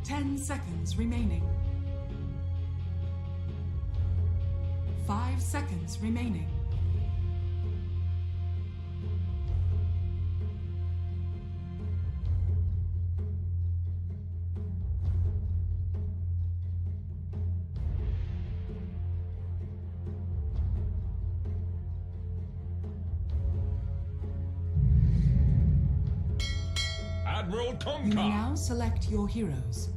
10 seconds remaining. 5 seconds remaining. Admiral You may now select your heroes.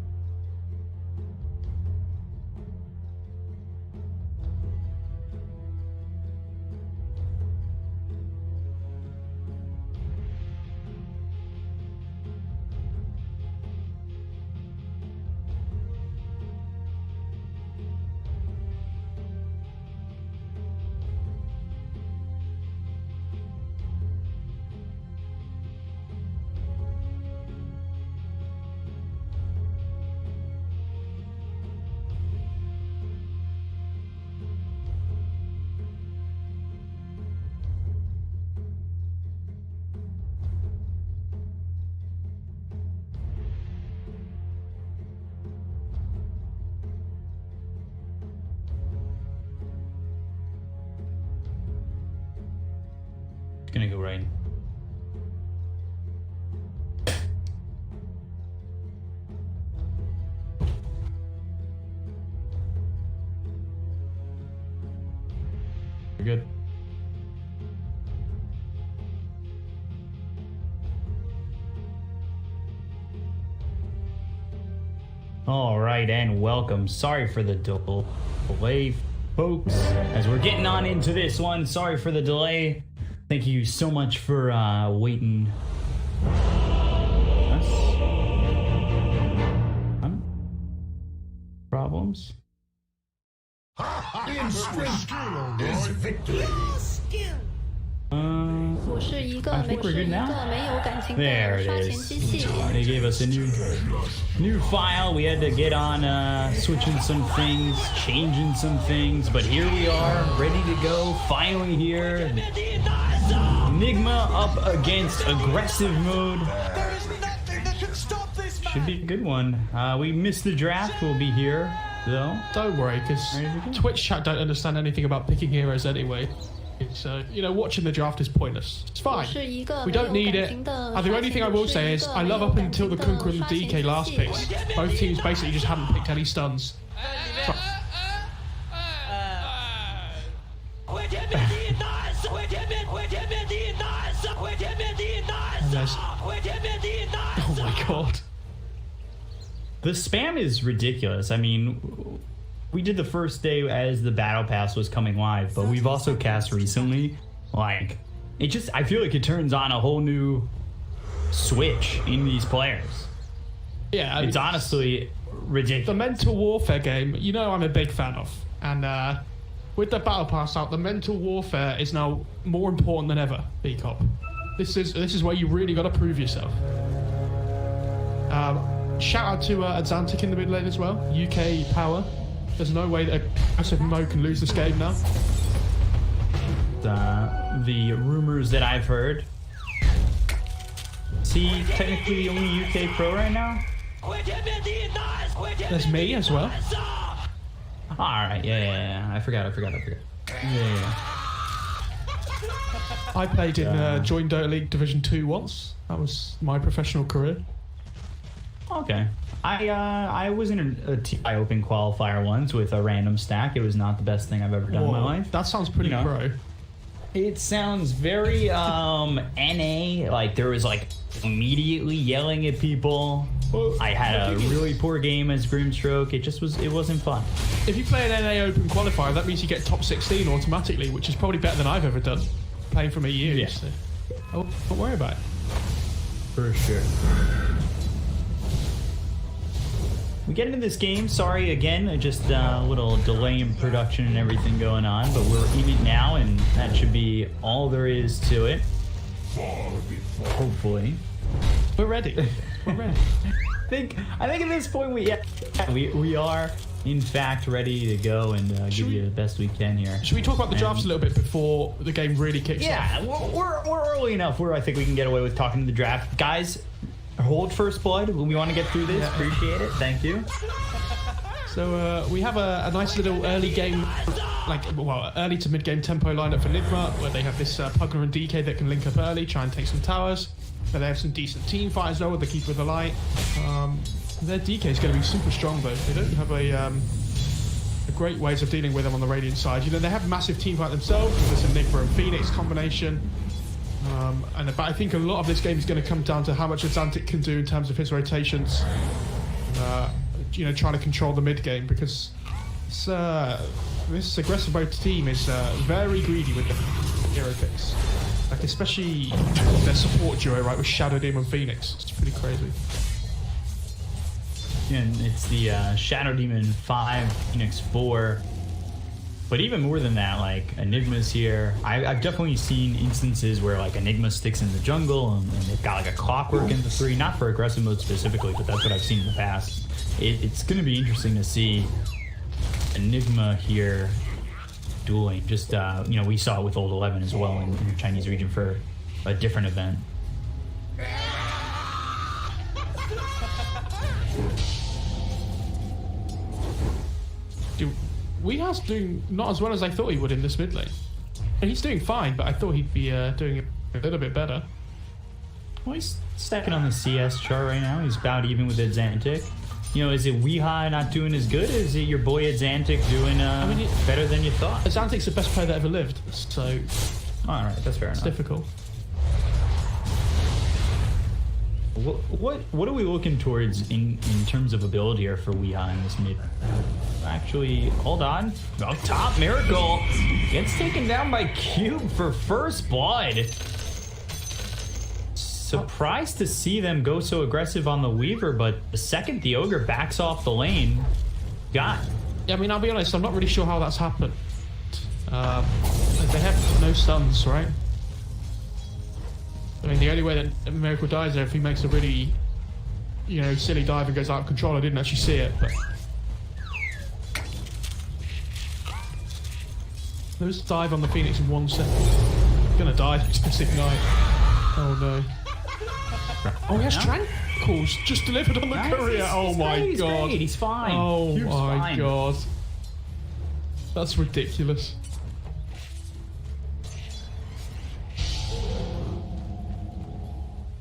Gonna go right. We're good. All right, and welcome. Sorry for the delay, folks. As we're getting on into this one, sorry for the delay. Thank you so much for waiting. Us? Problems? In strength is victory. I think we're good now. There it is. They gave us a new file. We had to get on switching some things, changing some things, but here we are, ready to go. Finally here. Nigma up against aggressive mode. Should be a good one. We missed the draft. We'll be here though. Don't worry, because Twitch chat don't understand anything about picking heroes anyway. So, you know, watching the draft is pointless. It's fine. We don't need it. The only thing I will say is, I love up until the Kunkel and the DK last picks. Both teams basically just haven't picked any stuns. Oh my god. The spam is ridiculous. I mean, we did the first day as the battle pass was coming live, but we've also cast recently. Like, it just, I feel like it turns on a whole new switch in these players. Yeah, I mean, it's honestly ridiculous. The mental warfare game, you know, I'm a big fan of, and with the battle pass out, the mental warfare is now more important than ever. B-Cop. This is where you really got to prove yourself. Shout out to Atlantic in the mid lane as well. UK power. There's no way that aggressive Mo can lose this game now. The rumors that I've heard. Is he technically the only UK pro right now? There's me as well. Alright, yeah. I forgot. Yeah. I played in joined Dota League Division 2 once. That was my professional career. Okay. I was in a TI Open qualifier once with a random stack. It was not the best thing I've ever done in my life. That sounds pretty pro. It sounds very NA. Like there was like immediately yelling at people. I had a really poor game as Grimstroke. It wasn't fun. If you play an NA Open qualifier, that means you get top 16 automatically, which is probably better than I've ever done. Playing from a year. Yeah. So. Oh, don't worry about it. For sure. We get into this game. Sorry again, just a little delay in production and everything going on, but we're in it now, and that should be all there is to it. Hopefully, we're ready. We're ready. I think at this point we are in fact ready to go and give you the best we can here. Should we talk about the drafts a little bit before the game really kicks off? Yeah, we're early enough where I think we can get away with talking to the draft, guys. hold first blood. We want to get through this. Appreciate it. Thank you. So we have a nice little early game, early to mid game tempo lineup for Nigma, where they have this Pugner and DK that can link up early, try and take some towers. But they have some decent team fight as well with the Keeper of the Light. Their DK is going to be super strong though. They don't have a great ways of dealing with them on the Radiant side. You know, they have massive team fight themselves. There's a Nigma and Phoenix combination. But I think a lot of this game is going to come down to how much Xantic can do in terms of his rotations. You know, trying to control the mid game, because this aggressive Bo3 team is very greedy with the hero picks. Like, especially their support duo, right, with Shadow Demon Phoenix. It's pretty crazy. Yeah, and it's the Shadow Demon 5, Phoenix 4. But even more than that, like, Enigma's here. I've definitely seen instances where, like, Enigma sticks in the jungle and they've got, like, a clockwork in the 3. Not for aggressive mode specifically, but that's what I've seen in the past. It's going to be interesting to see Enigma here dueling. Just, you know, we saw it with Old 11 as well in the Chinese region for a different event. Dude, Weeha's doing not as well as I thought he would in this mid lane. And he's doing fine, but I thought he'd be doing a little bit better. Well, he's second on the CS chart right now. He's about even with Xantic. You know, is it Weeha not doing as good? Or is it your boy Xantic doing better than you thought? Xantic's the best player that ever lived, so... Alright, that's fair enough. It's difficult. What are we looking towards in terms of ability here for Weeha in this mid? Actually, hold on. Up top, Miracle gets taken down by Cube for first blood. Surprised to see them go so aggressive on the Weaver, but the second the Ogre backs off the lane, yeah, I mean, I'll be honest, I'm not really sure how that's happened. They have no stuns, right? I mean, the only way that Miracle dies there if he makes a really, you know, silly dive and goes out of control. I didn't actually see it, but... Those dive on the Phoenix in 1 second. Gonna die, just ignite. Oh no. Oh, he has Trankles just delivered on the courier. Oh my god. He's fine. Oh Cube's my fine. god. That's ridiculous.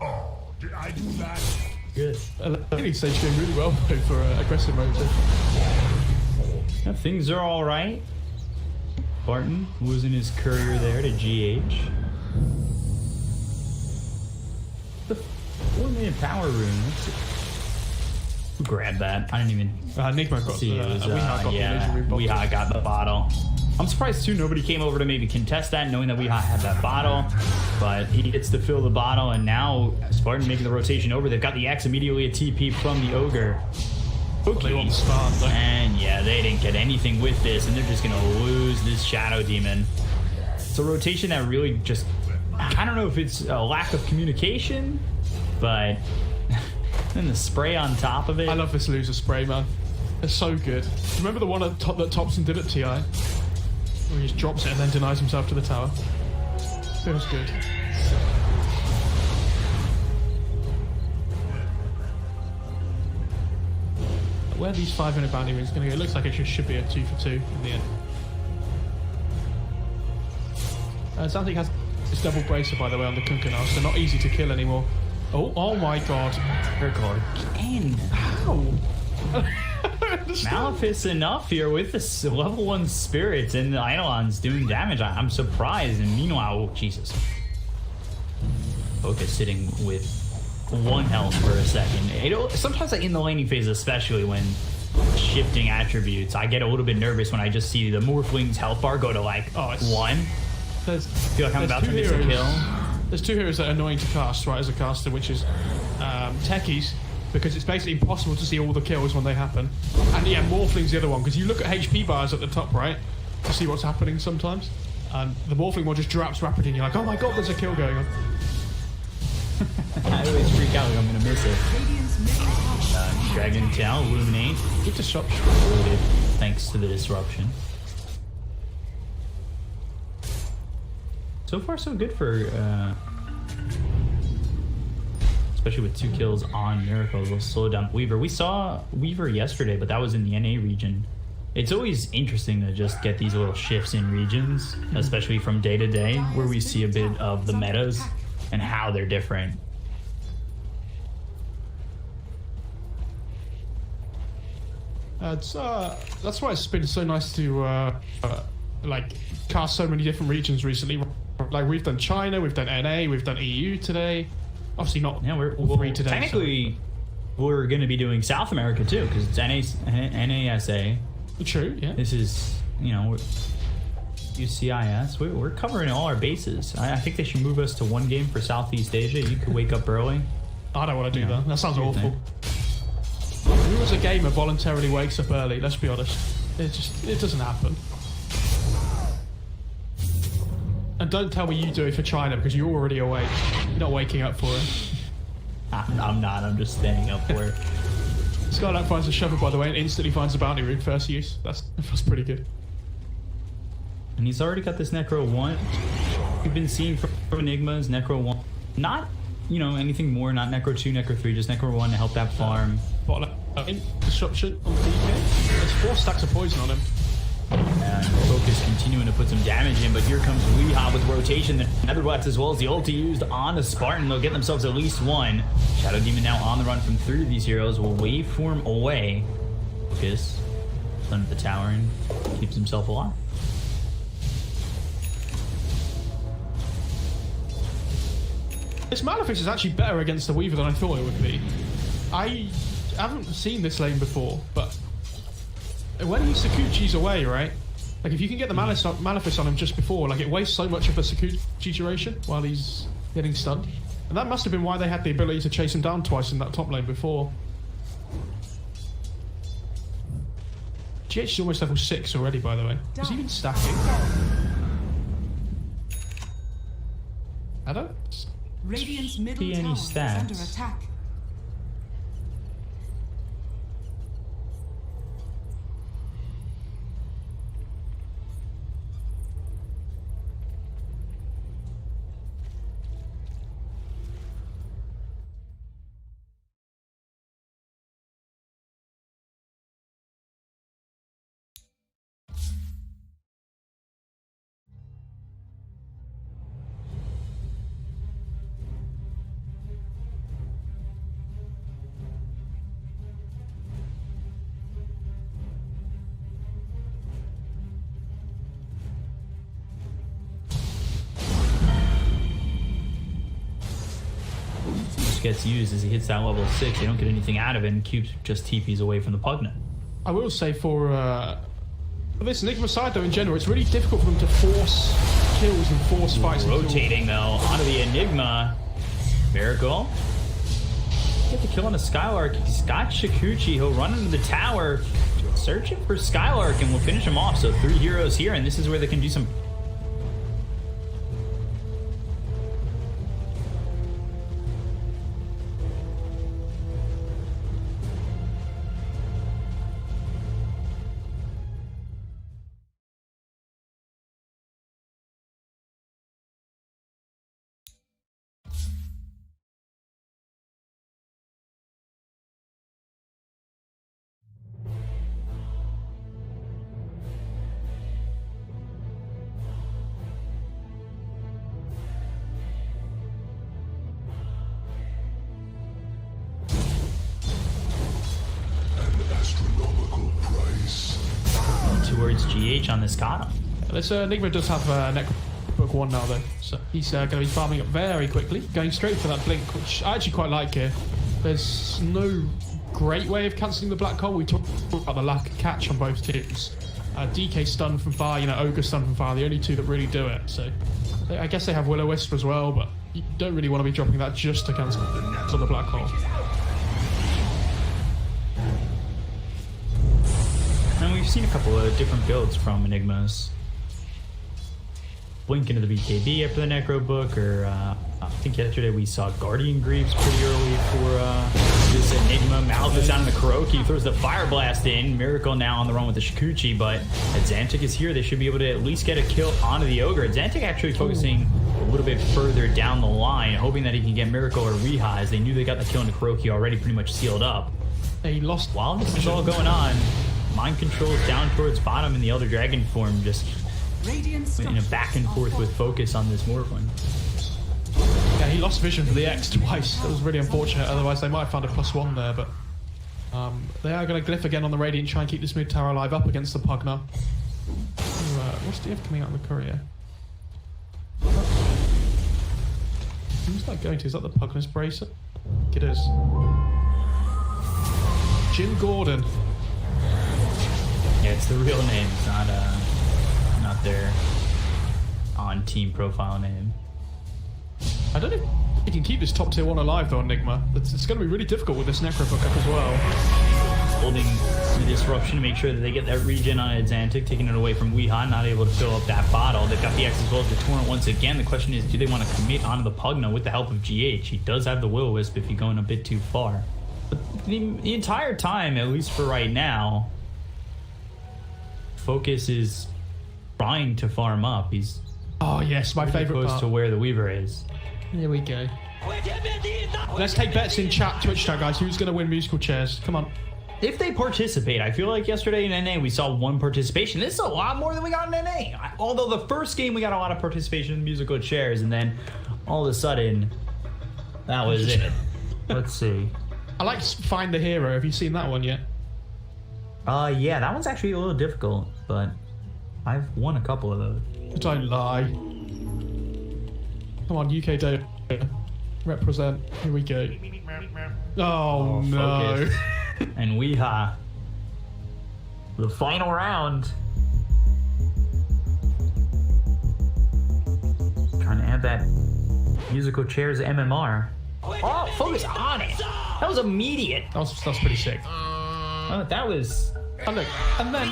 Oh, did I do that? Good. I think he's doing really well though for aggressive mode. Yeah, things are all right. Barton losing his courier there to GH. The 4-minute power room. Who grabbed that? I didn't even Nigma got see. Weeha got the bottle. I'm surprised too nobody came over to maybe contest that, knowing that Weeha had that bottle. But he gets to fill the bottle, and now Spartan making the rotation over. They've got the X immediately a TP from the Ogre. They want the start, though. And yeah, they didn't get anything with this, and they're just gonna lose this Shadow Demon. It's a rotation that really just, I don't know if it's a lack of communication, but then the spray on top of it. I love this loser spray, man. It's so good. Remember the one at top that Thompson did at TI? Where he just drops it and then denies himself to the tower. Feels good. Where these 5-minute bounty rings going to go? It looks like it should be a 2 for 2 in the end. Xantic has this double bracer, by the way, on the Kunkka now, so not easy to kill anymore. Oh my god. Miracle again. How? Malefice enough here with the level 1 spirits and the Eidolons doing damage. I'm surprised. And meanwhile, oh, Jesus. Focus sitting with 1 health for a second. Sometimes in the laning phase, especially when shifting attributes, I get a little bit nervous when I just see the Morphling's health bar go to like 1. I feel like I'm about to miss a kill. There's 2 heroes that are annoying to cast, right, as a caster, which is Techies, because it's basically impossible to see all the kills when they happen. And yeah, Morphling's the other one, because you look at HP bars at the top right to see what's happening sometimes. And the Morphling one just drops rapidly and you're like, oh my god, there's a kill going on. I always freak out like I'm gonna miss it. Dragon Tail, Illuminate. Good disruption. Thanks to the disruption. So far so good for especially with 2 kills on Miracle. They'll slow down Weaver. We saw Weaver yesterday, but that was in the NA region. It's always interesting to just get these little shifts in regions, especially from day to day, where we see a bit of the metas and how they're different. That's why it's been so nice to like cast so many different regions recently. Like we've done China, we've done NA, we've done EU today. Obviously not all 3 today. Technically, we're going to be doing South America too, because it's NASA. True, yeah. This is, you know, CIS. We're covering all our bases. I think they should move us to 1 game for Southeast Asia. You could wake up early. I don't want to do that. That sounds awful. Who as a gamer voluntarily wakes up early? Let's be honest. It doesn't happen. And don't tell me you do it for China because you're already awake. You're not waking up for it. I'm not. I'm just staying up for it. Skylark finds a shovel, by the way, and instantly finds a bounty rune first use. That's pretty good. And he's already got this Necro 1. We've been seeing from Nigma's Necro 1. Not, you know, anything more. Not Necro 2, Necro 3. Just Necro 1 to help that farm. Disruption on DK. There's 4 stacks of poison on him. And Focus continuing to put some damage in, but here comes Weehaw with rotation. The Netherblast as well as the ulti used on the Spartan. They'll get themselves at least 1. Shadow Demon now on the run from 3 of these heroes. Will waveform away. Focus under the tower and keeps himself alive. This Malefice is actually better against the Weaver than I thought it would be. I haven't seen this lane before, but when he Sakuchi's away, right? Like if you can get the Malefice on him just before, like it wastes so much of the Sakuchi duration while he's getting stunned. And that must have been why they had the ability to chase him down twice in that top lane before. GH is almost level 6 already, by the way. Is he even stacking? I don't Radiant's middle see any tower is stats. under attack. Gets used as he hits that level 6. They don't get anything out of it, and Cube just TPs away from the Pugna. I will say for this Nigma side though in general, it's really difficult for them to force kills and force fights. Rotating though onto the Enigma. Miracle. Get the kill on the Skylark. He's got Shikuchi. He'll run into the tower, searching for Skylark, and we'll finish him off. So 3 heroes here, and this is where they can do some. Towards GH on this column. This Nigma does have Necrobook 1 now though, so he's going to be farming up very quickly, going straight for that blink, which I actually quite like here. There's no great way of cancelling the black hole. We talked about the lack of catch on both teams. DK stun from far, you know, Ogre stun from far, the only 2 that really do it. So I guess they have Will-O-Wisp as well, but you don't really want to be dropping that just to cancel the black hole. And we've seen a couple of different builds from Enigmas. Blink into the BKB after the Necro Book, or I think yesterday we saw Guardian Greaves pretty early for this Enigma. Malefice down in the Kuroki, throws the Fire Blast in. Miracle now on the run with the Shikuchi, but Xantic is here. They should be able to at least get a kill onto the Ogre. Xantic actually focusing a little bit further down the line, hoping that he can get Miracle or Weeha, as they knew they got the kill into Kuroki already pretty much sealed up. He lost. While this is all going on, mind controls down towards bottom in the Elder Dragon form, just in a back and forth with focus on this Morphin. Yeah, he lost vision for the X twice. That was really unfortunate. Otherwise, they might have found a +1 there. But they are going to glyph again on the Radiant, try and keep this mid tower alive up against the Pugna. What's DF coming out of the courier? Who's that going to? Is that the Pugna's bracer? I think it is. Jim Gordon. Yeah, it's the real name. It's not their on-team profile name. I don't know if he can keep this top tier 1 alive though, Nigma. It's going to be really difficult with this Necro book up as well. Holding the disruption to make sure that they get that regen on Exantic, taking it away from Weeha, not able to fill up that bottle. They've got the X as well as the Torrent once again. The question is, do they want to commit onto the Pugna with the help of GH? He does have the Will-O-Wisp if you're going a bit too far. But the entire time, at least for right now, Focus is trying to farm up. He's yes, my favorite close part. to where the Weaver is. Here we go. Let's take bets in chat, Twitch chat, guys. Who's going to win musical chairs? Come on. If they participate, I feel like yesterday in NA we saw 1 participation. This is a lot more than we got in NA. Although the first game we got a lot of participation in musical chairs, and then all of a sudden, that was it. Let's see. I like Find the Hero. Have you seen that one yet? Yeah, that one's actually a little difficult, but I've won a couple of those. Don't lie. Come on, UK Day. Represent. Here we go. Oh no. Focus. And Weeha. The final round. Trying to add that musical chairs MMR. Oh, Focus on it. That was immediate. That's pretty sick. That was... And look, and then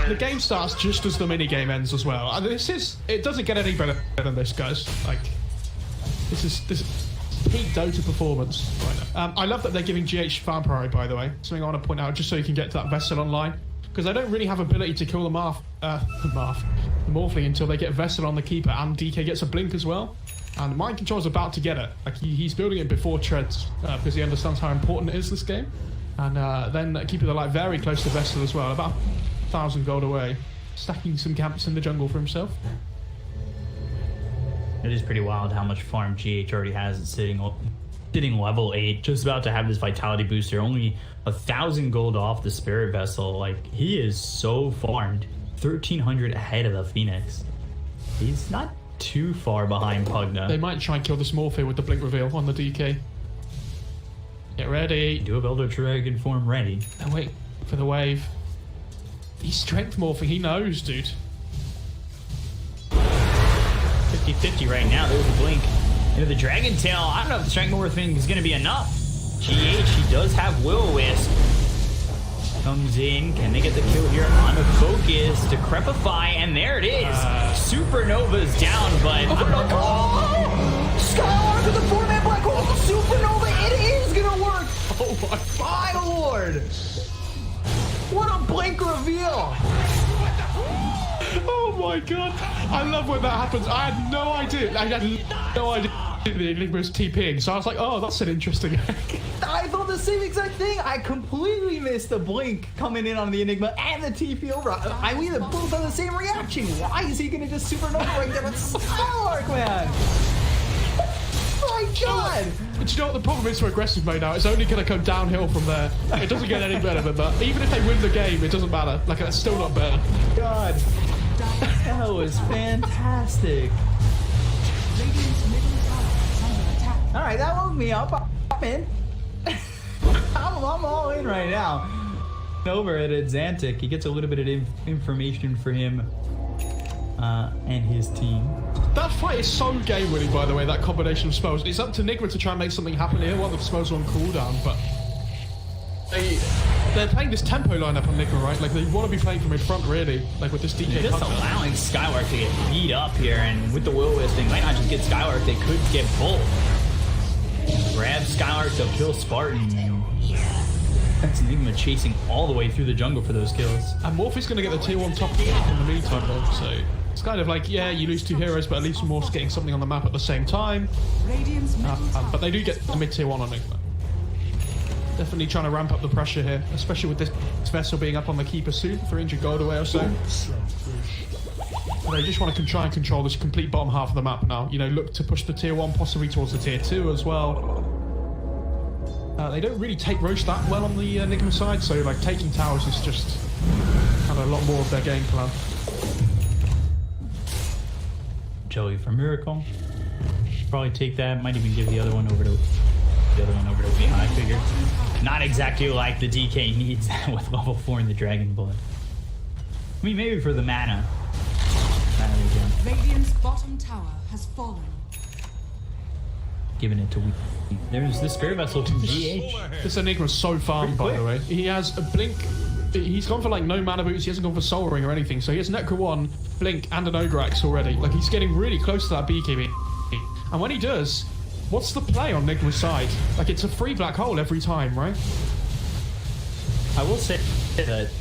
the game starts just as the minigame ends as well. And it doesn't get any better than this, guys. Like, this is peak Dota performance right now. I love that they're giving GH farm priority, by the way. Something I want to point out, just so you can get to that Vessel online. Because I don't really have ability to kill the Morphling until they get Vessel on the Keeper, and DK gets a blink as well. And Mind Control's about to get it. Like, he's building it before Treads, because he understands how important it is, this game. And then keeping the light very close to Vessel as well, about 1,000 gold away, stacking some camps in the jungle for himself. It is pretty wild how much farm GH already has. It's sitting level 8, just about to have this vitality booster. Only 1,000 gold off the Spirit Vessel. Like, he is so farmed. 1,300 ahead of the Phoenix. He's not too far behind Pugna. They might try and kill this Morphe with the blink reveal on the DK. Get ready. Do have Elder Dragon form ready. And wait for the wave. He's strength morphing, he knows, dude. 50-50 right now. There's the blink into the Dragon Tail. I don't know if the strength morphing is going to be enough. GH, he does have Will-O-Wisp. Comes in. Can they get the kill here on the Focus? Decrepify, and there it is. Supernova's down, but... Skylark with the 4-man black hole. Supernova, it is going to work. Oh my lord. What a blink reveal. Oh my god. I love when that happens. I had no idea. I had no idea the Enigma was TPing, so I was like, oh, that's an interesting I thought the same exact thing. I completely missed the blink coming in on the Enigma and the TP over. We both had the same reaction. Why is he going to just supernova right there with Skylark, man? My god! But you know what the problem is for aggressive mode now? It's only going to come downhill from there. It doesn't get any better than that. Even if they win the game, it doesn't matter. Like, it's still not better. God. That was fantastic. Alright, that woke me up. I'm in. I'm all in right now. Over at Exantic, he gets a little bit of information for him and his team. That fight is so game-winning, by the way, that combination of spells. It's up to Nigma to try and make something happen here while the spells are on cooldown, but... They're playing this tempo lineup on Nigma, right? Like, they want to be playing from in front, really. Like, with this DK just allowing Skylark to get beat up here, and with the Will-O-Wisp, they might not just get Skylark, they could get both. Grab Skylark, they'll kill Spartan. That's Nigma chasing all the way through the jungle for those kills. And Morphe's going to get the tier 1 top in the meantime, though, so it's kind of like, yeah, you lose 2 heroes, but at least Morph's getting something on the map at the same time. But they do get the mid-tier 1 on Nigma. Definitely trying to ramp up the pressure here, especially with this vessel being up on the keeper soon, 300 gold away or so. They just want to try and control this complete bottom half of the map now. You know, look to push the tier 1 possibly towards the tier 2 as well. They don't really take Roche that well on the Nigma side, so like taking towers is just kind of a lot more of their game plan. Joey for Miracle. Probably take that. Might even give the other one over to Behind. I figured. Not exactly like the DK needs that with level 4 in the Dragon Blood. I mean, maybe for the mana. Radiant's bottom tower has fallen. Giving it to Weak. There's the Spirit Vessel to GH. This Enigma's so farmed, by the way. He has a Blink. He's gone for like no mana boots. He hasn't gone for Soul Ring or anything. So he has Necro 1, Blink, and an Ograx already. Like he's getting really close to that BKB. And when he does, what's the play on Nigma's side? Like it's a free black hole every time, right? I will say that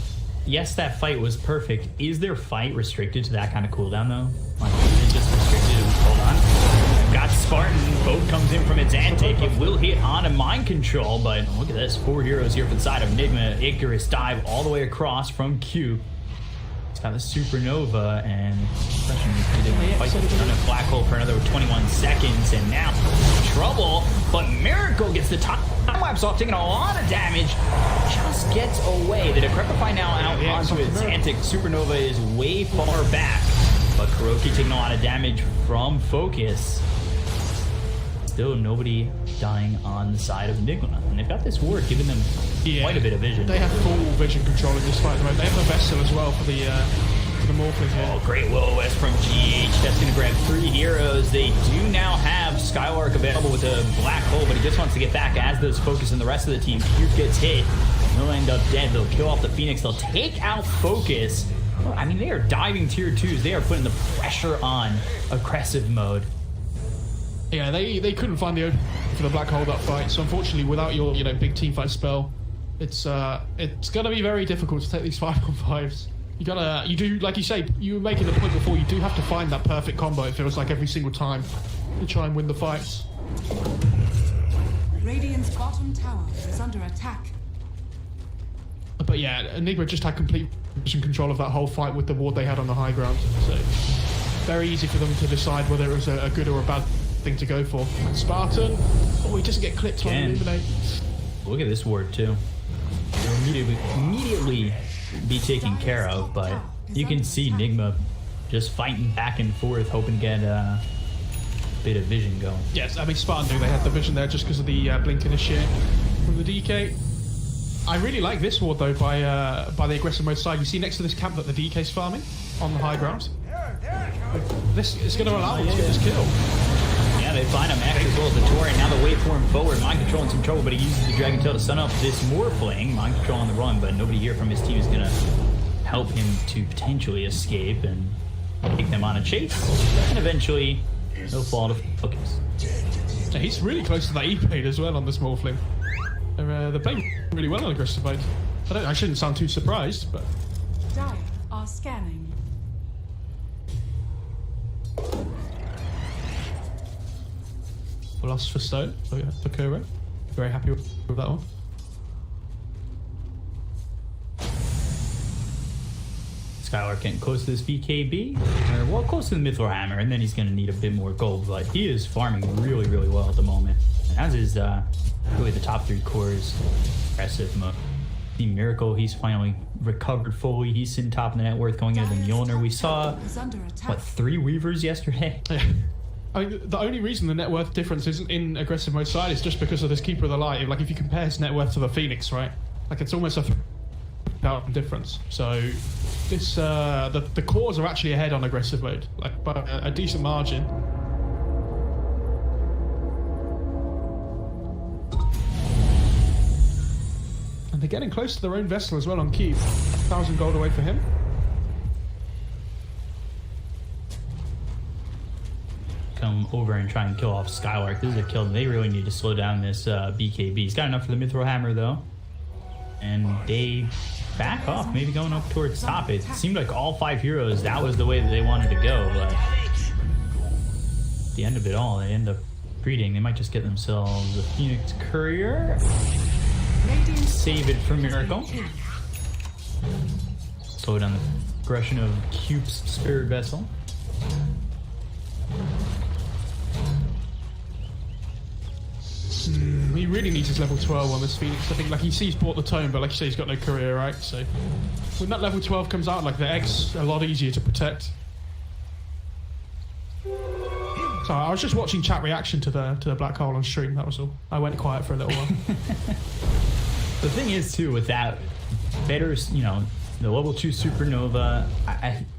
yes, that fight was perfect. Is their fight restricted to that kind of cooldown though? Like is it just restricted to hold on? Got Spartan, boat comes in from its antic. It will hit on a mind control, but look at this. 4 heroes here for the side of Nigma. Icarus dive all the way across from Q. He's got the Supernova and fight the black hole for another 21 seconds, and now trouble. But Miracle gets the time lapse off, taking a lot of damage. Just gets away. The Decrepify now out onto its antic. Supernova is way far back, but Kuroki taking a lot of damage from Focus. Still nobody dying on the side of Nigma. And they've got this ward giving them quite a bit of vision. They have full vision control in this fight at the moment. They have the Vessel as well for the Morphling here. Oh, great Will-O-Wisp from GH. That's going to grab 3 heroes. They do now have Skylark available with a black hole, but he just wants to get back as does Focus and the rest of the team. Cube gets hit. They'll end up dead. They'll kill off the Phoenix. They'll take out Focus. Well, I mean, they are diving tier 2s. They are putting the pressure on aggressive mode. Yeah, they couldn't find the open for the black hole that fight. So unfortunately, without your big team fight spell, it's gonna be very difficult to take these 5-on-5s. You do like you say, you were making the point before. You do have to find that perfect combo. It feels like every single time to try and win the fights. Radiant's bottom tower is under attack. But yeah, Enigma just had complete vision control of that whole fight with the ward they had on the high ground. So very easy for them to decide whether it was a good or a bad thing to go for. And Spartan, oh, he doesn't get clipped on Illuminate. Look at this ward too. Immediately be taken care of, but you can see Nigma just fighting back and forth, hoping to get a bit of vision going. Yes, I mean Spartan they had the vision there just because of the blink initiate from the DK. I really like this ward though by the aggressive mode side. You see next to this camp that the DK's farming on the high ground. This is going to allow them to get this kill. Yeah, they find him X as well as the Tori. Now they wait for him forward. Mind control in some trouble, but he uses the Dragon Tail to stun up this Morphling. Mind control on the run, but nobody here from his team is going to help him to potentially escape and take them on a chase. And eventually, they'll fall to Focus. Yeah, he's really close to that E-Blade as well on this Morphling. They're playing really well on aggressive mode. I shouldn't sound too surprised, but... Dire are scanning. Lost for Stone, for Kuro. Very happy with that one. Skylark getting close to this BKB, or well, close to the Mithril Hammer, and then he's going to need a bit more gold, but he is farming really, really well at the moment. And as is really the top 3 cores, aggressive mode. The Miracle, he's finally recovered fully. He's sitting top of the net worth going into the Mjolnir. We saw, what, 3 Weavers yesterday? Yeah. I mean, the only reason the net worth difference isn't in aggressive mode side is just because of this Keeper of the Light. Like, if you compare his net worth to the Phoenix, right? Like, it's almost a 3,000 difference. So, this, the cores are actually ahead on aggressive mode, like, by a decent margin. And they're getting close to their own vessel as well on Keep. 1,000 gold away for him. Come over and try and kill off Skylark. This is a kill. They really need to slow down this BKB. He's got enough for the Mithril Hammer though, and they back off, maybe going up towards top. It seemed like all 5 heroes, that was the way that they wanted to go, but at the end of it all, they end up breeding. They might just get themselves a Phoenix Courier. Save it for Miracle. Slow down the progression of Cube's Spirit Vessel. He really needs his level 12 on this Phoenix. I think, like, he sees bought the tome, but like you say, he's got no career, right? So when that level 12 comes out, like, the egg's a lot easier to protect. So I was just watching chat reaction to the black hole on stream. That was all. I went quiet for a little while. The thing is, too, with that better, you know, the level 2 supernova,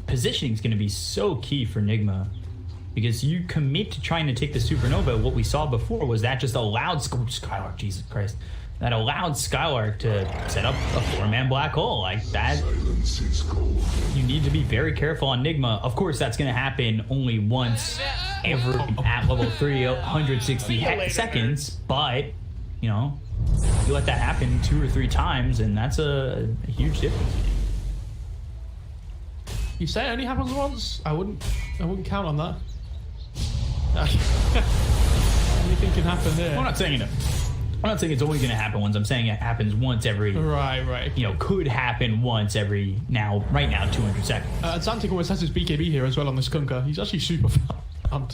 positioning is going to be so key for Nigma. Because you commit to trying to take the supernova, what we saw before was that just allowed Skylark, Jesus Christ, that allowed Skylark to set up a 4-man black hole like that. You need to be very careful on Nigma. Of course, that's going to happen only once every at level 360 seconds, but you know, you let that happen 2 or 3 times, and that's a huge difference. You say it only happens once? I wouldn't count on that. Anything can happen there. I'm not saying it's always going to happen once. I'm saying it happens once every. Right. You know, could happen once every right now 200 seconds. Xantic almost has his BKB here as well on the Skunker. He's actually super fun.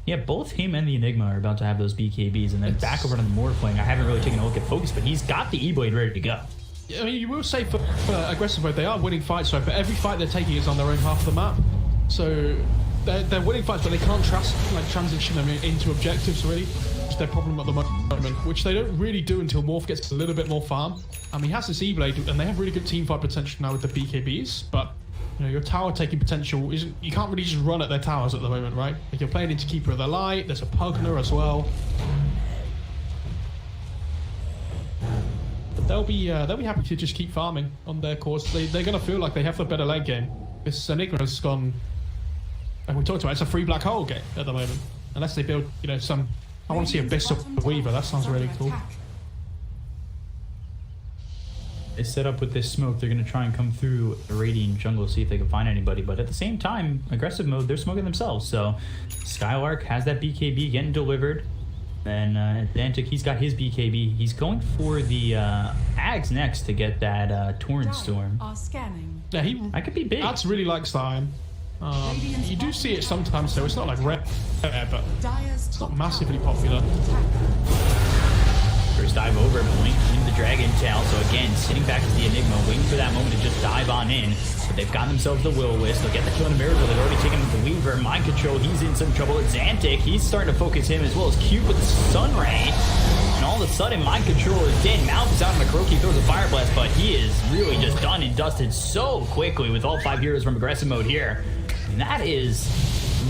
Yeah, both him and the Enigma are about to have those BKBs, and then back over to the Morphling. I haven't really taken a look at Focus, but he's got the E-Blade ready to go. I mean, you will say for aggressive mode, they are winning fights, right? But every fight they're taking is on their own half of the map. So they're winning fights, but they can't transition them into objectives, really. It's their problem at the moment, which they don't really do until Morph gets a little bit more farm. I mean, he has this E-Blade, and they have really good team fight potential now with the BKBs, but you know, your tower taking potential isn't. You can't really just run at their towers at the moment, right? Like, you're playing into Keeper of the Light. There's a Pugner as well. They'll be happy to just keep farming on their course. They're going to feel like they have the better late game. This Enigma has gone, like we talked about, it's a free black hole game at the moment. Unless they build, you know, some. I want to see Abyss or Weaver. That sounds really cool. They set up with this smoke. They're going to try and come through the Radiant jungle, see if they can find anybody. But at the same time, aggressive mode, they're smoking themselves. So Skylark has that BKB getting delivered. Then Xantic, he's got his BKB. He's going for the Ags next to get that Torrent Storm. Yeah, that could be big. Ags really likes that. You do see it sometimes, though. It's not like rare, but it's not massively popular. First dive over, point into the Dragon Tail. So again, sitting back as the Enigma, waiting for that moment to just dive on in. But they've got themselves the Will-O-Wisp. They'll get the kill on the Miracle. They've already taken the Weaver. Mind Control, he's in some trouble. It's Xantic, he's starting to focus him as well as Cube with the Sun Ray. And all of a sudden, Mind Control is dead. Mouth is out on the Croaky, throws a Fire Blast, but he is really just done and dusted so quickly with all 5 heroes from aggressive mode here. And that is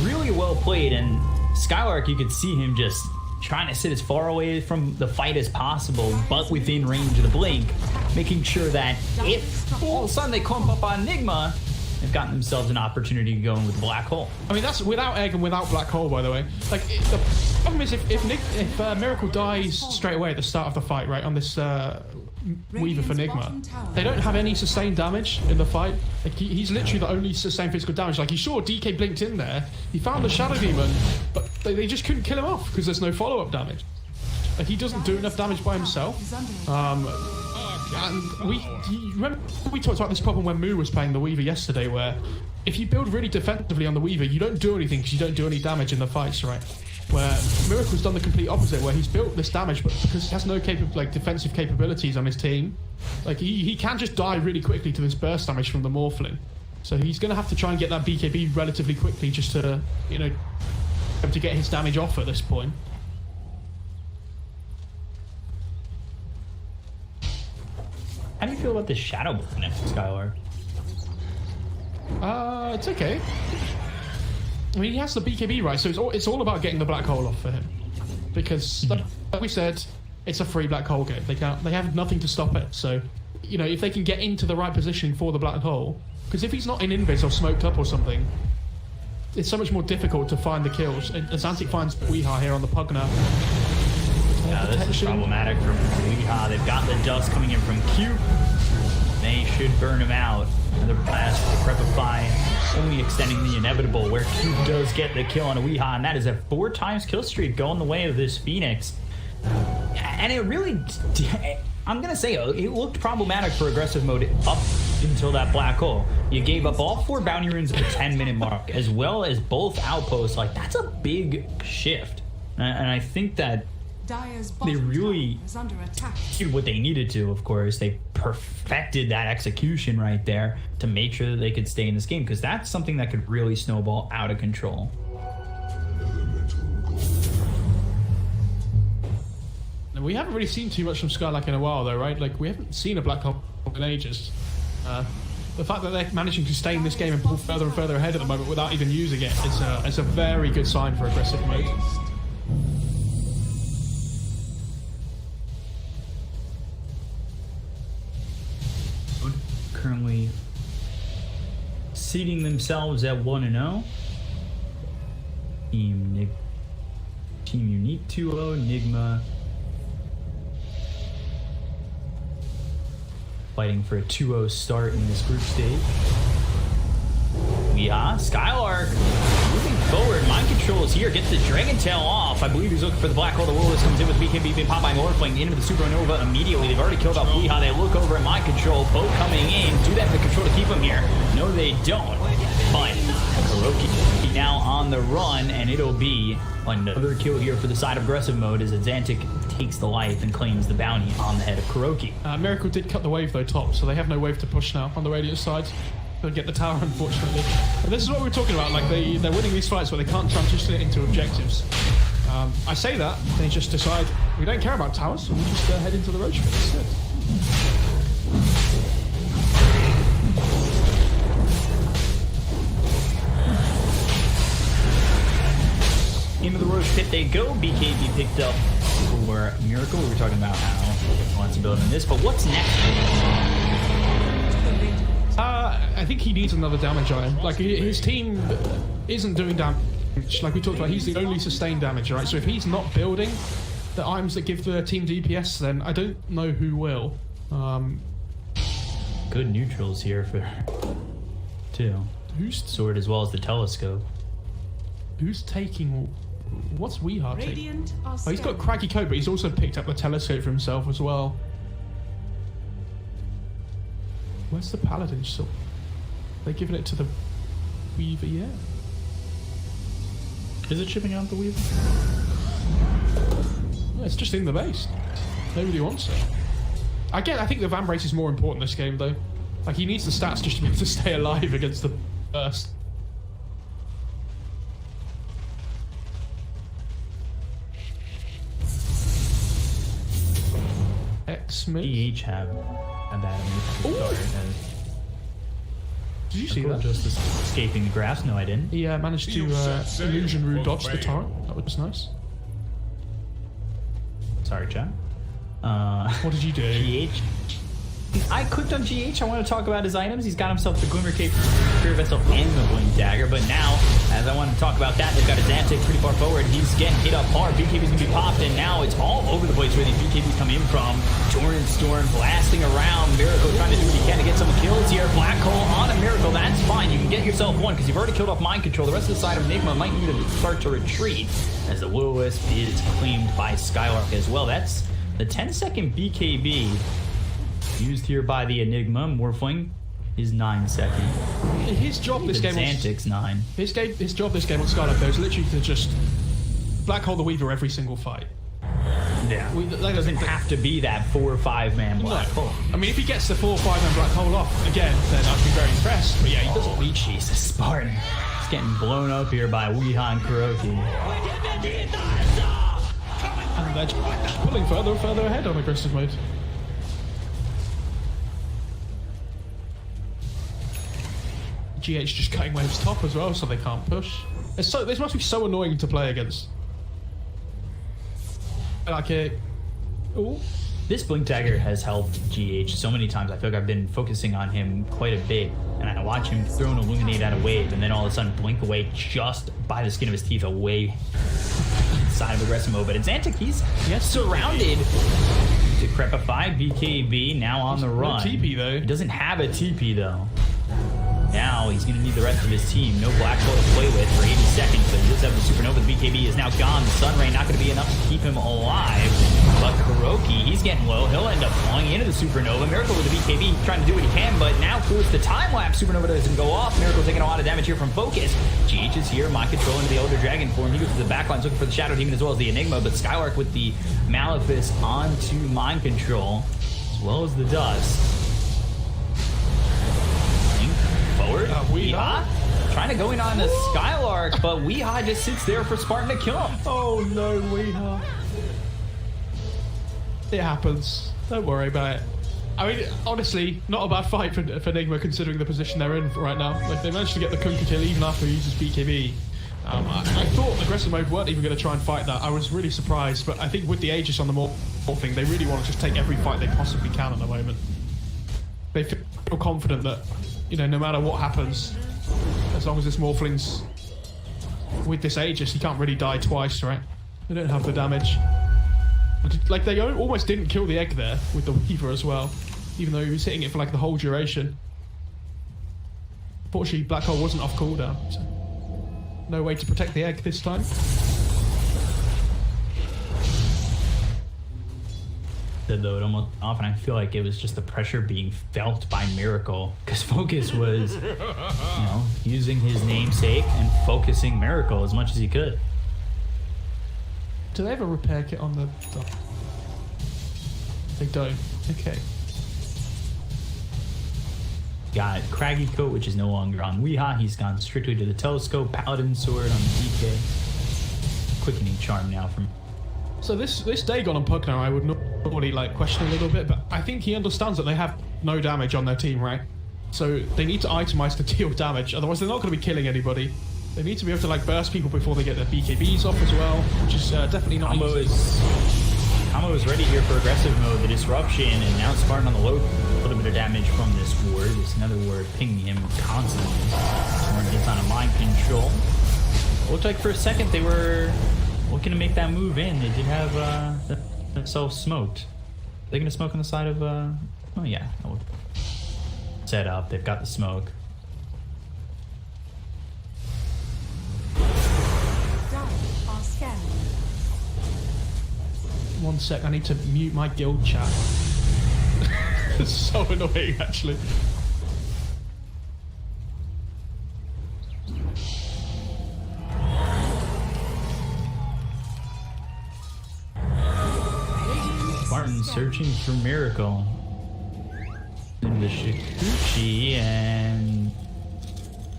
really well played. And Skylark, you could see him just trying to sit as far away from the fight as possible, but within range of the blink, making sure that if all of a sudden they clump up on Nigma, they've gotten themselves an opportunity to go in with Black Hole. I mean, that's without Egg and without Black Hole, by the way. Like, the problem is if Miracle dies straight away at the start of the fight, right, on this Weaver for Nigma, they don't have any sustained damage in the fight. Like, he's literally the only sustained physical damage. Like, you saw DK blinked in there, he found the Shadow Demon, but they just couldn't kill him off because there's no follow-up damage. Like, he doesn't do enough damage by himself. And you remember we talked about this problem when Moo was playing the Weaver yesterday, where if you build really defensively on the Weaver, you don't do anything because you don't do any damage in the fights, right? Where Miracle's done the complete opposite, where he's built this damage, but because he has no defensive capabilities on his team, like he can just die really quickly to this burst damage from the Morphling. So he's going to have to try and get that BKB relatively quickly just to, you know, to get his damage off at this point. How do you feel about the Shadow Blade next to Skylark? It's okay. I mean, he has the BKB, right? So it's all about getting the black hole off for him, because like we said, it's a free black hole game. They have nothing to stop it. So, you know, if they can get into the right positioning for the black hole, because if he's not in invis or smoked up or something, it's so much more difficult to find the kills. And Xantic finds Weeha here on the Pugner. Yeah, this is problematic for Weeha. They've got the dust coming in from Q. should burn him out. Another blast for the Prepify, only extending the inevitable, where Q does get the kill on a Weeha, and that is a 4 times kill streak going the way of this Phoenix. And it really, I'm gonna say, it looked problematic for aggressive mode up until that black hole. You gave up all 4 bounty runes at the 10-minute mark, as well as both outposts. Like, that's a big shift. And I think that they really did what they needed to, of course. They perfected that execution right there to make sure that they could stay in this game, because that's something that could really snowball out of control. We haven't really seen too much from Skylark in a while, though, right? Like, we haven't seen a black hole in ages. The fact that they're managing to stay in this game and pull further and further ahead at the moment without even using it is a very good sign for aggressive mode. Currently seeding themselves at 1-0. Team Unique 2-0, Nigma fighting for a 2-0 start in this group stage. Skylark moving forward. Mind control is here. Gets the Dragon Tail off. I believe he's looking for the black hole. The Willis comes in with BKB being popped by Morphling into the Supernova immediately. They've already killed off Weeha. They look over at Mind Control. Bo coming in. Do that for control to keep him here. No, they don't. But Kuroki now on the run, and it'll be another kill here for the side of aggressive mode as Xantic takes the life and claims the bounty on the head of Kuroki. Miracle did cut the wave though top, so they have no wave to push now on the Radiant side. They'll get the tower, unfortunately. And this is what we're talking about. Like, they're winning these fights, but they can't transition it into objectives. I say that, they just decide, we don't care about towers, so we'll just head into the Roach pit instead. Into the Roach pit they go. BKB picked up for Miracle. We were talking about how he wants to build in this, but what's next? I think he needs another damage iron. Like, his team isn't doing damage. Like we talked about, he's the only sustained damage, right? So if he's not building the items that give the team DPS, then I don't know who will. Good neutrals here for two. Who's sword as well as the telescope? Who's taking? What's Weeha taking? Oh, he's got Craggy Code, but he's also picked up the telescope for himself as well. Where's the Paladin still? They're giving it to the Weaver, yeah. Is it shipping out the Weaver? No, it's just in the base. Nobody wants it. Again, I think the Vambrace is more important this game, though. Like, he needs the stats just to be able to stay alive against the burst. X-Smith. each have a bad start. Did you see that? Just escaping the grass? No, I didn't. He managed to illusion rune dodge the turret. That was nice. Sorry, Chad. What did you do? GH. I clicked on GH. I want to talk about his items. He's got himself the Glimmer Cape, Spear Vessel, and the Blink Dagger. But now, as I want to talk about that, they've got his Xantic pretty far forward. He's getting hit up hard. BKB's going to be popped, and now it's all over the place where these BKBs come in from. Torrent Storm blasting around. Miracle trying to do what he can to get some kills here. Black Hole on a Miracle. That's fine. You can get yourself one because you've already killed off Mind Control. The rest of the side of Nigma might need to start to retreat as the Will-O-Wisp is claimed by Skylark as well. That's the 10-second BKB. Used here by the Enigma. Morphling is 9 seconds. His job this game Xantic's 9. His job this game on Skylark is literally to just black hole the Weaver every single fight. Yeah. That doesn't have to be that 4 or 5 man black hole. I mean, if he gets the 4 or 5 man black hole off again, then I'd be very impressed. But yeah, he doesn't need. Jesus, Spartan. He's getting blown up here by Weeha and Kuroki. And they're just pulling further and further ahead on aggressive mode. GH just cutting waves top as well, so they can't push. This must be so annoying to play against. Like ooh. This Blink Dagger has helped GH so many times. I feel like I've been focusing on him quite a bit, and I watch him throw an Illuminate at a wave, and then all of a sudden blink away just by the skin of his teeth away side of aggressive mode. But in Xantic, he's surrounded to Crepify. BKB now on the run. No TP though. He doesn't have a TP though. Now he's going to need the rest of his team. No black hole to play with for 80 seconds, but he does have the supernova. The BKB is now gone. The sun ray not going to be enough to keep him alive. But Kuroki, he's getting low. He'll end up falling into the supernova. Miracle with the BKB trying to do what he can, but now towards the time lapse, supernova doesn't go off. Miracle taking a lot of damage here from Focus. GH is here. Mind control into the Elder Dragon form. He goes to the backlines looking for the Shadow Demon as well as the Enigma, but Skylark with the Malefice onto Mind Control as well as the Dust. Forward. Weehaw trying to go in on the Skylark, but Weehaw just sits there for Spartan to kill him. Oh no, Weehaw. It happens. Don't worry about it. I mean, honestly, not a bad fight for Nigma considering the position they're in right now. Like, they managed to get the Kunkka kill even after he uses BKB. I thought aggressive mode weren't even going to try and fight that. I was really surprised, but I think with the Aegis on the morphing, they really want to just take every fight they possibly can at the moment. They feel confident that, you know, no matter what happens, as long as this Morphling's with this Aegis, he can't really die twice, right? They don't have the damage. Like, they almost didn't kill the egg there with the Weaver as well, even though he was hitting it for like the whole duration. Fortunately, Black Hole wasn't off cooldown, so no way to protect the egg this time. Though it almost often I feel like it was just the pressure being felt by Miracle, because Focus was, you know, using his namesake and focusing Miracle as much as he could. Do they have a repair kit on the... They don't. Okay. Got Craggy Coat, which is no longer on Weehaw. He's gone strictly to the Telescope. Paladin Sword on the DK. Quickening Charm now from... So this Dagon on Pugner, I would normally like question a little bit, but I think he understands that they have no damage on their team, right? So they need to itemize to deal damage, otherwise they're not going to be killing anybody. They need to be able to like burst people before they get their BKBs off as well, which is definitely not easy. Combo is ready here for aggressive mode, the disruption, and now Spartan on the low. A little bit of damage from this ward. There's another ward pinging him constantly. Spartan gets on a mind control. It looked like for a second they were looking to make that move in. They did have themselves smoked. Are they going to smoke on the side of... oh yeah. Set up. They've got the smoke. One sec, I need to mute my guild chat. It's so annoying, actually. Spartan searching for Miracle. In the Shikuchi, and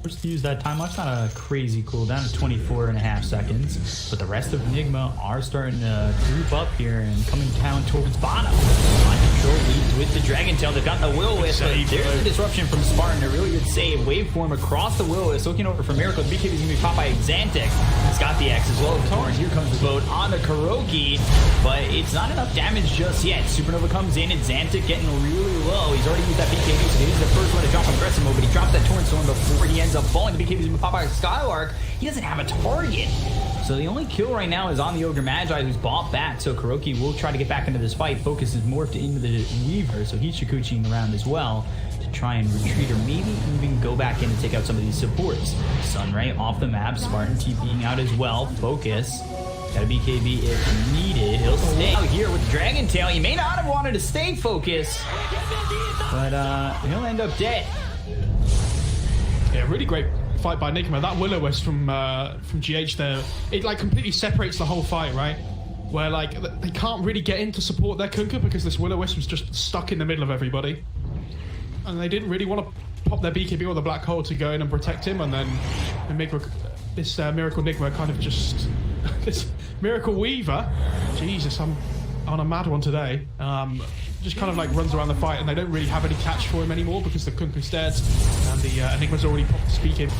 forced to use that time. It's not a crazy cooldown of 24.5 seconds, but the rest of Nigma are starting to group up here and coming down towards bottom. Mind control leads with the Dragon Tail. They've got the Will-O-Wisp, but there's a disruption from Spartan. A really good save. Waveform across the Will-O-Wisp, looking over for Miracle. The BKB is going to be popped by Xantix. He's got the X as well as the Torrent. Here comes the boat on the Kuroki, but it's not enough damage just yet. Supernova comes in and Xantix getting really low. He's already used that BKB, so he's the first one to drop on aggressive mode, but he drops that Torrent Storm before he ends up falling. The BKB is going to pop by Skylark. He doesn't have a target. So the only kill right now is on the Ogre Magi, who's bought back. So Kuroki will try to get back into this fight. Focus is morphed into the Weaver, so he's Shikuchiing around as well to try and retreat or maybe even go back in and take out some of these supports. Sunray off the map. Spartan TPing out as well. Focus. Got a BKB if needed. He'll stay out here with the Dragon Tail. He may not have wanted to stay focused, but he'll end up dead. Yeah, really great fight by Nigma. That Will-O-Wisp from GH there, it like completely separates the whole fight, right? Where like they can't really get in to support their Kunkka because this Will-O-Wisp was just stuck in the middle of everybody, and they didn't really want to pop their BKB or the Black Hole to go in and protect him. And then this Miracle Nigma kind of just this Miracle Weaver, Jesus, I'm on a mad one today. Just kind of like runs around the fight, and they don't really have any catch for him anymore because the Kunkka's dead and the Enigma's already popped the speaking.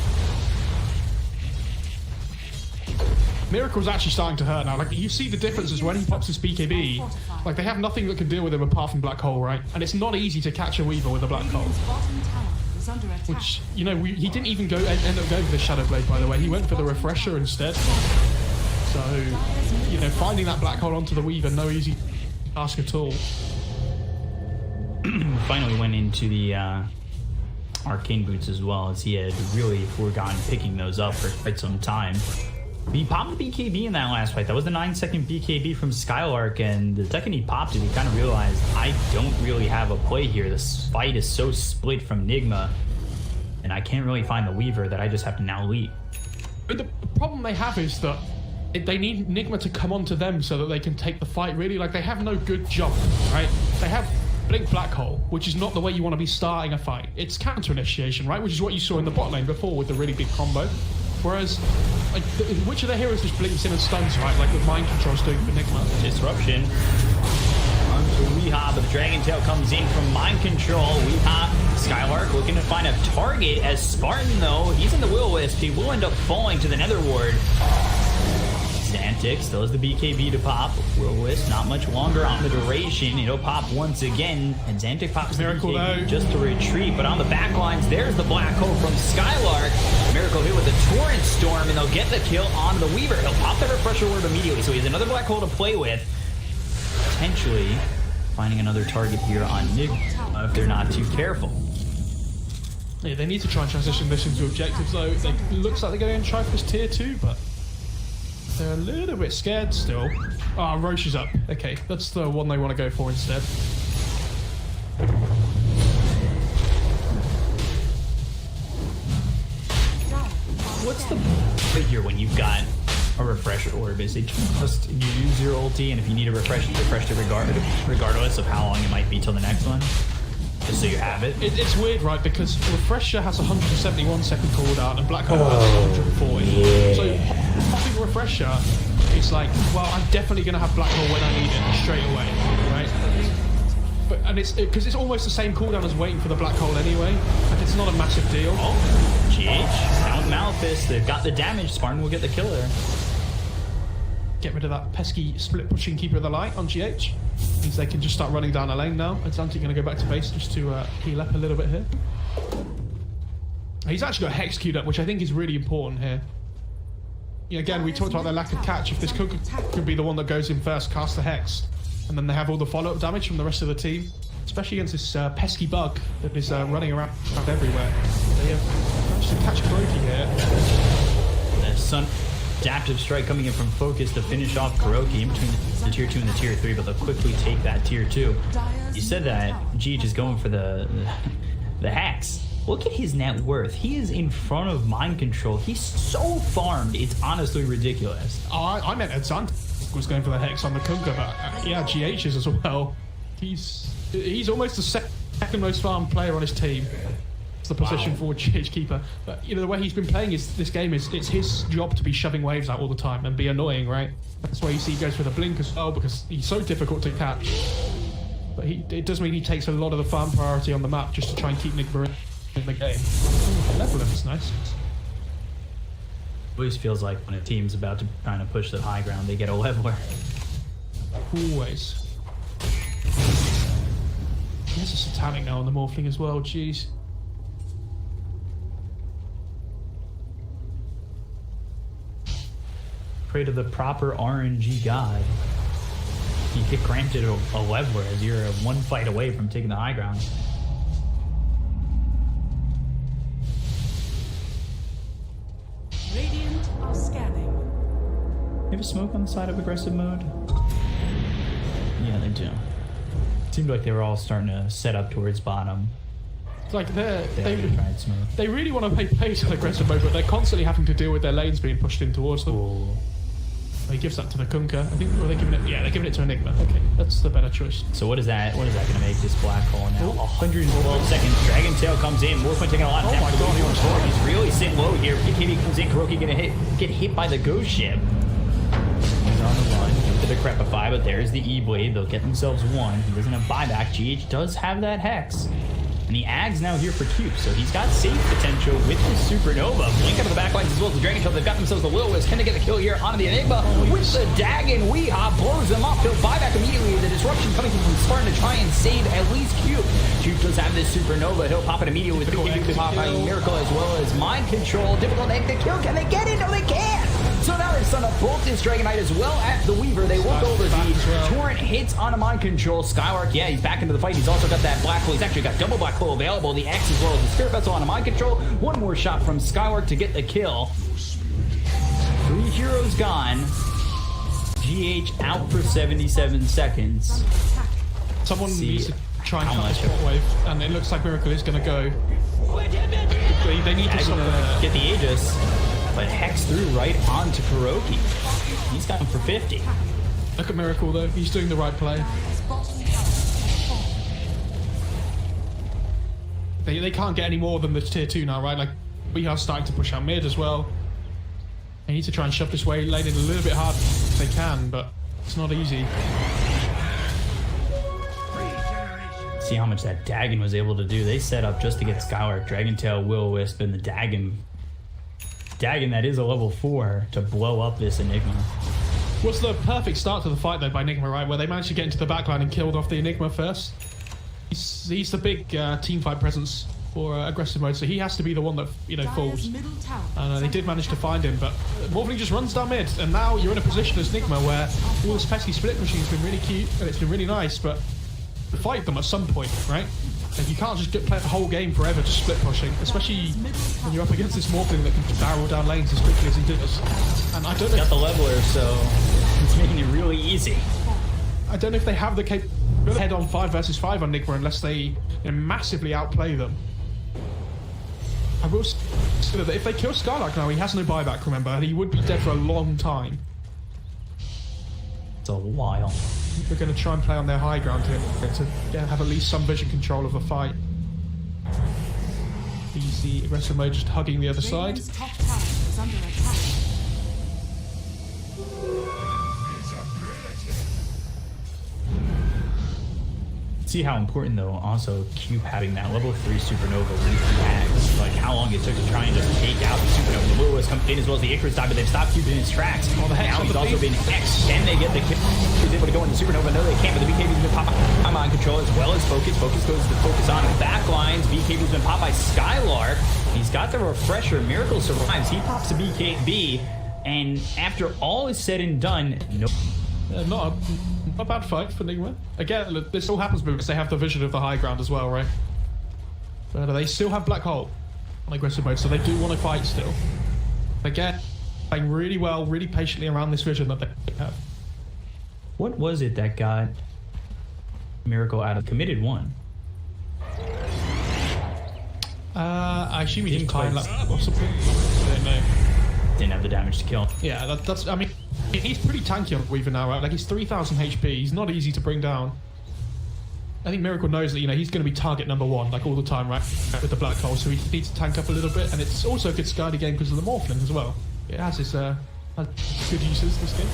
Miracle's actually starting to hurt now. Like, you see the differences when he pops his BKB. Like, they have nothing that can deal with him apart from Black Hole, right? And it's not easy to catch a Weaver with a Black Hole. Which, you know, he didn't even end up going for the Shadow Blade, by the way. He went for the Refresher instead. So, you know, finding that Black Hole onto the Weaver, no easy ask at all. Finally went into the arcane boots as well, as he had really foregone picking those up for quite some time. He popped the BKB in that last fight. That was the 9-second BKB from Skylark, and the second he popped it, he kind of realized, I don't really have a play here. This fight is so split from Nigma, and I can't really find the Weaver that I just have to now leap. But the problem they have is that they need Nigma to come onto them so that they can take the fight, really. Like, they have no good jump, right? They have Blink Black Hole, which is not the way you want to be starting a fight. It's counter initiation, right? Which is what you saw in the bot lane before with the really big combo. Whereas, like, which of their heroes just blinks in and stuns, right? Like what Mind Control's doing for Nigma. Disruption. Onto Weehaw, but the Dragon Tail comes in from Mind Control. Weehaw, Skylark looking to find a target, as Spartan, though, he's in the Will-O-Wisp. He will end up falling to the Nether Ward. Xantic still has the BKB to pop. Will-O-Wisp not much longer on the duration. It'll pop once again, and Xantic pops the Miracle BKB though. just to retreat. But on the back lines, there's the Black Hole from Skylark. Miracle hit with the Torrent Storm, and they'll get the kill on the Weaver. He'll pop the Refresher Word immediately, so he has another Black Hole to play with. Potentially finding another target here on Nigma if they're not too careful. Yeah, they need to try and transition this into objectives, though. It looks like they're going to try for this tier 2, but they're a little bit scared still. Ah, Roche is up. Okay, that's the one they want to go for instead. What's the figure when you've got a refresher orb? Is it just you use your ulti, and if you need a refresh, you refresh it regardless of how long it might be till the next one? Just so you have it? It's weird, right? Because Refresher has 171 second cooldown and Black Hole has 140. Yeah. So popping Refresher, it's like, well, I'm definitely going to have Black Hole when I need it straight away, right? But and it's because it's almost the same cooldown as waiting for the Black Hole anyway. Like, it's not a massive deal. Oh, GH, down with Malphus. They've got the damage. Spartan will get the kill there. Get rid of that pesky split pushing Keeper of the Light on GH. Means they can just start running down a lane now. And Xantic going to go back to base just to heal up a little bit here. He's actually got Hex queued up, which I think is really important here. Yeah, again, we talked about their lack of catch. If this could be the one that goes in first, cast the Hex, and then they have all the follow-up damage from the rest of the team, especially against this pesky bug that is running around everywhere. They have managed to catch Kuroki here. The Sun Adaptive Strike coming in from Focus to finish off Kuroki in between the tier 2 and the tier 3, but they'll quickly take that tier 2. You said that GH is going for the hacks. Look at his net worth. He is in front of Mind Control. He's so farmed, it's honestly ridiculous. Oh, I meant that Xantic was going for the Hex on the Kunkka, but yeah, GH is as well. He's almost the second most farmed player on his team. The position for GH Keeper, but you know the way he's been playing this game is it's his job to be shoving waves out all the time and be annoying, right? That's why you see he goes for the blink as well, because he's so difficult to catch. But it does mean he takes a lot of the farm priority on the map just to try and keep Nigma in the game. Level is nice. Always feels like when a team's about to kind of push the high ground, they get a leveler. Always. There's a Satanic now on the Morphling as well. Jeez. Pray to the proper RNG god. You get granted a leveler as you're one fight away from taking the high ground. Radiant are scanning. You have a smoke on the side of aggressive mode? Yeah, they do. It seemed like they were all starting to set up towards bottom. It's like they tried smoke. They really want to play pace on aggressive mode, but they're constantly having to deal with their lanes being pushed in towards them. Ooh. He gives that to the Kunkka. I think, they're giving it. Yeah, they're giving it to Enigma. Okay, that's the better choice. So what is that? What is that going to make this Black Hole now? 112 seconds. Dragon Tail comes in. Warpoint taking a lot of damage. Oh my god, he's really sitting low here. BKB comes in. Kuroki going to get hit by the Ghost Ship. He's on the run. Get the Decrepify, but there's the E-Blade. They'll get themselves one. He doesn't have buyback. GH does have that Hex. And the Ag's now here for Cube, so he's got safe potential with this Supernova. Blink out of the backlines as well as the Dragon Tail. They've got themselves the Will-O-Wisp. Can they get the kill here onto the Enigma? With the Dagon, Weehaw blows them off. He'll buy back immediately. The disruption coming from Spartan to try and save at least Cube. Cube does have this Supernova. He'll pop it immediately with the pop by Miracle as well as Mind Control. Difficult to egg the kill. Can they get it? No, they can't. So now they've stun up both this Dragon Knight as well as the Weaver. They look over the Torrent hits on a mind control. Skylark, yeah, he's back into the fight. He's also got that Black Hole. He's actually got double Black Hole available. The X as well as the Spirit Vessel on a mind control. One more shot from Skylark to get the kill. 3 heroes gone. GH out for 77 seconds. Someone needs to try and cut this spot wave, and it looks like Miracle is going to go. They need to get the Aegis, but Hex through right onto Kuroki. He's got him for 50. Look at Miracle though, he's doing the right play. They can't get any more than the tier 2 now, right? Like, we are starting to push out mid as well. They need to try and shove this way lane in a little bit hard if they can, but it's not easy. See how much that Dagon was able to do. They set up just to get Skylark, Dragon Tail, Will-O-Wisp, and the Dagon that is a level 4 to blow up this Enigma. Was the perfect start to the fight though by Nigma, right? Where they managed to get into the backline and killed off the Enigma first. He's the big team fight presence for aggressive mode, so he has to be the one that, you know, falls. And they did manage to find him, but Wolverine just runs down mid, and now you're in a position as Nigma where all this pesky split machine's been really cute and it's been really nice, but fight them at some point, right? Like, you can't just play the whole game forever just split pushing, especially when you're up against this Morphling that can barrel down lanes as quickly as he does. And I don't know. Got the leveler, so it's making it really easy. I don't know if they have the capability to head on 5 versus 5 on Nigma unless they, you know, massively outplay them. I will say that if they kill Skylark now, he has no buyback, remember, and he would be dead for a long time. It's a while. They're going to try and play on their high ground here to have at least some vision control of the fight. Easy aggressive mode just hugging the other side. Top tower is under attack. See how important though also Cube having that level 3 supernova reacts, like how long it took to try and just take out the supernova. The Will has come in as well as the Icarus died, but they've stopped Cube in his tracks. Now he's also been X. Can they get the kill? He's able to go into supernova. No, they can't, but the BKB's been popped by mind control as well as focus. Focus goes to focus on back lines. BKB's been popped by Skylark. He's got the refresher. Miracle survives. He pops a BKB, and after all is said and done, no. Not a bad fight for Nigma. Again, this all happens because they have the vision of the high ground as well, right? But they still have Black Hole on aggressive mode, so they do want to fight still. Again, playing really well, really patiently around this vision that they have. What was it that got Miracle out of committed one? I assume he didn't climb that or something. I don't know. Didn't have the damage to kill. Yeah, that's. I mean, he's pretty tanky on Weaver now, right? Like, he's 3,000 HP. He's not easy to bring down. I think Miracle knows that, you know, he's going to be target number 1, like, all the time, right? With the Black Hole, so he needs to tank up a little bit, and it's also a good Skydy game because of the Morphling as well. It has its good uses, this game.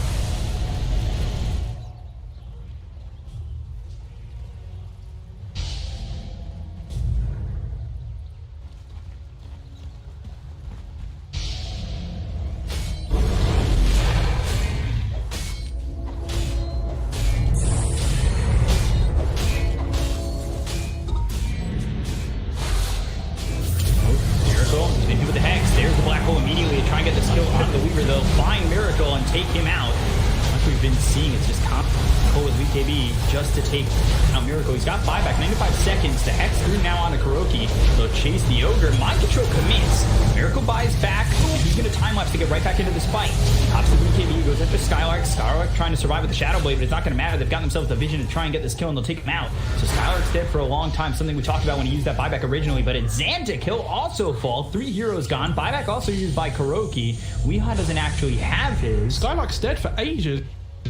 Just to take out Miracle. He's got buyback, 95 seconds. The Hex through now onto Kuroki. They'll chase the Ogre. Mind control commits. Miracle buys back. He's going to time-lapse to get right back into this fight. Pops the BKB, goes after Skylark. Skylark trying to survive with the Shadow Blade, but it's not going to matter. They've gotten themselves the vision to try and get this kill, and they'll take him out. So Skylark's dead for a long time, something we talked about when he used that buyback originally, but it's Xantic. He'll also fall. 3 heroes gone. Buyback also used by Kuroki. Weehaw doesn't actually have his. Skylark's dead for ages.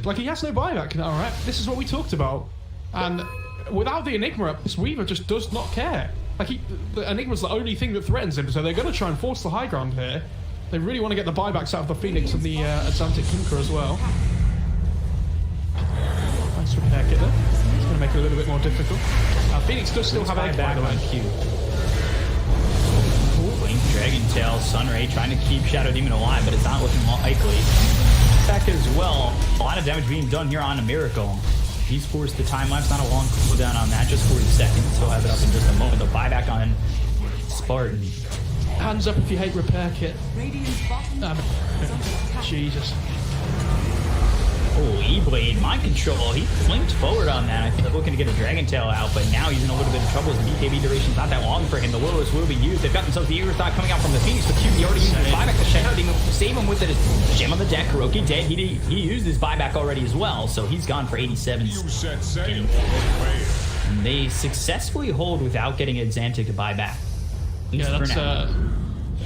Like, he has no buyback now, right? This is what we talked about. And without the Enigma up, this Weaver just does not care. Like, the Enigma's the only thing that threatens him, so they're going to try and force the high ground here. They really want to get the buybacks out of the Phoenix and the Atlantic Kunker as well. Nice repair kit there. It's going to make it a little bit more difficult. Phoenix does still have egg, by the way. Dragon Tail, Sunray trying to keep Shadow Demon alive, but it's not looking likely. Back as well. A lot of damage being done here on a Miracle. He's forced the time lapse, not a long cooldown on that, just 40 seconds. He'll have it up in just a moment. The buyback on Spartan. Hands up if you hate repair kit. Radiant's bottom tower is under attack. Jesus. Oh, E-Blade, mind control. He flinked forward on that. I think they're looking to get a Dragon Tail out, but now he's in a little bit of trouble as the BKB duration's not that long for him. The Willows will be used. They've got themselves the Eager Thought coming out from the Phoenix, but QB already used his buyback to save him with it. Gem on the deck. Kuroki dead. He used his buyback already as well, so he's gone for 87. You set sail. And they successfully hold without getting Xantic to buy back. Yeah,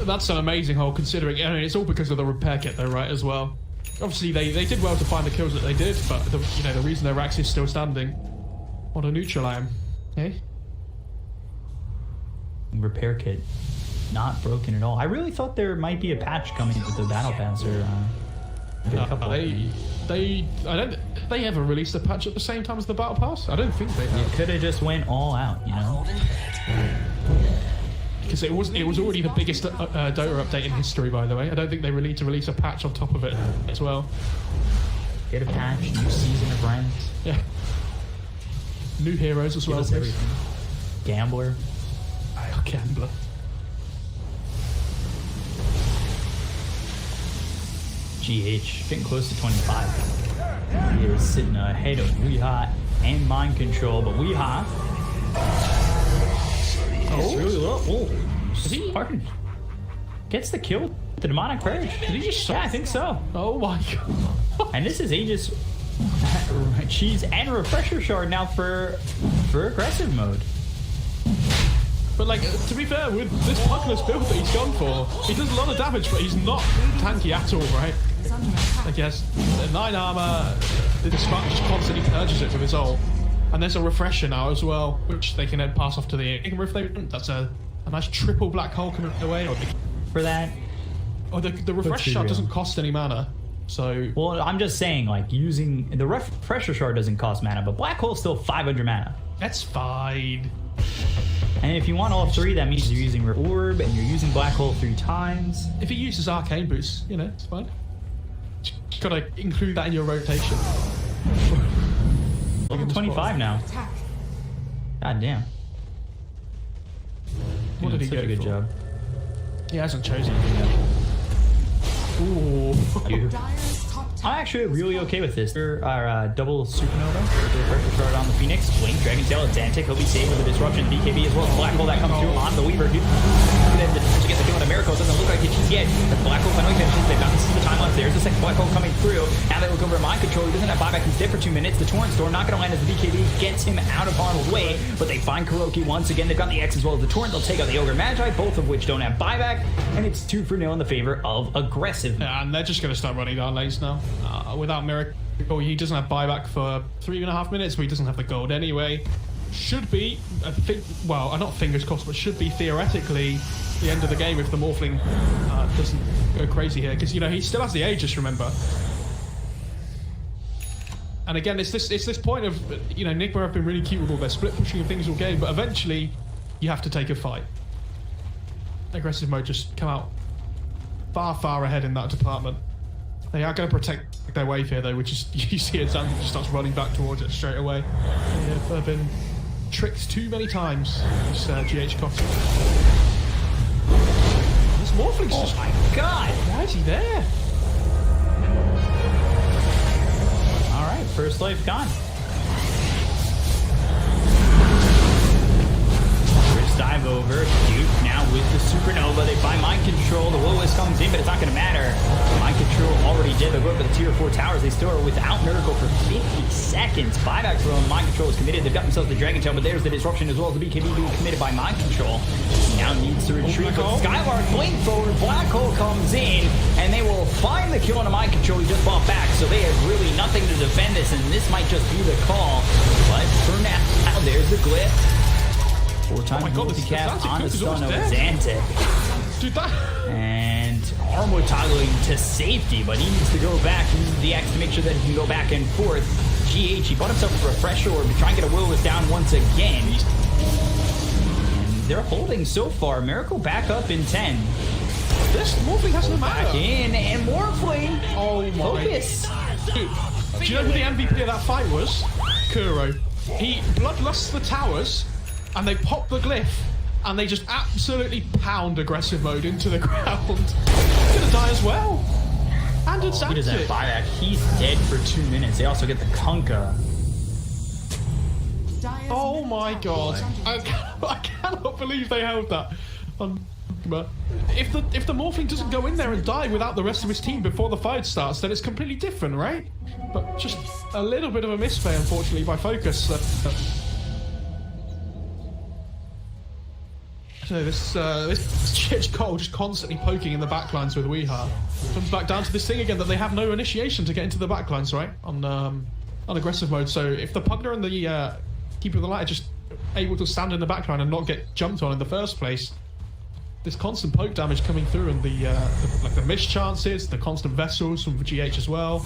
that's an amazing hold considering. I mean, it's all because of the repair kit though, right, as well. Obviously, they did well to find the kills that they did, but the reason their Rax is still standing. What a neutral I am. Okay. Repair kit, not broken at all. I really thought there might be a patch coming with the battle pass or they ever released a patch at the same time as the battle pass? I don't think they have. It could have just went all out, you know. Because it was already the biggest Dota update in history, by the way. I don't think they really need to release a patch on top of it as well. Get a patch, new season of ranks. Yeah. New heroes as well. Everything. Gambler. Oh, Gambler. GH, getting close to 25. He is sitting ahead of Weeha and Mind Control, but Weeha is really low. Oh, is he parking? Gets the kill with the Demonic Purge. Did he just? Yeah, I think so. Oh my god. And this is Aegis Cheese and Refresher Shard now for aggressive mode. But like, to be fair, with this Puckless build that he's gone for, he does a lot of damage, but he's not tanky at all, right? Like, yes, 9 armor, the Spark just constantly purges it with his ult. And there's a Refresher now as well, which they can then pass off to the Enigma if they want. That's a nice triple black hole coming away. For that. Oh, the Refresher Shard doesn't cost any mana. So, well, I'm just saying, like, using the Refresher Shard doesn't cost mana, but Black Hole's still 500 mana. That's fine. And if you want all three, that means you're using Orb and you're using Black Hole 3 times. If he uses Arcane Boost, you know, it's fine. Just gotta include that in your rotation. Level 25 now. God damn. What did he get? go Good for? job. He hasn't chosen anything yet. Ooh. I'm actually really okay with this. Our double supernova with the Refresher Shard on the Phoenix. Blink, Dragon Tail, Xantic. He'll be saved with the disruption. BKB as well as Black Hole that comes through on the Weaver. To get the kill on a Miracle. Doesn't look like it's yet. The Black Hole finally finishes. They've got to see the time left. There's the second Black Hole coming through. Now they look over at Mind Control. He doesn't have buyback. He's dead for 2 minutes. The Torrent Storm not going to land as the BKB gets him out of harm's way. But they find Kuroki once again. They've got the X as well as the Torrent. They'll take out the Ogre Magi, both of which don't have buyback. And it's 2-0 in the favor of aggressive. Yeah, and they're just going to start running down lanes now. Without Miracle, he doesn't have buyback for 3.5 minutes, but he doesn't have the gold anyway. Should be, I think, well, not fingers crossed, but should be theoretically the end of the game if the Morphling doesn't go crazy here. Because, you know, he still has the Aegis, remember. And again, it's this point of, you know, Nigma have been really cute with all their split pushing and things all game, but eventually you have to take a fight. Aggressive mode just come out far ahead in that department. They are going to protect their wave here, though, which is, you see it, Xantic just starts running back towards it straight away. They've been tricked too many times, this GH Coffee. This Morphling's just... Oh my god! Why is he there? Alright, first life gone. First dive over. Duke now with the Supernova. They find Mind Control. The Will-O-Wisp comes in, but it's not going to matter. Mind Control already did. They'll go up to the tier 4 towers. They still are without Miracle for 50 seconds. Buyback from Mind Control is committed. They've got themselves the Dragon Tail, but there's the disruption as well as the BKB being committed by Mind Control. He now needs to retreat. But Skylark blink forward. Black Hole comes in, and they will find the kill on a Mind Control. He just fought back, so they have really nothing to defend this, and this might just be the call. But for now, there's the glyph. 4 times multi-cap on the stun of Xantic. Dude, that... And Armor toggling to safety, but he needs to go back. He uses the X to make sure that he can go back and forth. GH, he bought himself a Refresher Orb to try and get a Will-O-Wisp down once again. And they're holding so far. Miracle back up in 10. This Morphling has no matter. Back in, and Morphling. Oh my... Focus. Do you know who the MVP of that fight was? Kuro. He bloodlusts the towers, and they pop the glyph, and they just absolutely pound aggressive mode into the ground. He's gonna die as well. And it's he doesn't have buyback. He's dead for 2 minutes. They also get the Kunkka. Oh my god. I cannot believe they held that. But if the Morphling doesn't go in there and die without the rest of his team before the fight starts, then it's completely different, right? But just a little bit of a misplay, unfortunately, by Focus. So this Chich Cole just constantly poking in the backlines with Weeha. Comes back down to this thing again that they have no initiation to get into the backlines, right? On aggressive mode. So if the Pugner and the Keeper of the Light are just able to stand in the backline and not get jumped on in the first place, this constant poke damage coming through and the missed chances, the constant vessels from GH as well.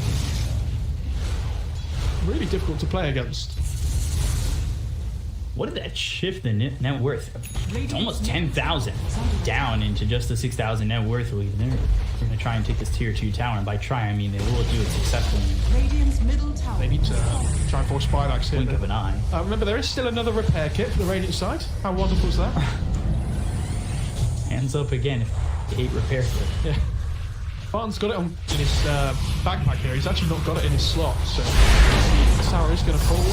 Really difficult to play against. What did that shift the net worth? It's almost 10,000 down into just the 6,000 net worth lead. They're going to try and take this tier 2 tower, and by try, I mean they will do it successfully. Radiant's middle tower. They need to try and force buybacks here. Blink of an eye. Remember, there is still another repair kit for the Radiant side. How wonderful is that? Hands up again if you hate repair kit. Yeah. Barton's got it in his backpack here. He's actually not got it in his slot, so the tower is going to fall.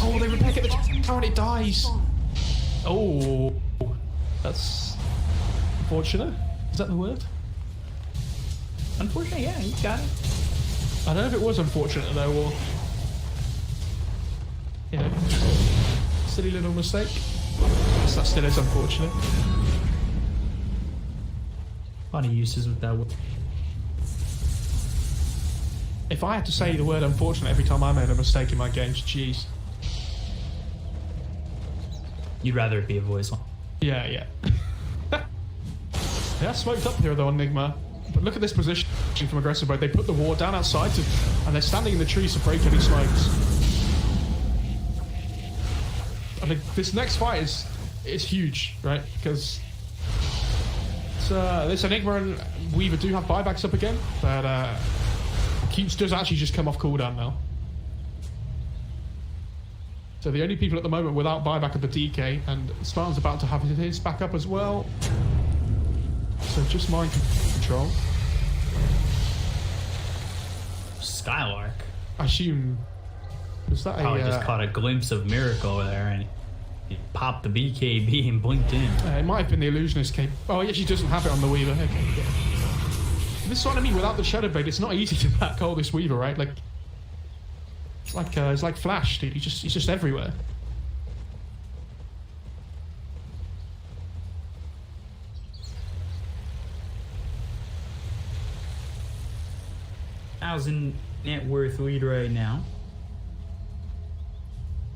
Oh, they repair the tower and it dies. Oh, that's unfortunate. Is that the word? Unfortunate, yeah, you got it. I don't know if it was unfortunate though, or you know, silly little mistake. Yes, that still is unfortunate. A lot of uses with that word. If I had to say the word unfortunate every time I made a mistake in my games, jeez. You'd rather it be a voice line. Yeah. They are smoked up here though on Nigma. But look at this position from aggressive mode. They put the ward down outside and they're standing in the trees to break any smokes. I think this next fight is huge, right? Because this Enigma and Weaver do have buybacks up again, but Cutes does actually just come off cooldown now. So the only people at the moment without buyback are the DK, and Spartan's about to have his back up as well. So just mind control. Skylark. I assume... Was that Probably just caught a glimpse of Miracle there, and he popped the BKB and blinked in. It might have been the Illusionist cape. Oh, he actually doesn't have it on the Weaver. Okay, yeah. This is what I mean, without the Shadow Blade, it's not easy to back hold this Weaver, right? Like... It's like Flash, dude. He's just everywhere. $1,000 net worth lead right now.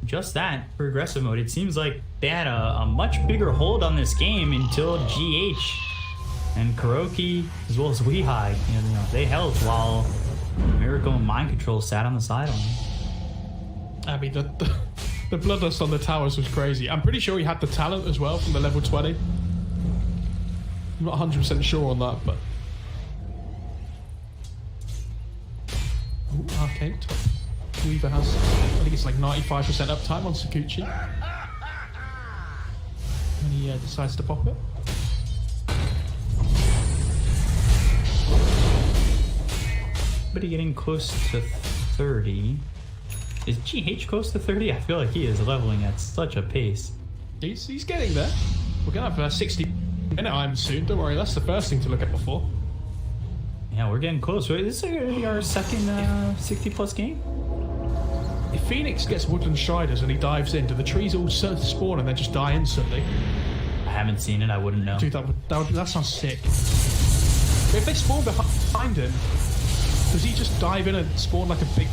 Just that for aggressive mode. It seems like they had a much bigger hold on this game until GH and Kuroki as well as Weehai. You know, they held while Miracle and Mind Control sat on the sideline. I mean, the bloodlust on the towers was crazy. I'm pretty sure he had the talent as well from the level 20. I'm not 100% sure on that, but... Ooh, Arcade. Weaver has, I think it's like 95% uptime on Sakuchi. And he decides to pop it. But he getting close to 30. Is GH close to 30? I feel like he is leveling at such a pace. He's getting there. We're going to have a 60-minute time soon. Don't worry, that's the first thing to look at before. Yeah, we're getting close. This is going to be our second 60-plus game. If Phoenix gets Woodland Striders and he dives in, do the trees all spawn and then just die instantly? I haven't seen it. I wouldn't know. Dude, that sounds sick. But if they spawn behind him, does he just dive in and spawn like a big...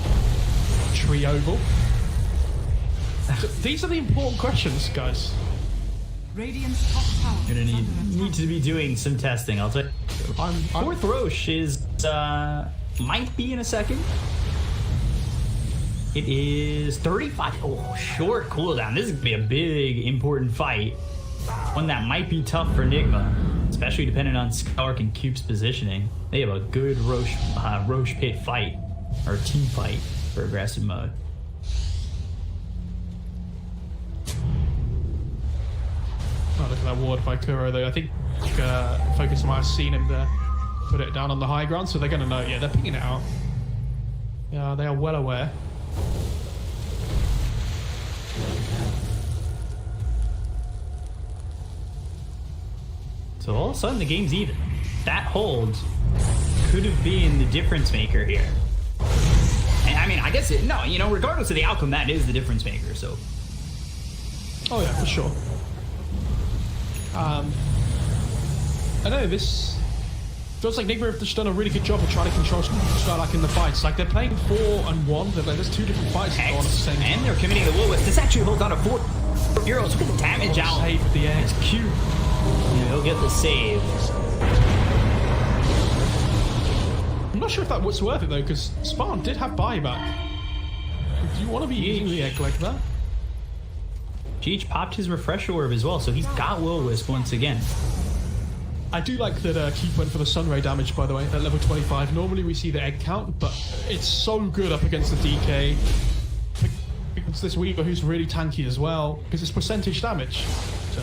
tree oval? So these are the important questions, guys. Radiant's top tower. You're gonna need to be doing some testing. I'll tell you. Fourth Roche is might be in a second. It is 35. Oh, short cooldown. This is gonna be a big, important fight. One that might be tough for Nigma, especially depending on Skylark and Cube's positioning. They have a good Roche pit fight. or team fight for aggressive mode. Oh, look at that ward by Kuro though. I think Focus might have seen him there. Put it down on the high ground, so they're going to know. Yeah, they're picking it out. Yeah, they are well aware. So all of a sudden the game's even. That hold could have been the difference maker here. And I mean, I guess no, you know, regardless of the outcome, that is the difference maker. So. Oh yeah, for sure. I know this feels like Nigma have just done a really good job of trying to control Skylark in the fights. Like they're playing 4-1. There's two different fights going on at the same time. And they're committing the will. This actually holds on to 4 heroes. Look at the damage out. Save at the end. It's cute. Yeah, he'll get the save. I'm not sure if that was worth it though, because Spartan did have buyback. Do you want to be eating the egg like that? GG popped his refresh orb as well, so he's got Will-Wisp once again. I do like that Keith went for the Sunray damage, by the way, at level 25. Normally we see the egg count, but it's so good up against the DK. Against this Weaver who's really tanky as well, because it's percentage damage. So,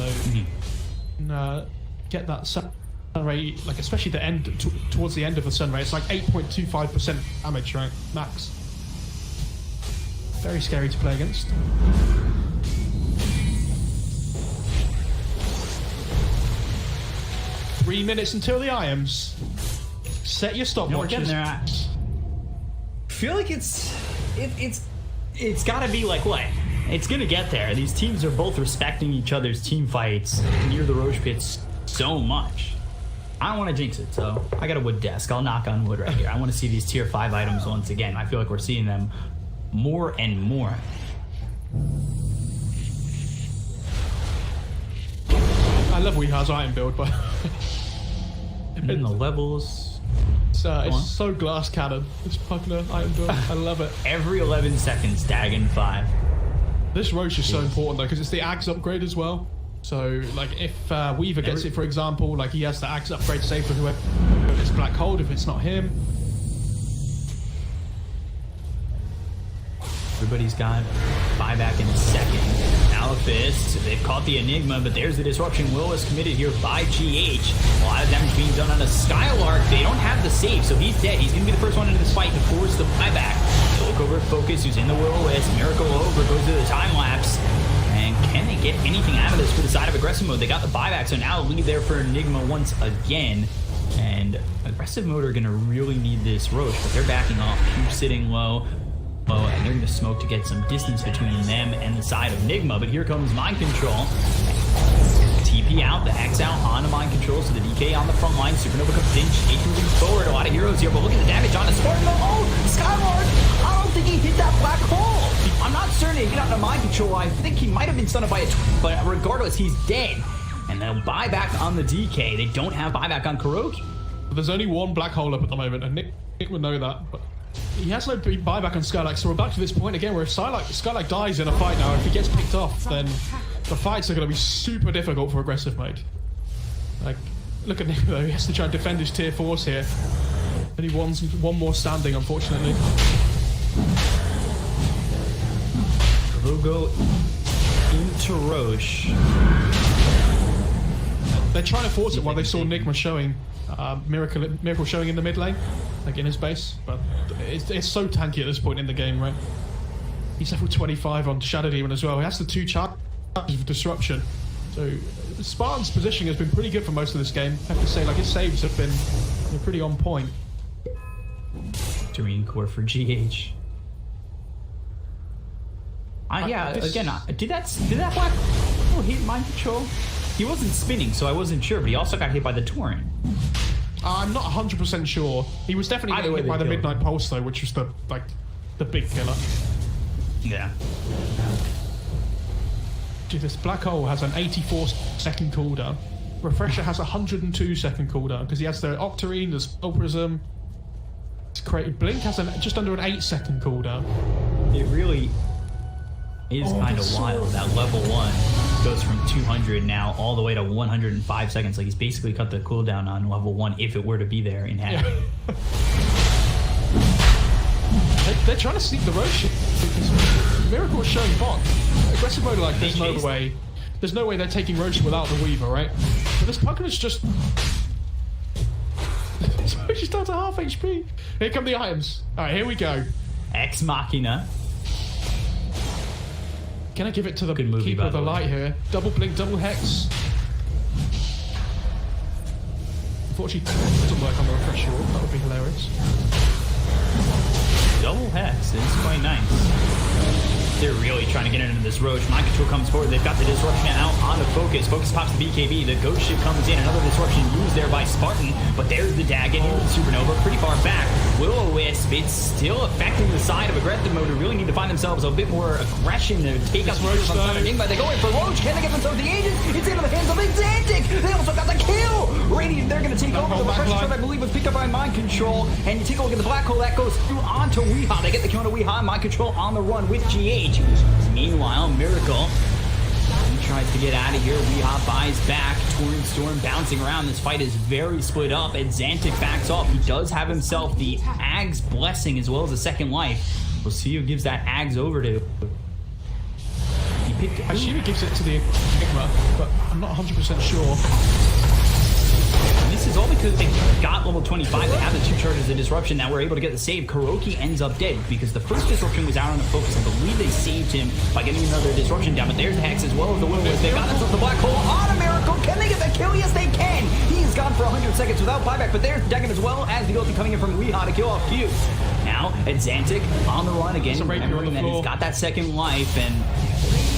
get that Sunray, like especially the end, towards the end of the Sunray, it's like 8.25% damage, right? Max. Very scary to play against. Three minutes until the IMs. Set your stopwatches. I feel like it's got to be like what? It's gonna get there. These teams are both respecting each other's team fights near the Roche pits so much. I don't want to jinx it, so I got a wood desk. I'll knock on wood right here. I want to see these tier 5 items once again. I feel like we're seeing them more and more. I love Weehar's item build, but and then the levels. It's so glass cannon. This Pugner item build. I love it. Every 11 seconds, Dagon 5. This Roche is so important though, because it's the Axe upgrade as well. So, like, if Weaver gets it, for example, like he has the Axe upgrade save for whoever it's Black Hold if it's not him. Everybody's got buyback in a second. Alphist, they've caught the Enigma, but there's the disruption. Will is committed here by GH. A lot of damage being done on a Skylark. They don't have the save, so he's dead. He's going to be the first one into this fight to force the buyback. So look over at Focus, who's in the Will-O-Wisp. Miracle over, goes to the time-lapse. And can they get anything out of this for the side of aggressive mode? They got the buyback, so now lead there for Enigma once again. And aggressive mode are going to really need this Roche, but they're backing off. Cube sitting low. And they're going to smoke to get some distance between them and the side of Nigma. But here comes Mind Control. TP out, the X out onto Mind Control. So the DK on the front line. Supernova comes in. GH moving forward. A lot of heroes here. But look at the damage on the Spartan. Oh, Skylark! I don't think he hit that black hole. I'm not certain he hit out the Mind Control. I think he might have been stunned by a but regardless, he's dead. And they'll buyback on the DK. They don't have buyback on Kuroki. There's only one black hole up at the moment, and Nick would know that. But he has no buyback on Skylark, so we're back to this point again where if Skylark dies in a fight now, if he gets picked off, then the fights are going to be super difficult for aggressive mode. Like, look at Nick though, he has to try and defend his tier 4s here. And he wants one more standing, unfortunately. We'll go into Roche. They're trying to force it while they saw Nigma showing, Miracle showing in the mid lane, like in his base, but it's so tanky at this point in the game, right? He's level 25 on Shadow Demon as well. He has the 2 charges of disruption. So Spartan's positioning has been pretty good for most of this game. I have to say, like his saves have been pretty on point. Serene core for GH. Yeah, again, did that black hole hit Mind Control? He wasn't spinning, so I wasn't sure, but he also got hit by the Torrent. I'm not 100% sure. He was definitely getting hit by the Midnight Pulse, though, which was the big killer. Yeah. Dude, this Black Hole has an 84-second cooldown. Refresher has a 102-second cooldown, because he has the Octarine, the Spell Prism. It's created. Blink has just under an 8-second cooldown. It really is kind of wild. That level 1 goes from 200 now all the way to 105 seconds. Like he's basically cut the cooldown on level 1 if it were to be there in half. Yeah. They're trying to sneak the Roche. Miracle is showing bot. Aggressive mode, like, there's no way. There's no way they're taking Roche without the Weaver, right? But this Pumpkin is just... She's down to half HP. Here come the items. Alright, here we go. Ex Machina. Can I give it to the Keeper of the Light here? Double Blink, double Hex. Unfortunately, it doesn't work on the refresher orb. That would be hilarious. Double Hex is quite nice. They're really trying to get into this Roche. Mind Control comes forward. They've got the disruption out on the Focus. Focus pops the BKB. The Ghost Ship comes in. Another disruption used there by Spartan. But there's the Dagon into the Supernova. Pretty far back. Will-O-Wisp. It's still affecting the side of aggressive mode. They really need to find themselves a bit more aggression to take out the Roche on side of Nigma. They go in for Roche. Can they get themselves the agent? It's into the hands of Exantic. They also got the kill. Radiant, they're going to take over. The refresher strike, I believe, was picked up by Mind Control. And you take a look at the Black Hole. That goes through onto Weehaw. They get the kill onto Weehaw. Mind Control on the run with GH. Meanwhile, Miracle, he tries to get out of here. Weehaw buys back. Torrent Storm bouncing around. This fight is very split up. And Xantic backs off. He does have himself the Ag's Blessing as well as a second life. We'll see who gives that Ag's over to. He picked. I assume he gives it to the Nigma, but I'm not 100% sure. And this is all because they got level 25. They have the 2 charges of disruption. Now we're able to get the save. Kuroki ends up dead because the first disruption was out on the Focus. I believe they saved him by getting another disruption down. But there's the Hex as well as the Will-O-Wisp. They got themselves the Black Hole on a Miracle. Can they get the kill? Yes, they can. He's gone for 100 seconds without buyback. But there's Dagon as well as the ulti coming in from Weehaw to kill off Q. Now, Xantic on the run again. Remembering that he's got that second life. And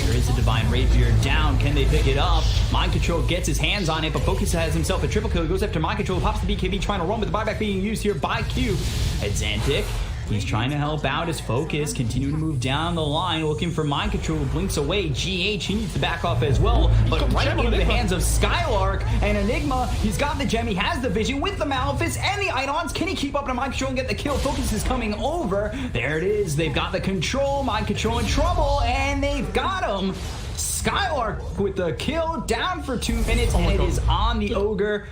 there is a Divine Rapier down. Can they pick it up? Mind Control gets his hands on it, but Focus has himself a triple kill. He goes after Mind Control, pops the BKB, trying to run, with the buyback being used here by Q. Xantic, he's trying to help out his Focus, continuing to move down the line, looking for Mind Control, blinks away. GH, he needs to back off as well, but right into the hands of Skylark and Enigma. He's got the gem, he has the vision with the Malefice and the Eidons. Can he keep up to Mind Control and get the kill? Focus is coming over. There it is. They've got the control. Mind Control in trouble, and they've got him. Skylark with the kill, down for 2 minutes, and it is on the Ogre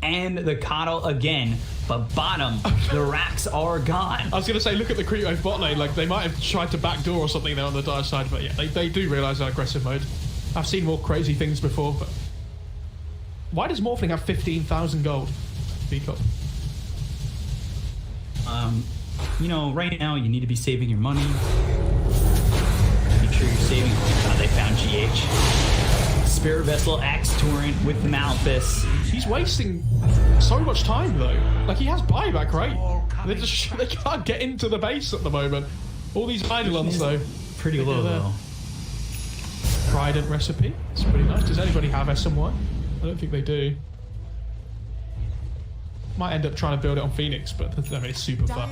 and the Coddle again. But bottom, the racks are gone. I was going to say, look at the creep wave bot lane. Like, they might have tried to backdoor or something there on the dire side, but yeah, they do realize that aggressive mode. I've seen more crazy things before, but... Why does Morphling have 15,000 gold? Peacock. You know, right now, you need to be saving your money. Make sure you're saving. Oh, they found GH. Spirit Vessel, Axe Torrent with the Malefice. He's wasting so much time though. Like, he has buyback, right? They can't get into the base at the moment. All these Eidolons though. Pretty low though. Trident recipe. It's pretty nice. Does anybody have SMY? I don't think they do. Might end up trying to build it on Phoenix, but I mean, it's super fun.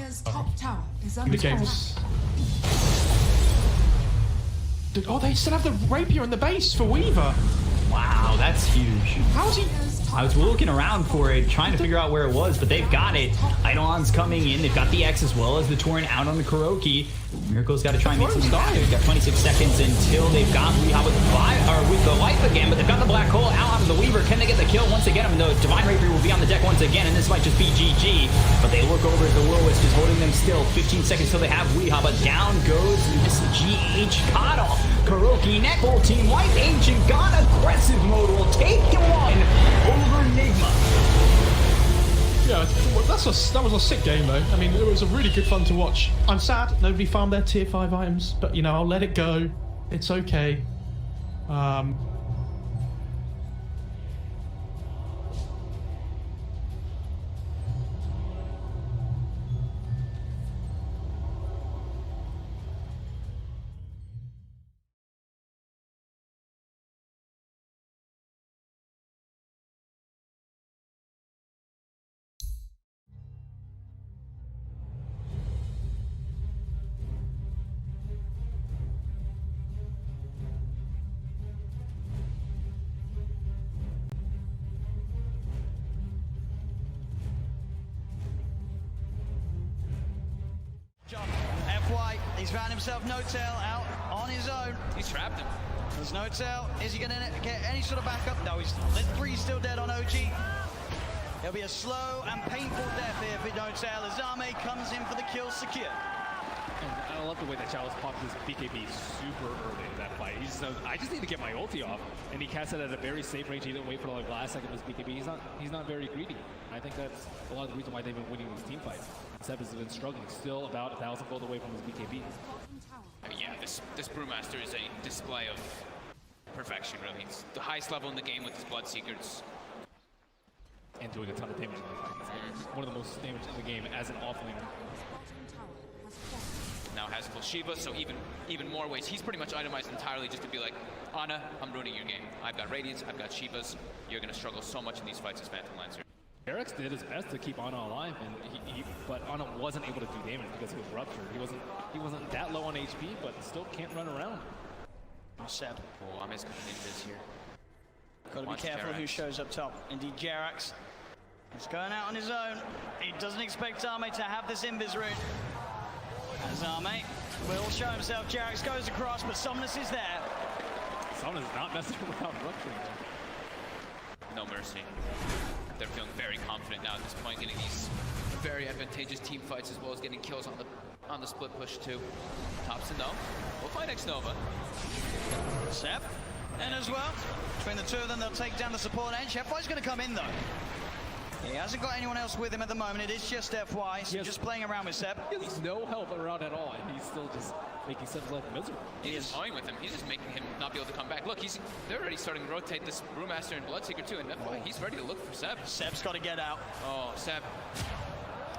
The game's... Oh, they still have the Rapier in the base for Weaver. Wow, that's huge. How's he... I was looking around for it, trying to figure out where it was, but they've got it. Eidolon's coming in. They've got the X as well as the Torrent out on the Kuroki. Miracle's got to try and make something happen. They've got 26 seconds until they've got Weehaw with the life again, but they've got the Black Hole out on the Weaver. Can they get the kill once again? I mean, the Divine Rapier will be on the deck once again, and this might just be GG. But they look over as the Will-O-Wisp is holding them still. 15 seconds till they have Weehaw, but down goes this GH Coddle. Kuroki, Netball team, White Ancient, got aggressive mode, will take one over Nigma. Yeah, that was a sick game though. I mean, it was a really good fun to watch. I'm sad nobody farmed their tier 5 items, but you know, I'll let it go. It's okay. He's found himself No-Tail out on his own. He's trapped him. There's No-Tail. Is he going to get any sort of backup? No, he's still dead on OG. It'll be a slow and painful death here for No-Tail as Zame comes in for the kill secure. the way that Chalice popped his BKB super early in that fight. He just knows, I just need to get my ulti off, and he cast it at a very safe range. He didn't wait for the last second of his BKB. He's not very greedy. I think that's a lot of the reason why they've been winning these team fights. Seb has been struggling, still about 1,000 gold away from his BKB. Yeah, this Brewmaster is a display of perfection, really. It's the highest level in the game with his Bloodseekers. And doing a ton of damage in the fight. One of the most damage in the game as an offlaner. Now has full Shiva, so even more ways. He's pretty much itemized entirely just to be like, Ana, I'm ruining your game. I've got Radiance, I've got Shivas. You're going to struggle so much in these fights as Phantom Lancer. Eric's did his best to keep Ana alive, and but Ana wasn't able to do damage because he was ruptured. He wasn't that low on HP, but still can't run around. Seb. Oh, I'm his ninjas here. Got to be careful who shows up top. Indeed, Jerax. He's going out on his own. He doesn't expect Arme to have this invis rune. As Arme will show himself, Jerax goes across, but Somnus is there. Somnus is not messing around rupturing. No mercy. They're feeling very confident now at this point, getting these very advantageous team fights as well as getting kills on the split push too. Thompson though, we'll find X-Nova. Seb, and as well, between the two of them, they'll take down the support edge. FY's going to come in though. He hasn't got anyone else with him at the moment. It is just FY, so just playing around with Seb. He has no help around at all, and he's still just making Seb's life miserable. He is toying with him. He's just making him not be able to come back. Look, they're already starting to rotate this Brewmaster and Bloodseeker too, and FY, he's ready to look for Seb. Seb's got to get out. Oh, Seb.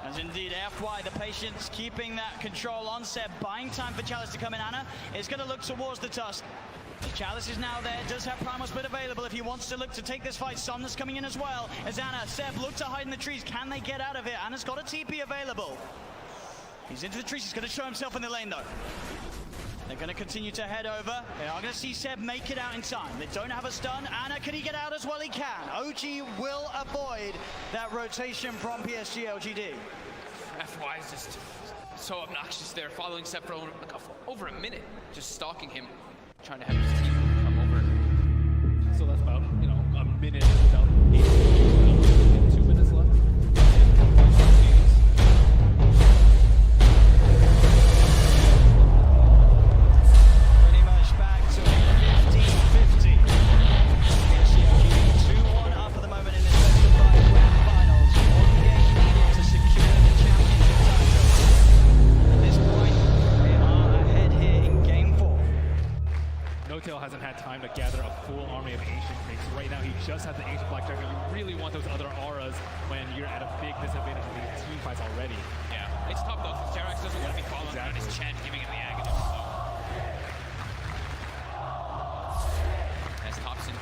As indeed, FY, the patience, keeping that control on Seb, buying time for Chalice to come in. Ana is going to look towards the Tusk. Chalice is now there, does have Primal Split available if he wants to look to take this fight. Somnus coming in as well. As Ana, Seb look to hide in the trees. Can they get out of it? Ana's got a TP available. He's into the trees. He's going to show himself in the lane though. They're going to continue to head over. They are going to see Seb make it out in time. They don't have a stun. Ana, can he get out as well? He can. OG will avoid that rotation from PSG LGD. FY is just so obnoxious there, following Seb for over a minute, just stalking him, trying to have his team come over. So that's about, a minute without 2 minutes left. Pretty much back to 50-50. PSG 2-1 up at the moment in this best of 5 grand finals. One game needed to secure the championship title. At this point, we are ahead here in game 4. No-Tail hasn't had time to gather a full army of Ancient Kings. Right now, he just has the Ancient Black Dragon. You really want those other auras when you're at a big disadvantage in these team fights already. Yeah, it's tough though, because Jerax doesn't want to be following around his Chen, giving him the agony. As Thompson,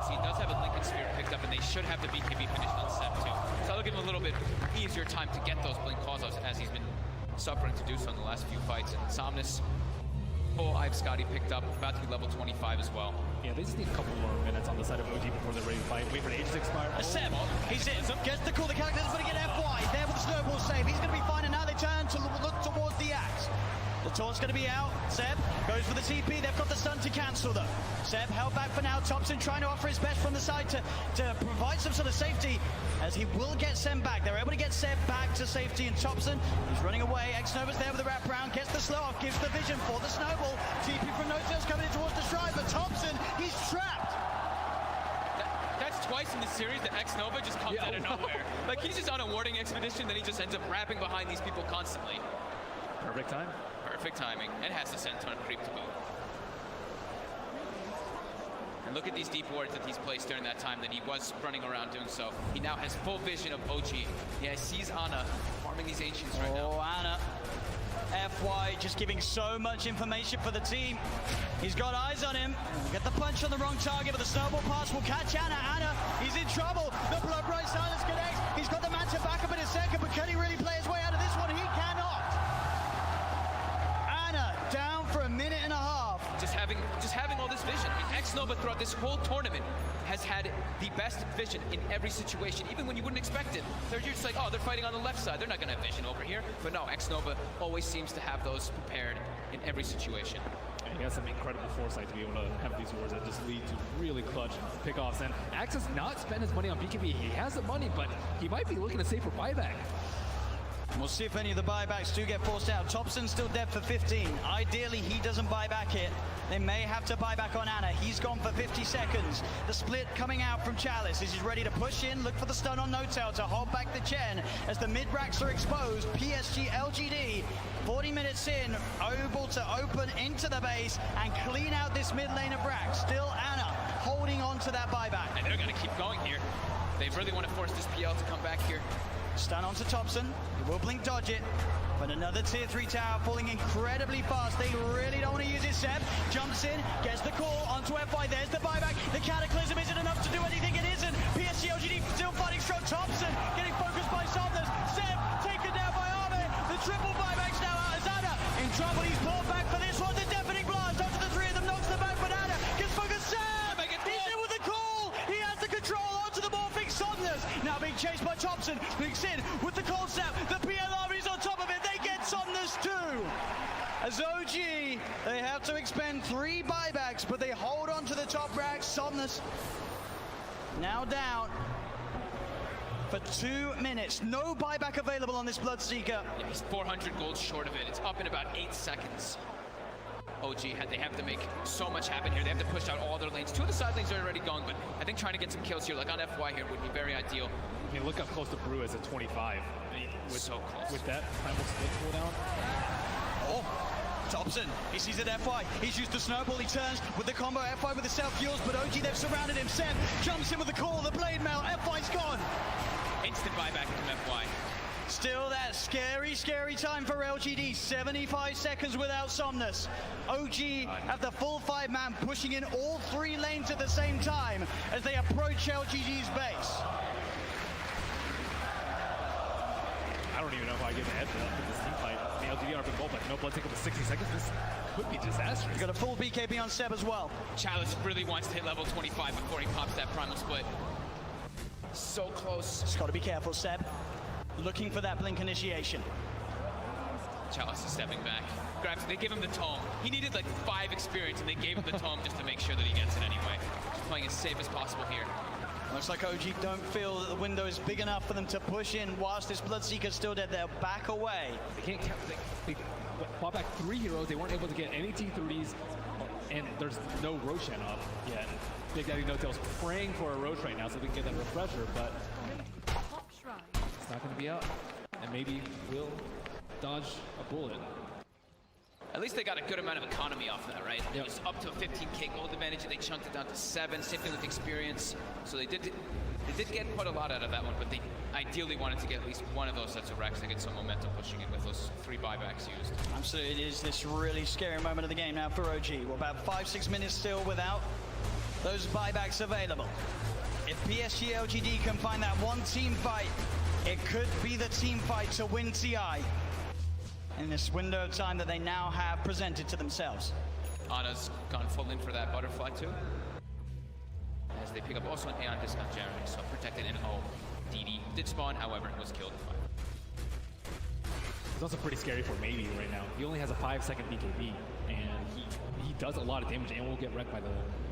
he does have a Lincoln Sphere picked up, and they should have the BKB finished on Seb too. So that'll give him a little bit easier time to get those Blink Calls-outs as he's been suffering to do so in the last few fights. And Somnus, I have Scotty picked up, about to be level 25 as well. Yeah, they just need a couple more minutes on the side of OG before they're ready to fight. Wait for the age to expire. Seb, he's in, gets the call, the character's going to get FY, there with the snowball save, he's going to be fine, and now they turn to look towards the axe. The taunt's going to be out, Seb goes for the TP, they've got the stun to cancel them. Seb held back for now, Thompson trying to offer his best from the side to provide some sort of safety, as he will get Seb back. They're able to get Seb back to safety, and Thompson, he's running away. X-Nova's there with the wraparound, gets the slow off, gives the vision for the snowball. TP from No-Tail's coming in towards the stride, but Thompson, he's trapped. That's twice in this series that X-Nova just comes out of nowhere. Like, he's just on a warding expedition, then he just ends up wrapping behind these people constantly. Perfect time. Perfect timing, and has the Centon creep to boot. And look at these deep wards that he's placed during that time that he was running around doing so. He now has full vision of OG. Yeah, he sees Ana farming these Ancients right now. Oh, Ana. FY just giving so much information for the team. He's got eyes on him. Get the punch on the wrong target, but the snowball pass will catch Ana. Ana, he's in trouble. The Blood Bright Silence connects. He's got the Manta back up in a second, but can he really play his way out of this one? He cannot. Ana down for a minute and a half. Just having all this vision. X-Nova throughout this whole tournament has had the best vision in every situation, even when you wouldn't expect it. You're just like, oh, they're fighting on the left side. They're not going to have vision over here. But no, X-Nova always seems to have those prepared in every situation. And he has some incredible foresight to be able to have these wars that just lead to really clutch pickoffs. And Axe has not spent his money on BKB. He has the money, but he might be looking to save for buyback. We'll see if any of the buybacks do get forced out. Thompson's still dead for 15. Ideally, he doesn't buy back it. They may have to buy back on Ana. He's gone for 50 seconds. The split coming out from Chalice. He's ready to push in, look for the stun on No-Tail to hold back the Chen as the mid-racks are exposed. PSG LGD, 40 minutes in, able to open into the base and clean out this mid lane of racks. Still Ana holding on to that buyback. And they're going to keep going here. They really want to force this PL to come back here. Stun onto Thompson. He will blink dodge it. But another tier 3 tower falling incredibly fast. They really don't want to use it. Seb jumps in, gets the call onto FY. There's the buyback. The Cataclysm isn't enough to do anything. It isn't. PSG LGD still fighting strong. Thompson getting focused by Somnus. Seb taken down by Armin. The triple buybacks now out as Ana in trouble. He's pulled back for this one. The deafening blast onto the three of them. Knocks them back, but Ana gets focused. Seb! He's in with the call. He has the control onto the morphing Somnus. Now being chased by Thompson. Blinks in with the cold snap. The PL army's on top of it. They get Somnus too. As OG, they have to expend 3 buybacks, but they hold on to the top racks. Somnus now down for 2 minutes. No buyback available on this Bloodseeker. Yeah, he's 400 gold short of it. It's up in about 8 seconds. OG, they have to make so much happen here. They have to push out all their lanes. 2 of the side lanes are already gone, but I think trying to get some kills here, like on FY here, would be very ideal. I mean, look how close to Brew is at 25. So close. With that primal split cooldown. Oh, Thompson, he sees it FY. He's used the snowball, he turns with the combo FY with the self-fuels, but OG, they've surrounded him. Seb jumps in with the call, the blade mail, FY's gone. Instant buyback from FY. Still that scary, scary time for LGD. 75 seconds without Somnus. OG have the full 5-man pushing in all 3 lanes at the same time as they approach LGD's base. I don't even know if I give a head for that with this team fight. The LGD are been bold, but no blood take up to 60 seconds. This could be disastrous. He's got a full BKB on Seb as well. Chalice really wants to hit level 25 before he pops that primal split. So close. Just got to be careful, Seb. Looking for that blink initiation. Chalice is stepping back. They give him the tome. He needed like 5 experience, and they gave him the tome just to make sure that he gets it anyway. Just playing as safe as possible here. Looks like OG don't feel that the window is big enough for them to push in whilst this Bloodseeker's still dead. They'll back away. They can't. They fought back 3 heroes. They weren't able to get any T30s, and there's no Roshan up yet. Big Daddy No-Tail's praying for a Roche right now so they can get that refresher, but it's not going to be out. And maybe we'll dodge a bullet. At least they got a good amount of economy off that, right? It was up to a 15k gold advantage, and they chunked it down to 7. Same thing with experience. So they did get quite a lot out of that one, but they ideally wanted to get at least one of those sets of racks to get some momentum pushing in with those 3 buybacks used. Absolutely, it is this really scary moment of the game now for OG. We're about 5-6 minutes still without those buybacks available. If PSG LGD can find that one team fight, it could be the team fight to win TI in this window of time that they now have presented to themselves. Ana's gone full in for that butterfly too. As they pick up also an Aeon discount Jeremy, so protected in O. DD did spawn, however, was killed. It's also pretty scary for Maybe right now. He only has a 5-second BKB, and he does a lot of damage and will get wrecked by the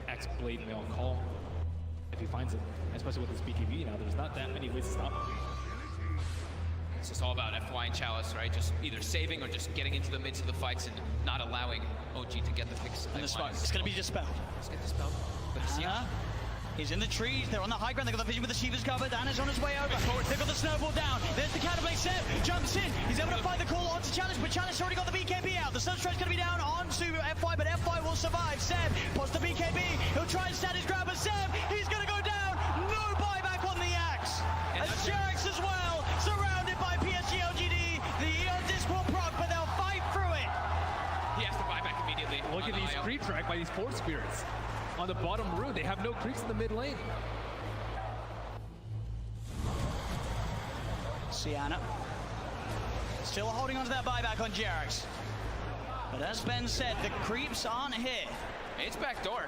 X Blade Mail Call if he finds it, especially with his BKB now. There's not that many ways to stop him. It's just all about FY and Chalice, right? Just either saving or just getting into the midst of the fights and not allowing OG to get the picks. And the spot, it's going to be dispelled. Let's get dispelled. He's in the trees. They're on the high ground. They've got the vision with the Shiva's covered. Ana's on his way over. They've got the snowball down. There's the Catapult. Seb jumps in. He's able to find the call onto Chalice, but Chalice already got the BKB out. The Sunstride's going to be down onto FY, but FY will survive. Seb pots the BKB. He'll try and stand his ground, but Seb, he's going to go down. No buyback on the axe. As Jerax as well, surrounded by PSG LGD. The Eon disc will proc, but they'll fight through it. He has to buy back immediately. Look at these creep track by these 4 spirits. On the bottom road, they have no creeps in the mid lane. Sienna still holding on to that buyback on Jerax. But as Ben said, the creeps aren't here. It's backdoor.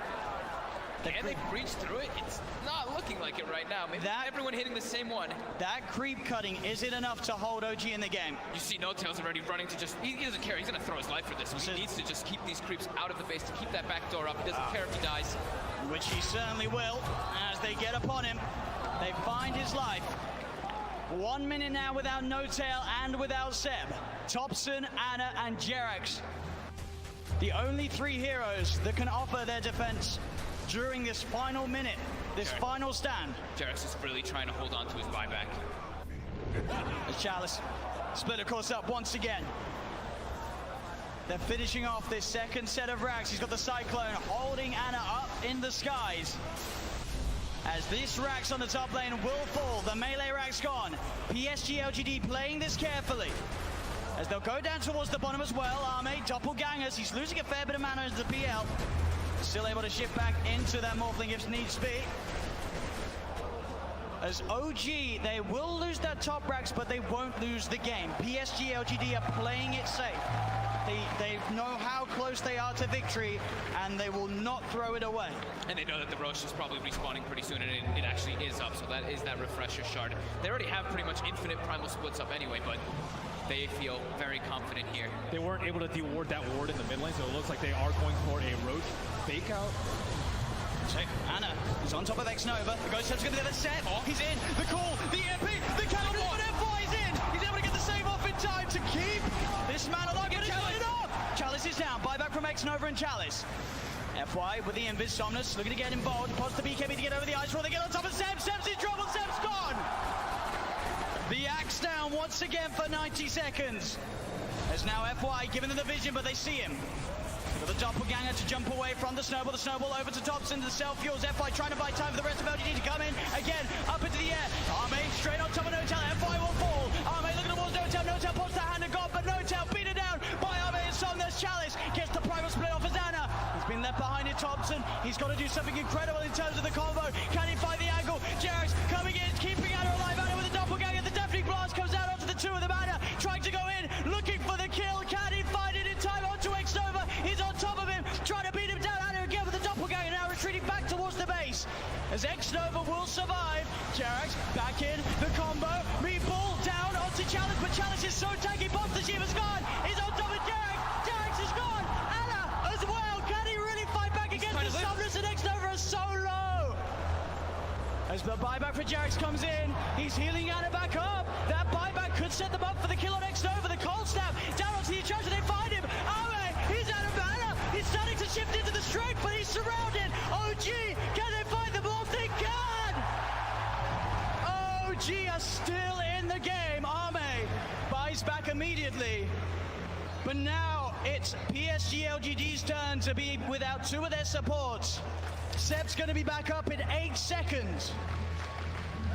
Can they breach through it? It's not looking like it right now. Maybe everyone hitting the same one. That creep cutting, is it enough to hold OG in the game? You see No-Tail's already running to just, he doesn't care. He's going to throw his life for this. He needs to just keep these creeps out of the base to keep that back door up. He doesn't care if he dies. Which he certainly will as they get upon him. They find his life. 1 minute now without No-Tail and without Seb. Topson, Anna, and Jerax. The only 3 heroes that can offer their defense during this final minute, this final stand. Jerax is really trying to hold on to his buyback. As Chalice split of course up once again. They're finishing off this second set of racks. He's got the Cyclone holding Anna up in the skies. As this racks on the top lane will fall, the melee rack's gone. PSG LGD playing this carefully. As they'll go down towards the bottom as well. Arme, doppelgangers, he's losing a fair bit of mana into the PL. Still able to shift back into that Morphling if needs be. As OG, they will lose their top racks, but they won't lose the game. PSG LGD are playing it safe. They know how close they are to victory, and they will not throw it away. And they know that the Roche is probably respawning pretty soon, and it actually is up, so that is that refresher shard. They already have pretty much infinite primal splits up anyway, but they feel very confident here. They weren't able to de-ward that ward in the mid lane, so it looks like they are going for a Roche fake out. So Anna is on top of X-Nova. The Ghost Step's going to be the set. He's in. The call, the EMP, the counter, but FY is in. He's able to get the save off in time to keep this man alive. Get it off. Chalice is down. Buyback from X-Nova and Chalice. FY with the Invis. Somnus looking to get involved. Pots the BKB to get over the ice roll. They get on top of Seb. Seb's in trouble. Seb's gone. The axe down once again for 90 seconds. As now FY giving them the vision, but they see him. Got the doppelganger to jump away from the snowball over to Topson, the self-fuels. FY trying to buy time for the rest of LGD to come in. Again, up into the air. Arme straight on top of No-Tail. FY will fall. Arme looking towards No-Tail. No-Tail pops the hand of God, but No-Tail beaten down by Arme and Somnus. Chalice gets the primal split off as Anna. He's been left behind in Topson. He's got to do something incredible in terms of the combo. Can he find the angle? Jerax coming in, keeping Anna alive. Anna with the doppelganger. The Deafening Blast comes out onto the 2 of them. Anna trying to go in, looking for the kill. Can he find it in time onto X-Nova? He's on top of him, trying to beat him down. Anna again with the doppelganger, now retreating back towards the base. As X-Nova will survive. Jerax back in, the combo. Meatball down onto Chalice, but Chalice is so tanky. Monster Chief is gone. He's on top of Jerax. Jerax is gone. Anna as well. Can he really fight back against the Somnus? And X-Nova is so low. As the buyback for Jerax comes in, he's healing Anna back up. That buyback could set them up for the kill on X-Nova. The cold snap down onto the charge, and they find him. Arme, he's out of mana. He's starting to shift into the strength, but he's surrounded. OG, can they find the ball? They can! OG are still in the game. Arme buys back immediately. But now it's PSG LGD's turn to be without 2 of their supports. Seb's going to be back up in 8 seconds.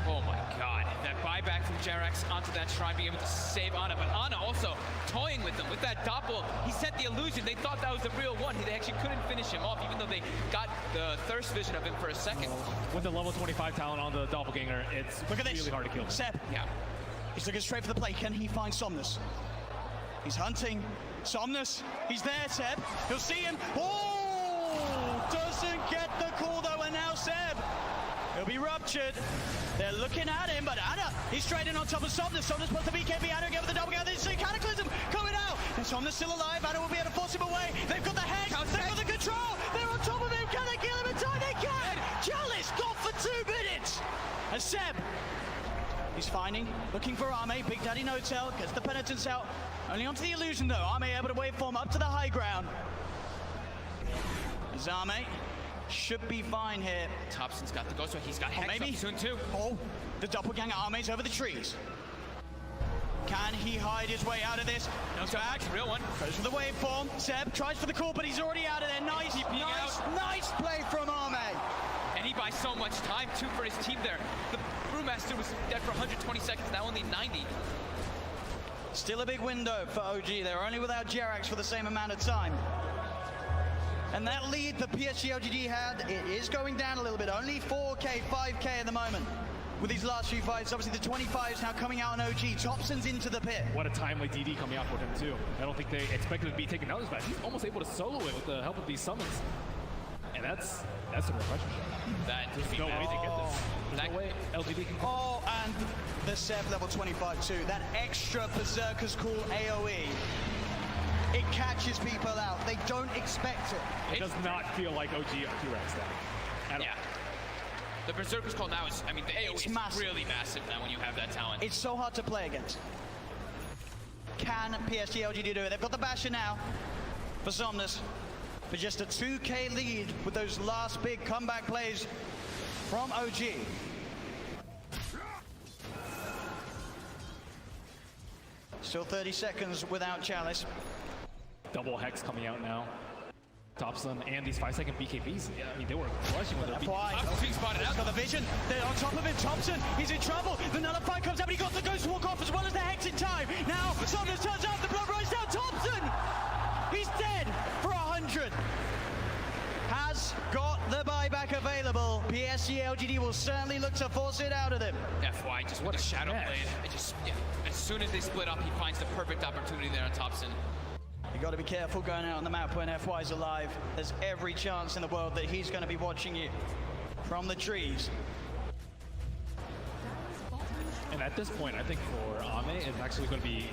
Oh my god, that buyback from Jerax onto that shrine, being able to save Anna, but Anna also toying with them with that doppel. He set the illusion. They thought that was the real one. They actually couldn't finish him off, even though they got the thirst vision of him for a second. With the level 25 talent on the doppelganger, it's really hard to kill him. Seb. Yeah. He's looking straight for the play. Can he find Somnus? He's hunting. Somnus. He's there, Seb. He'll see him. Oh! Doesn't get the call though, and now Seb. He'll be ruptured. They're looking at him, but Anna, he's straight in on top of Somnus. Somnus puts the BKB. Anna again with the doppelganger. They see Cataclysm coming out. And Somnus still alive. Anna will be able to force him away. They've got the hex. They've got the control. They're on top of him. Can they kill him in time? They can. Chalice got for 2 minutes. And Seb, he's finding, looking for Arme. Big Daddy No-Tail gets the penitence out. Only onto the illusion though. Arme able to waveform up to the high ground. Arme should be fine here. Topson's got the ghost, he's got Hex maybe up soon too. Oh, the doppelganger Arme's over the trees. Can he hide his way out of this? No, back, real one. Goes for the waveform. Seb tries for the call, but he's already out of there. Nice play from Arme. And he buys so much time too for his team there. The Brewmaster was dead for 120 seconds, now only 90. Still a big window for OG. They're only without Jerax for the same amount of time. And that lead the PSG LGD had, it is going down a little bit. Only 4K, 5K at the moment with these last few fights. Obviously the 25s now coming out on OG. Topson's into the pit. What a timely DD coming out for him too. I don't think they expected to be taken out as fast. He's almost able to solo it with the help of these summons. And that's a refresher shot. There's no way they get this. There's no way LGD can. Oh, and the Seb level 25 too. That extra Berserker's Call AoE. It catches people out. They don't expect it. It does not feel like OG T-Rex that. Yeah. The Berserker's call now is, I mean, the AoE It's is massive. really massive now when you have that talent. It's so hard to play against. Can PSG LGD do it? They've got the Basher now for Somnus. For just a 2k lead with those last big comeback plays from OG. Still 30 seconds without Chalice. Double Hex coming out now. Topson and these 5-second BKBs. Yeah, I mean, they were crushing with their FY. BKBs. Being spotted He's out. got the vision. They're on top of him. Thompson, he's in trouble. The Nullify comes out, but he got the Ghost Walk off as well as the Hex in time. Now, Somnus turns out, the blood runs down. Thompson! He's dead for 100. Has got the buyback available. PSG LGD will certainly look to force it out of them. FY just what a shadow smash. blade. It just, yeah, as soon as they split up, he finds the perfect opportunity there on Topson. You got to be careful going out on the map when FY's alive. There's every chance in the world that he's going to be watching you from the trees. And at this point, I think for Ame, it's actually going to be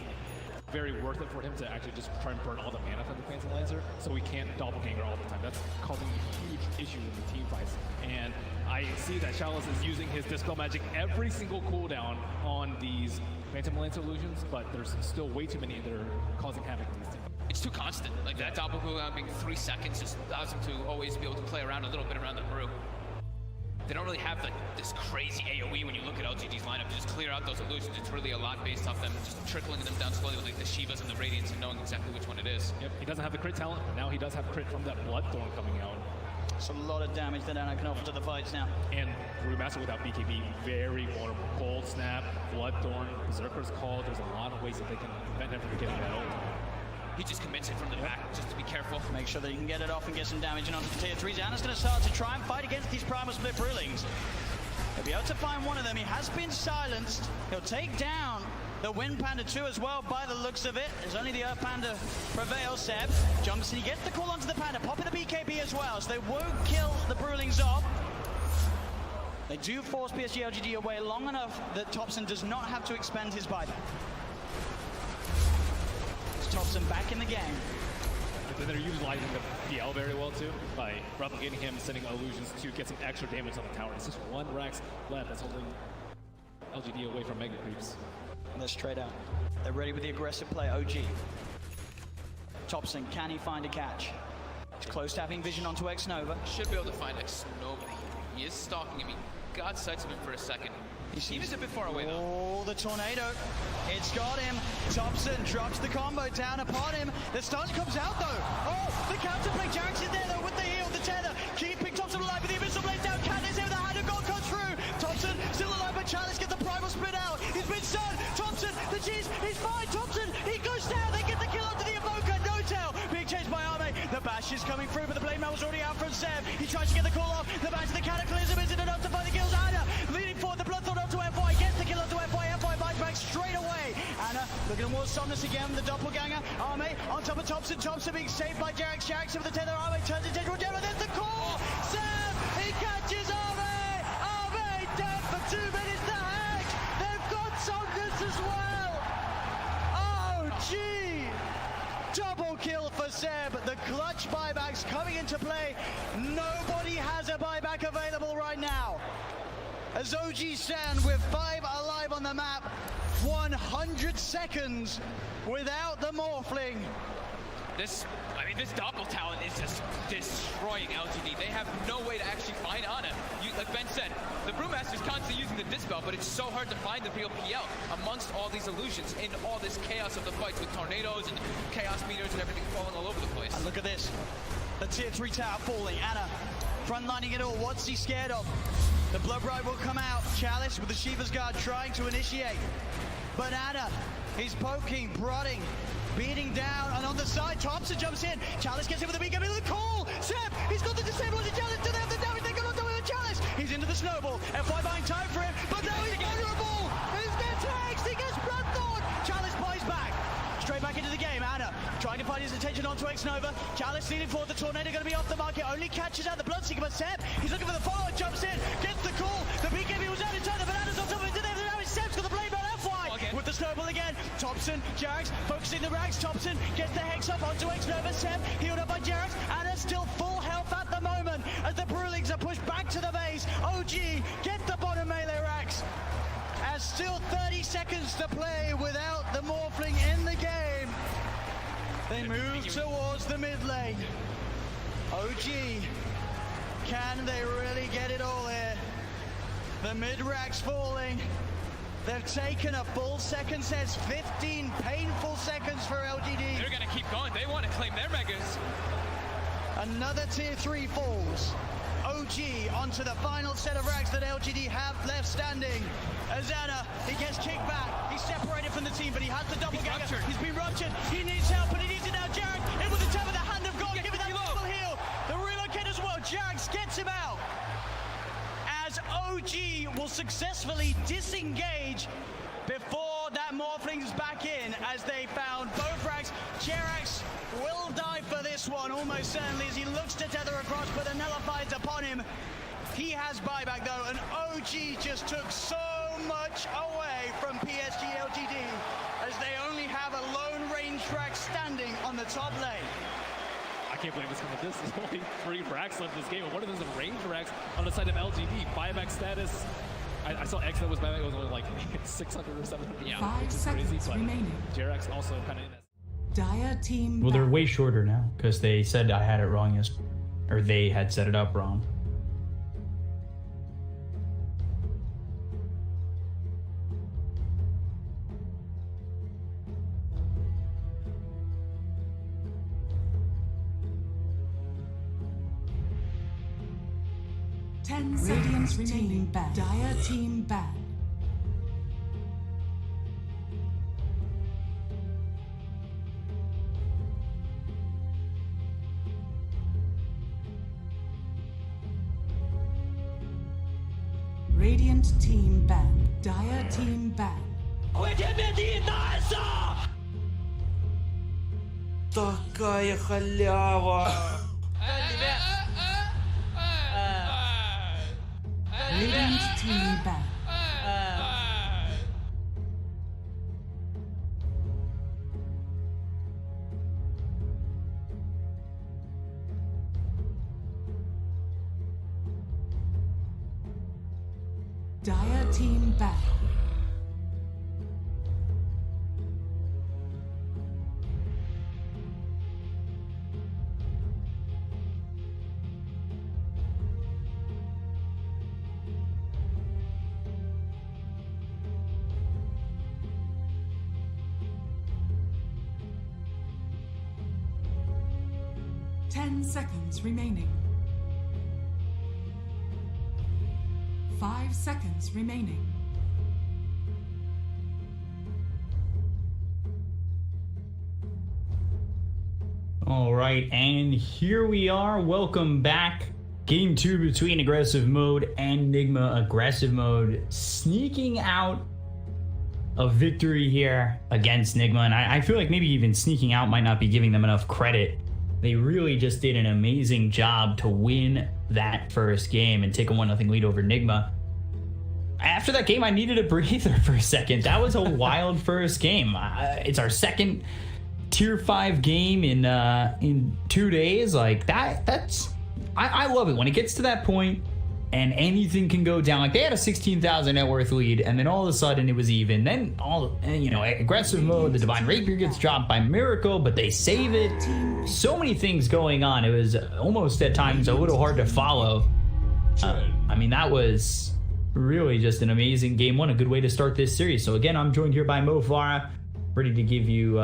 very worth it for him to actually just try and burn all the mana from the Phantom Lancer, so we can't doppelganger all the time. That's causing a huge issue in the team fights. And I see that Chalice is using his Dispel Magic every single cooldown on these Phantom Lancer illusions, but there's still way too many that are causing havoc in these team fights. It's too constant. Like that doppel cooldown being 3 seconds just allows him to always be able to play around a little bit around the brew. They don't really have this crazy AoE when you look at LGD's lineup to just clear out those illusions. It's really a lot based off them just trickling them down slowly with like the Shivas and the Radiants and knowing exactly which one it is. Yep, he doesn't have the crit talent, but now he does have crit from that Bloodthorn coming out. It's a lot of damage that Anna can offer to the fights now. And Brewmaster without BKB, very vulnerable. Cold Snap, Bloodthorn, Berserker's Call. There's a lot of ways that they can prevent him from getting that ult. He just commits it from the back, just to be careful. Make sure that you can get it off and get some damage in onto the tier 3s. Anna's going to start to try and fight against these Primal Split Brewlings. He'll be able to find one of them. He has been silenced. He'll take down the Wind Panda 2 as well by the looks of it. There's only the Earth Panda prevails. Seb jumps and he gets the call onto the Panda, popping the BKB as well, so they won't kill the Brewlings off. They do force PSG LGD away long enough that Topson does not have to expend his buyback. Thompson back in the game. Then they're utilizing the PL very well too, by replicating him, sending illusions to get some extra damage on the tower. It's just one Rax left that's holding LGD away from Mega Creeps. And they're straight out. They're ready with the aggressive play, OG. Thompson, can he find a catch? He's close to having vision onto X-Nova. Should be able to find X-Nova. He is stalking him. He got sights of him for a second. He's a bit far away though. Oh, the tornado. It's got him. Thompson drops the combo down upon him. The stun comes out though. Oh, the counterplay. Jax is there though with the heal, the tether. Keeping Thompson alive with the Abyssal Blade down. Candace here with the hand of God comes through. Thompson still alive, but Chalice gets the primal split out. He's been stunned. Thompson, the cheese, he's fine. Thompson, he goes down. They get the kill onto the Evoker. No tail. Being chased by Arme. The bash is coming through, but the Blade Mail was already out from Seb. He tries to get the call off. The bash, the Cataclysm isn't enough to find the kills. Anna leading forward. The Bloodthorn onto FY. Gets the kill onto FY. FY buys back straight away. Anna looking towards Somnus again. The doppelganger. Arme on top of Thompson. Thompson being saved by Jax. Jax with the tether. Arme turns into General. There's the call. Seb, he catches Arme. Arme dead for 2 minutes. The Hex. They've got Somnus as well. Oh, gee. Double kill for Seb. The clutch buybacks coming into play. Nobody has a buyback available right now. As OG stand with 5 alive on the map, 100 seconds without the Morphling. This Doppel talent is just destroying LGD. They have no way to actually find Ana. Like Ben said, the Brewmaster's constantly using the Dispel, but it's so hard to find the real PL amongst all these illusions in all this chaos of the fights with tornadoes and chaos meters and everything falling all over the place. And look at this. The tier 3 tower falling. Anna frontlining it all. What's he scared of? The Blood Bride will come out. Chalice with the Shiva's Guard trying to initiate. But Anna, he's poking, prodding, beating down, and on the side, Thompson jumps in. Chalice gets in with the BKB with the call. Seb, he's got the disable on the Chalice. Do they have the damage? They got on top of the Chalice. He's into the snowball. FY buying time for him, but now he's vulnerable. He's there tags. He gets Bloodthorn. Chalice buys back. Straight back into the game. Anna trying to find his attention onto X-Nova. Chalice leading forward. The Tornado going to be off the market. Only catches out the Bloodseeker, but Seb, he's looking for the follow. Jumps in, gets the call. The BKB was out in time. The Bananas on top of it. Did they have the damage? Seb's got the blade on FY. With the snowball again. Thompson, Jax focusing the rags. Thompson gets the Hex up onto X-Nova. Seb healed up by Jax. Anna still full health at the moment as the Brewlings are pushed back to the base. OG seconds to play without the Morphling in the game. They move towards the mid lane. OG, can they really get it all here? The mid rack's falling. They've taken a full second set, 15 painful seconds for LGD. They're gonna keep going. They want to claim their megas. Another tier 3 falls. OG onto the final set of racks that LGD have left standing. Azana, he gets kicked back. He's separated from the team, but he has the double gagger. He's been ruptured. He needs help, but he needs it now. Jarek, in with the tap of the hand of God. Give it that double heal. The relocate as well. Jarek gets him out. As OG will successfully disengage before that Morphling's back in, as they found both racks. Jerax will die for this one, almost certainly, as he looks to tether across, but the nullifies upon him. He has buyback though, and OG just took so much away from PSG LGD, as they only have a lone range track standing on the top lane. I can't believe it's coming. This is only 3 racks left in this game, and one of them is a range racks on the side of LGD. Buyback status. I saw X that was buyback. It was only like 600 or 700. Yeah. 5 seconds remaining. Jerax also kind of in that. Dire team. Well, they're back. way shorter now because they said I had it wrong or they had set it up wrong. Radiance remaining back. Dire team back. Radiant team back. Dire team back. Такая халява. Radiant team back. Dire team back. 10 seconds remaining. 5 seconds remaining. All right, and here we are. Welcome back. Game 2 between aggressive mode and Nigma. Aggressive mode sneaking out a victory here against Nigma, and I feel like maybe even sneaking out might not be giving them enough credit. They really just did an amazing job to win that first game and take a 1-0 lead over Nigma. After that game, I needed a breather for a second. That was a wild first game. It's our second tier 5 game in 2 days. Like that's I love it when it gets to that point and anything can go down. Like they had a 16,000 net worth lead, and then all of a sudden it was even. Then aggressive mode, the Divine Rapier gets dropped by miracle, but they save it. So many things going on. It was almost at times a little hard to follow. I mean, that was really just an amazing game 1, a good way to start this series. So again, I'm joined here by Mo3, ready to give you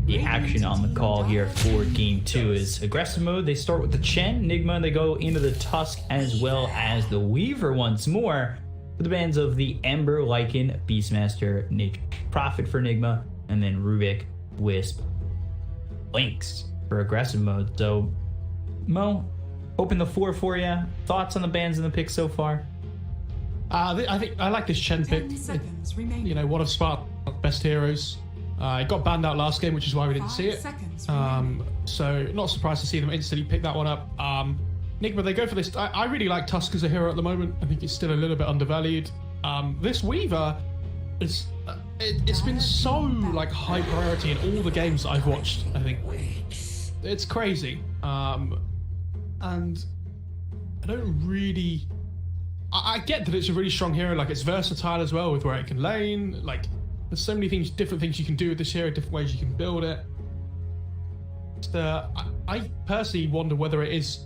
the action on the call here for game 2. Is aggressive mode. They start with the Chen, Nigma, they go into the Tusk as well as the Weaver once more, with the bands of the Ember, Lycan, Beastmaster, Nature Prophet for Nigma, and then Rubik, Wisp, Lynx for aggressive mode. So Mo, open the floor for you. Thoughts on the bands and the picks so far? I think I like this Chen pick. 10 seconds remaining. One of Spark's best heroes. It got banned out last game, which is why we didn't see it. 5 seconds remaining. So not surprised to see them instantly pick that one up. Nigma, they go for this. I really like Tusk as a hero at the moment. I think it's still a little bit undervalued. This Weaver, it's been so like high priority in all the games that I've watched. I think it's crazy, and I don't really I get that it's a really strong hero. Like, it's versatile as well with where it can lane. Like, there's so many things, different things you can do with this hero, different ways you can build it. I personally wonder whether it is,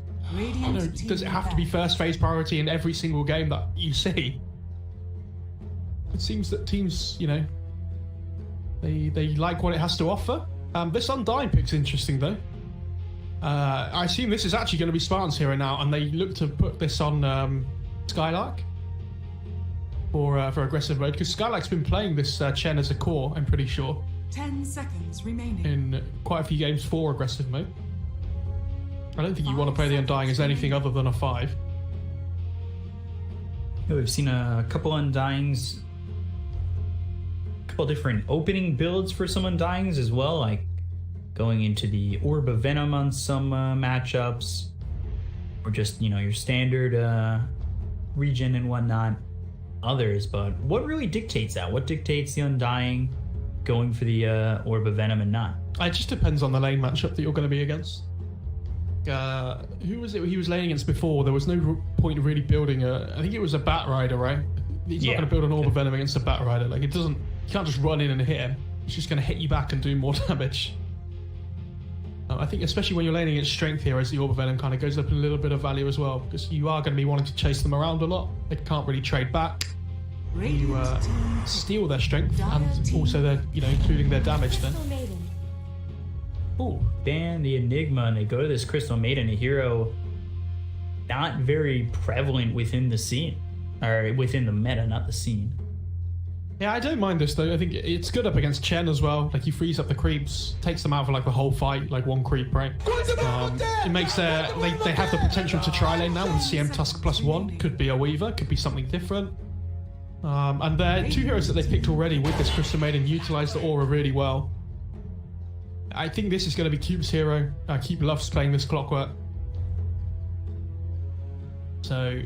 does it have to be first phase priority in every single game that you see? It seems that teams, you know, they like what it has to offer. This Undying pick's interesting though. I assume this is actually going to be Spartan's hero now, and they look to put this on Skylark for aggressive mode, because Skylark's been playing this Chen as a core, I'm pretty sure. 10 seconds remaining. In quite a few games for aggressive mode. I don't think you want to play the Undying as anything other than a 5. Yeah, we've seen a couple Undyings, a couple different opening builds for some Undyings as well, like going into the Orb of Venom on some matchups, or just, you know, your standard regen and whatnot. Others, but what really dictates that? What dictates the Undying going for the Orb of Venom and not? It just depends on the lane matchup that you're going to be against. Who was it he was laning against before? There was no point really building I think it was a Bat Rider, right? He's not going to build an Orb of Venom against a Bat Rider. Like, it doesn't, you can't just run in and hit him. It's just going to hit you back and do more damage. I think especially when you're laning against strength heroes, the Orb of Venom kind of goes up in a little bit of value as well, because you are going to be wanting to chase them around a lot. They can't really trade back. You steal their strength and also their, you know, including their damage then. Ooh, ban the Enigma, and they go to this Crystal Maiden, a hero not very prevalent within the scene, or within the meta, not the scene. Yeah, I don't mind this though. I think it's good up against Chen as well. Like, he frees up the creeps, takes them out for like the whole fight, like one creep, right? It makes they have the potential to try lane now with CM Tusk +1. Could be a Weaver, could be something different. And they're two heroes that they've picked already with this Crystal Maiden utilize the aura really well. I think this is going to be Cube's hero. Cube loves playing this Clockwork. So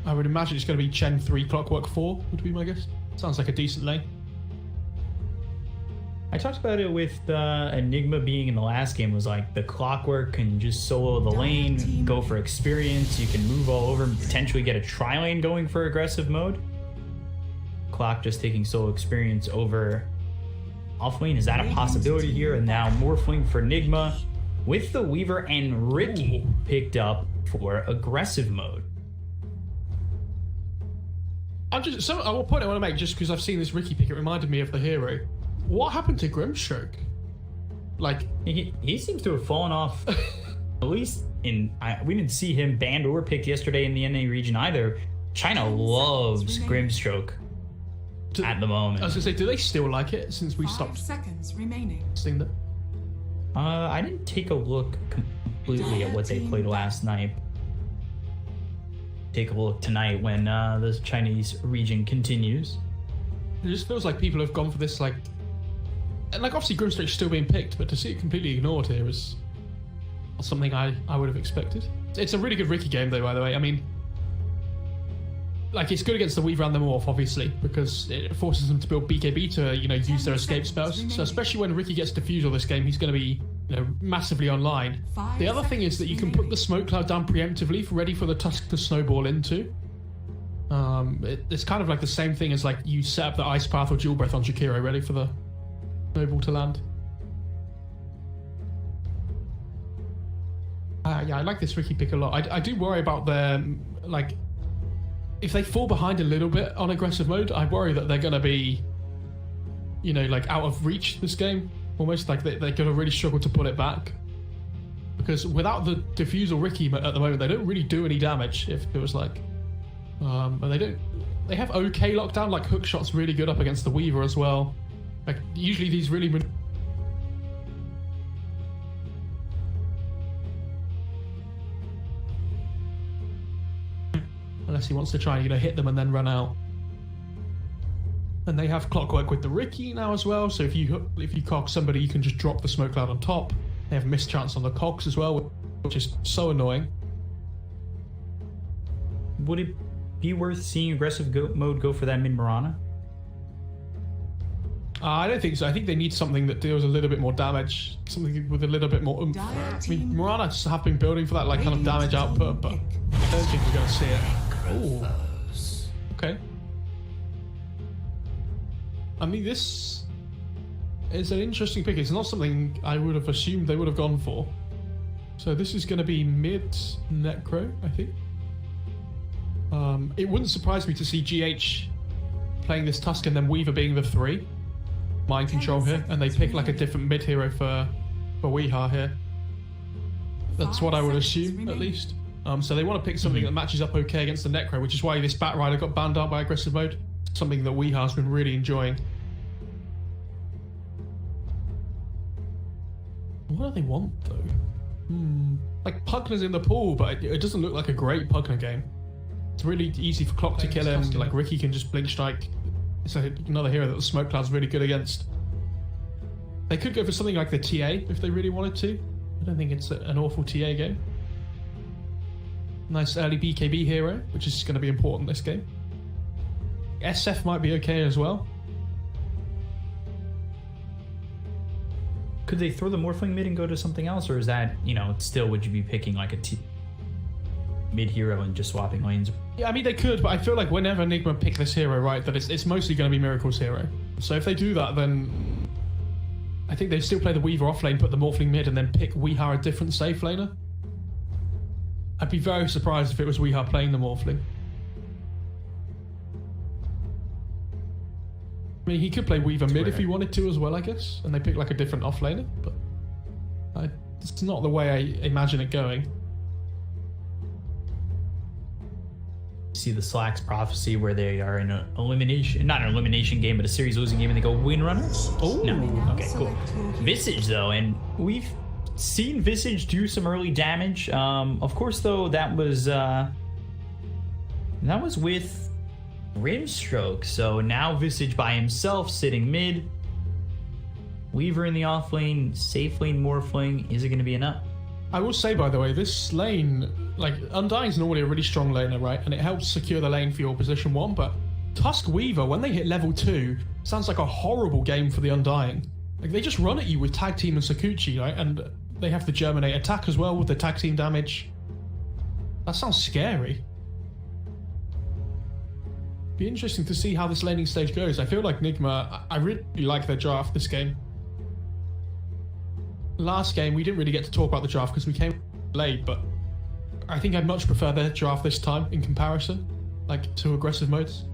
I would imagine it's going to be Chen 3, Clockwork 4, would be my guess. Sounds like a decent lane. I talked about it with Enigma being in the last game, was like the Clockwork can just solo the lane, go for experience, you can move all over and potentially get a tri-lane going for aggressive mode. Clock just taking solo experience over off lane. Is that a possibility here? And now Morphling for Nigma with the Weaver and Ricky picked up for aggressive mode. One point I want to make, just because I've seen this Ricky pick, it reminded me of the hero. What happened to Grimstroke? Like, he seems to have fallen off. At least we didn't see him banned or picked yesterday in the NA region either. China loves Grimstroke at the moment. I was gonna say, do they still like it since we stopped 5 seconds remaining. seeing them? I didn't take a look completely at what they played last night. Take a look tonight when the Chinese region continues. It just feels like people have gone for this, like, and like obviously Grimstroke's still being picked, but to see it completely ignored here is something I would have expected. It's a really good Ricky game though, by the way. I mean, like, it's good against the Weaver and the Morph, obviously, because it forces them to build BKB to, you know, use their escape spells. So especially when Ricky gets Diffusal this game, he's going to be, you know, massively online. The other thing is that you can put the Smoke Cloud down preemptively, ready for the Tusk to snowball into. It's kind of like the same thing as, like, you set up the Ice Path or Dual Breath on Jakiro, ready for the snowball to land. Yeah, I like this Ricky pick a lot. I do worry about their, like, if they fall behind a little bit on aggressive mode, I worry that they're going to be, you know, like, out of reach this game. Almost like they're going to really struggle to pull it back. Because without the Diffusal Ricky at the moment, they don't really do any damage, if it was like... and they have okay lockdown, like Hookshot's really good up against the Weaver as well. Like, usually these really... Unless he wants to try and, you know, hit them and then run out. And they have Clockwork with the Ricky now as well, so if you cog somebody, you can just drop the Smoke Cloud on top. They have mischance on the cogs as well, which is so annoying. Would it be worth seeing aggressive mode go for that mid Mirana? I don't think so. I think they need something that deals a little bit more damage, something with a little bit more oomph. I mean, Mirana have been building for that, like, kind of damage output, but I don't think we're going to see it. Ooh, Okay. I mean, this is an interesting pick. It's not something I would have assumed they would have gone for. So this is going to be mid Necro, I think. It wouldn't surprise me to see GH playing this Tusk and then Weaver being the 3. Mind control here, and they pick like a different mid hero for Weehaw here. That's what I would assume, at least. So they want to pick something that matches up okay against the Necro, which is why this Bat Rider got banned out by aggressive mode. Something that Weehaw's been really enjoying. What do they want, though? Like, Pugner's in the pool, but it doesn't look like a great Pugner game. It's really easy for Clock to kill him. Like, Ricky can just blink strike. It's another hero that the Smoke Cloud's really good against. They could go for something like the TA if they really wanted to. I don't think it's an awful TA game. Nice early BKB hero, which is going to be important this game. SF might be okay as well. Could they throw the Morphling mid and go to something else, or is that, you know, still would you be picking like a mid hero and just swapping lanes? Yeah, I mean they could, but I feel like whenever Nigma pick this hero, right, that it's mostly going to be Miracle's hero. So if they do that, then I think they still play the Weaver off lane, put the Morphling mid, and then pick Weehaw a different safe laner. I'd be very surprised if it was Weehaw playing the Morphling. I mean, he could play Weaver mid if he wanted to as well, I guess, and they pick like a different offlaner, but it's not the way I imagine it going. See the Slacks prophecy where they are in an elimination, not an elimination game, but a series losing game, and they go win runners? Oh, no. Okay, cool. Visage though, and we've seen Visage do some early damage. Of course, though, that was with Rimstroke, so now Visage by himself sitting mid. Weaver in the off lane, safe lane Morphling. Is it going to be enough? I will say, by the way, this lane, like, Undying's normally a really strong laner, right? And it helps secure the lane for your position 1, but Tusk Weaver, when they hit level 2, sounds like a horrible game for the Undying. Like, they just run at you with Tag Team and Sakuchi, right? And they have the Germinate attack as well with the Tag Team damage. That sounds scary. Be interesting to see how this laning stage goes. I feel like Nigma, I really like their draft this game. Last game, we didn't really get to talk about the draft because we came late, but I think I'd much prefer their draft this time in comparison, like, to aggressive modes.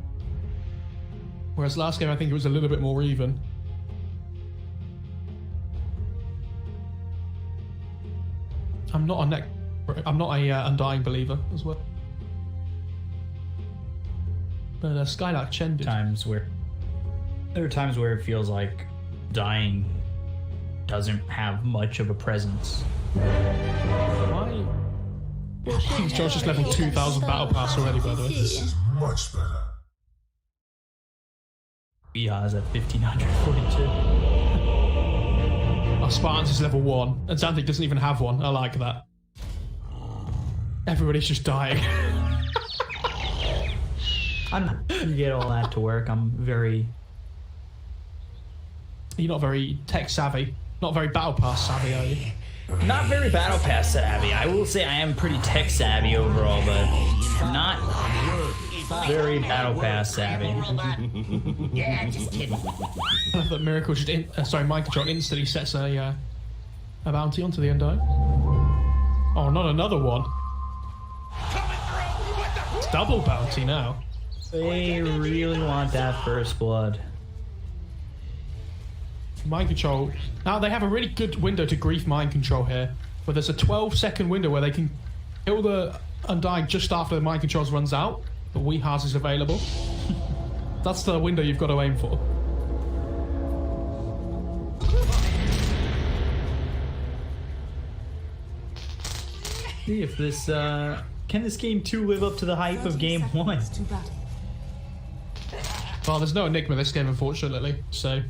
Whereas last game, I think it was a little bit more even. I'm not a Undying believer as well. But Skylark Chen did. There are times where it feels like Dying doesn't have much of a presence. Why? I think Josh just level 2000 battle pass already, by the way. This is much better. Weehaw is at 1542. Our Spartans is level 1, and Xanthic doesn't even have one. I like that. Everybody's just dying. I don't know. You get all that to work. You're not very tech savvy. Not very battle pass savvy, are you? Not very battle pass savvy. I will say I am pretty tech savvy overall, but not very battle pass savvy. Yeah, just kidding. I love that Miracle just Mind Control instantly sets a bounty onto the Undying. Oh, not another one. It's double bounty now. They really want that first blood. Mind Control. Now they have a really good window to grief Mind Control here, but there's a 12-second window where they can kill the Undying just after the Mind Controls runs out, but Weehaw's is available. That's the window you've got to aim for. See if this can this game 2 live up to the hype of game 1? Well, there's no Enigma this game, unfortunately, so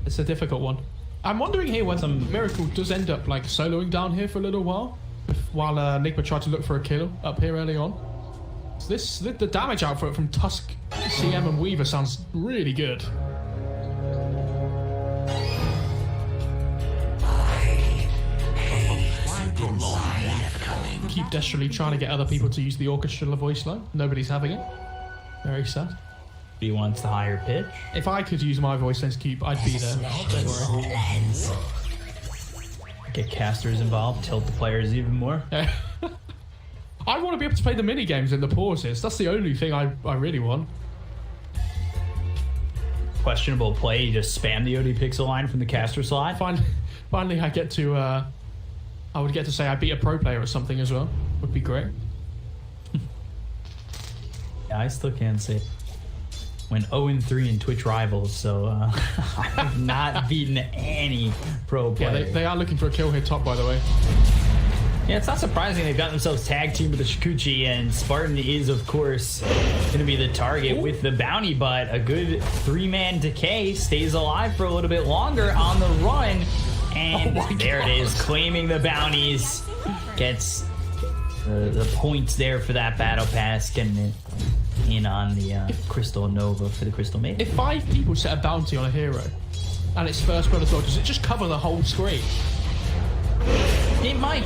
it's a difficult one. I'm wondering here whether Miracle does end up like soloing down here for a little while Nigma tried to look for a kill up here early on. So the damage output from Tusk, CM and Weaver sounds really good. Keep desperately trying to get other people to use the orchestral voice line. Nobody's having it. Very sad. He wants the higher pitch. If I could use my voice sense cube, I'd be there. Don't worry. Get casters involved, tilt the players even more. I want to be able to play the mini games in the pauses. That's the only thing I really want. Questionable play, you just spam the OD pixel line from the caster slot. Finally, I get to. I would get to say I beat a pro player or something as well. Would be great. Yeah, I still can't say. Went 0-3 in Twitch Rivals, so I have not beaten any pro player. Yeah, they are looking for a kill here top, by the way. Yeah, it's not surprising they've got themselves tag team with the Shikuchi, and Spartan is, of course, going to be the target with the bounty, but a good 3-man decay stays alive for a little bit longer on the run, and there it is, claiming the bounties, gets the points there for that battle pass, getting it in on the Crystal Nova for the Crystal Maiden. If 5 people set a bounty on a hero, and it's first blood as well, does it just cover the whole screen? It might.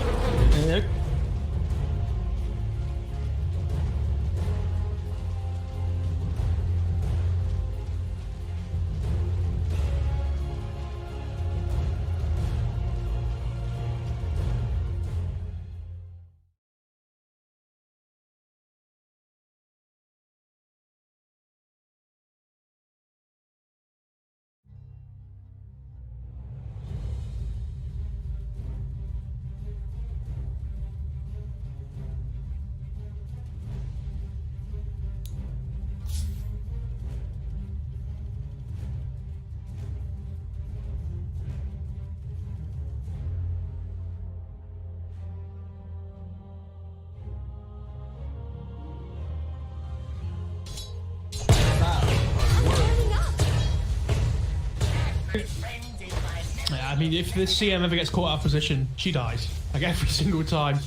Yeah, I mean, if this CM ever gets caught out of position, she dies. Like every single time.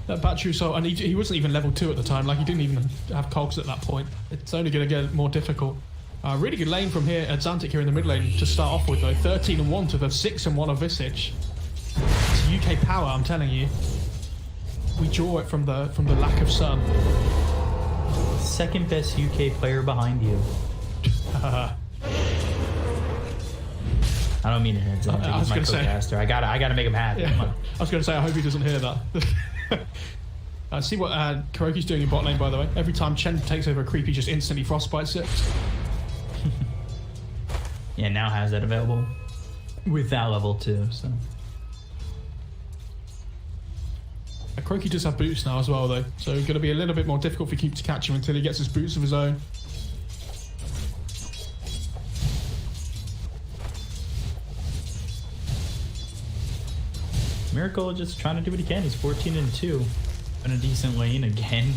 That battery assault, and he wasn't even level 2 at the time. Like he didn't even have cogs at that point. It's only going to get more difficult. Really good lane from here at Xantic here in the mid lane to start off with though. 13-1 to the 6-1 of Visage. It's UK power, I'm telling you. We draw it from the lack of sun. Second best UK player behind you. I don't mean it. I was going to say, I gotta make him happy. Yeah. I was going to say, I hope he doesn't hear that. See what Kuroki's doing in bot lane, by the way. Every time Chen takes over a creep, he just instantly frostbites it. Yeah, now has that available with that level too. So Kuroki does have boots now as well, though, so it's going to be a little bit more difficult for Keep to catch him until he gets his boots of his own. Miracle just trying to do what he can. He's 14-2 in a decent lane again.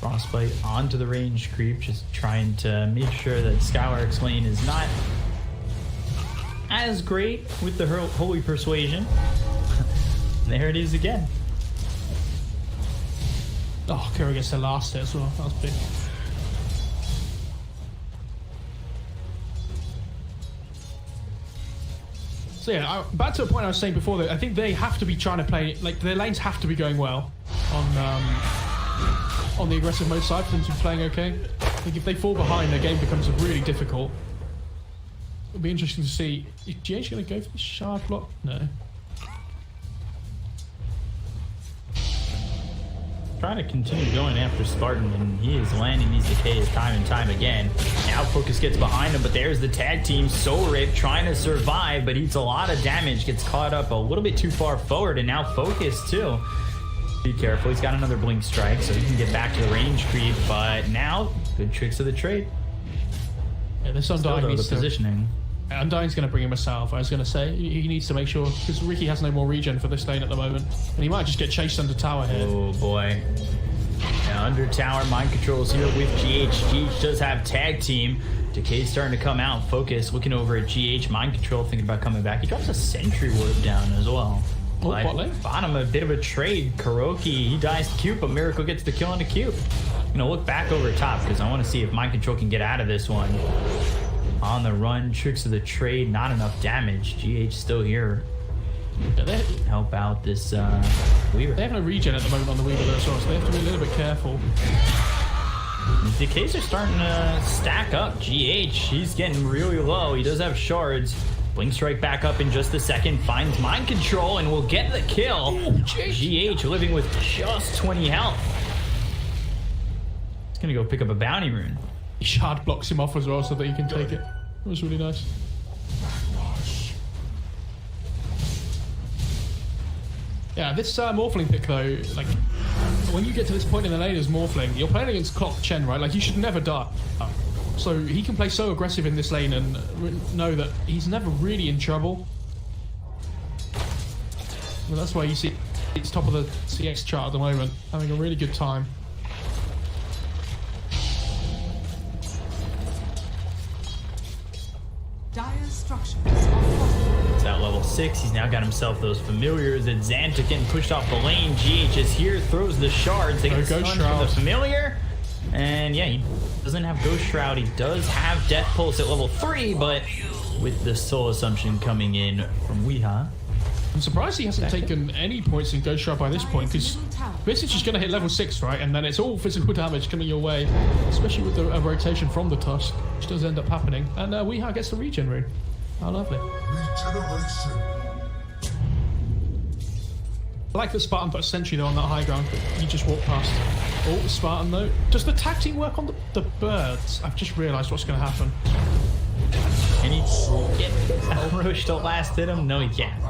Frostbite onto the range creep, just trying to make sure that Skylark's lane is not as great with the Holy Persuasion. There it is again. Oh, Kuro gets the last hit as well. That was big. So yeah, back to the point I was saying before, that I think they have to be trying to play, like their lanes have to be going well on the aggressive mode side for them to be playing okay. I think if they fall behind, their game becomes really difficult. It'll be interesting to see. Is GH going to go for the shard block? No. Trying to continue going after Spartan, and he is landing these decays time and time again. Now Focus gets behind him, but there's the tag team. Soulrip trying to survive, but eats a lot of damage, gets caught up a little bit too far forward, and now Focus too. Be careful, he's got another blink strike, so he can get back to the range creep, but now, good tricks of the trade. Yeah, this Undying needs the positioning. Undying's going to bring him a salve, I was going to say. He needs to make sure, because Ricky has no more regen for this lane at the moment, and he might just get chased under tower here. Oh boy. Now under tower, mind controls here with GH. GH does have tag team. Decay's starting to come out. Focus looking over at GH. Mind control thinking about coming back. He drops a sentry warp down as well. Oh, bottom, a bit of a trade. Kuroki, he dies to Cube, but Miracle gets the kill on the Cube. You know, look back over top because I want to see if mind control can get out of this one. On the run, tricks of the trade, not enough damage. GH still here. Yeah, help out this Weaver. They have no regen at the moment on the Weaver though, so they have to be a little bit careful. Decays are starting to stack up. GH, he's getting really low. He does have shards. Blink Strike back up in just a second. Finds Mind Control and will get the kill. GH living with just 20 health. He's gonna go pick up a bounty rune. He shard blocks him off as well so that he can take it. That was really nice. Yeah, this Morphling pick though, like, when you get to this point in the lane as Morphling, you're playing against Clock Chen, right? Like, you should never die. So he can play so aggressive in this lane and know that he's never really in trouble. Well, that's why you see it's top of the CX chart at the moment, having a really good time. Dire structures are fortified. It's at level 6. He's now got himself those familiars. And Xanta getting pushed off the lane. GH is here, throws the shards. They get stunned from the familiar. And yeah, he doesn't have Ghost Shroud. He does have Death Pulse at level 3, but with the Soul Assumption coming in from Weeha. I'm surprised he hasn't taken any points in Ghost Shroud by this point, because this is just going to hit level 6, right? And then it's all physical damage coming your way, especially with the rotation from the Tusk, which does end up happening. And Weeha gets the regen rune. How lovely. Regeneration. I like that Spartan put a sentry though on that high ground. You just walk past. Oh, Spartan though. Does the tag team work on the birds? I've just realised what's going to happen. Can he get Roche to last hit him? No, he can't.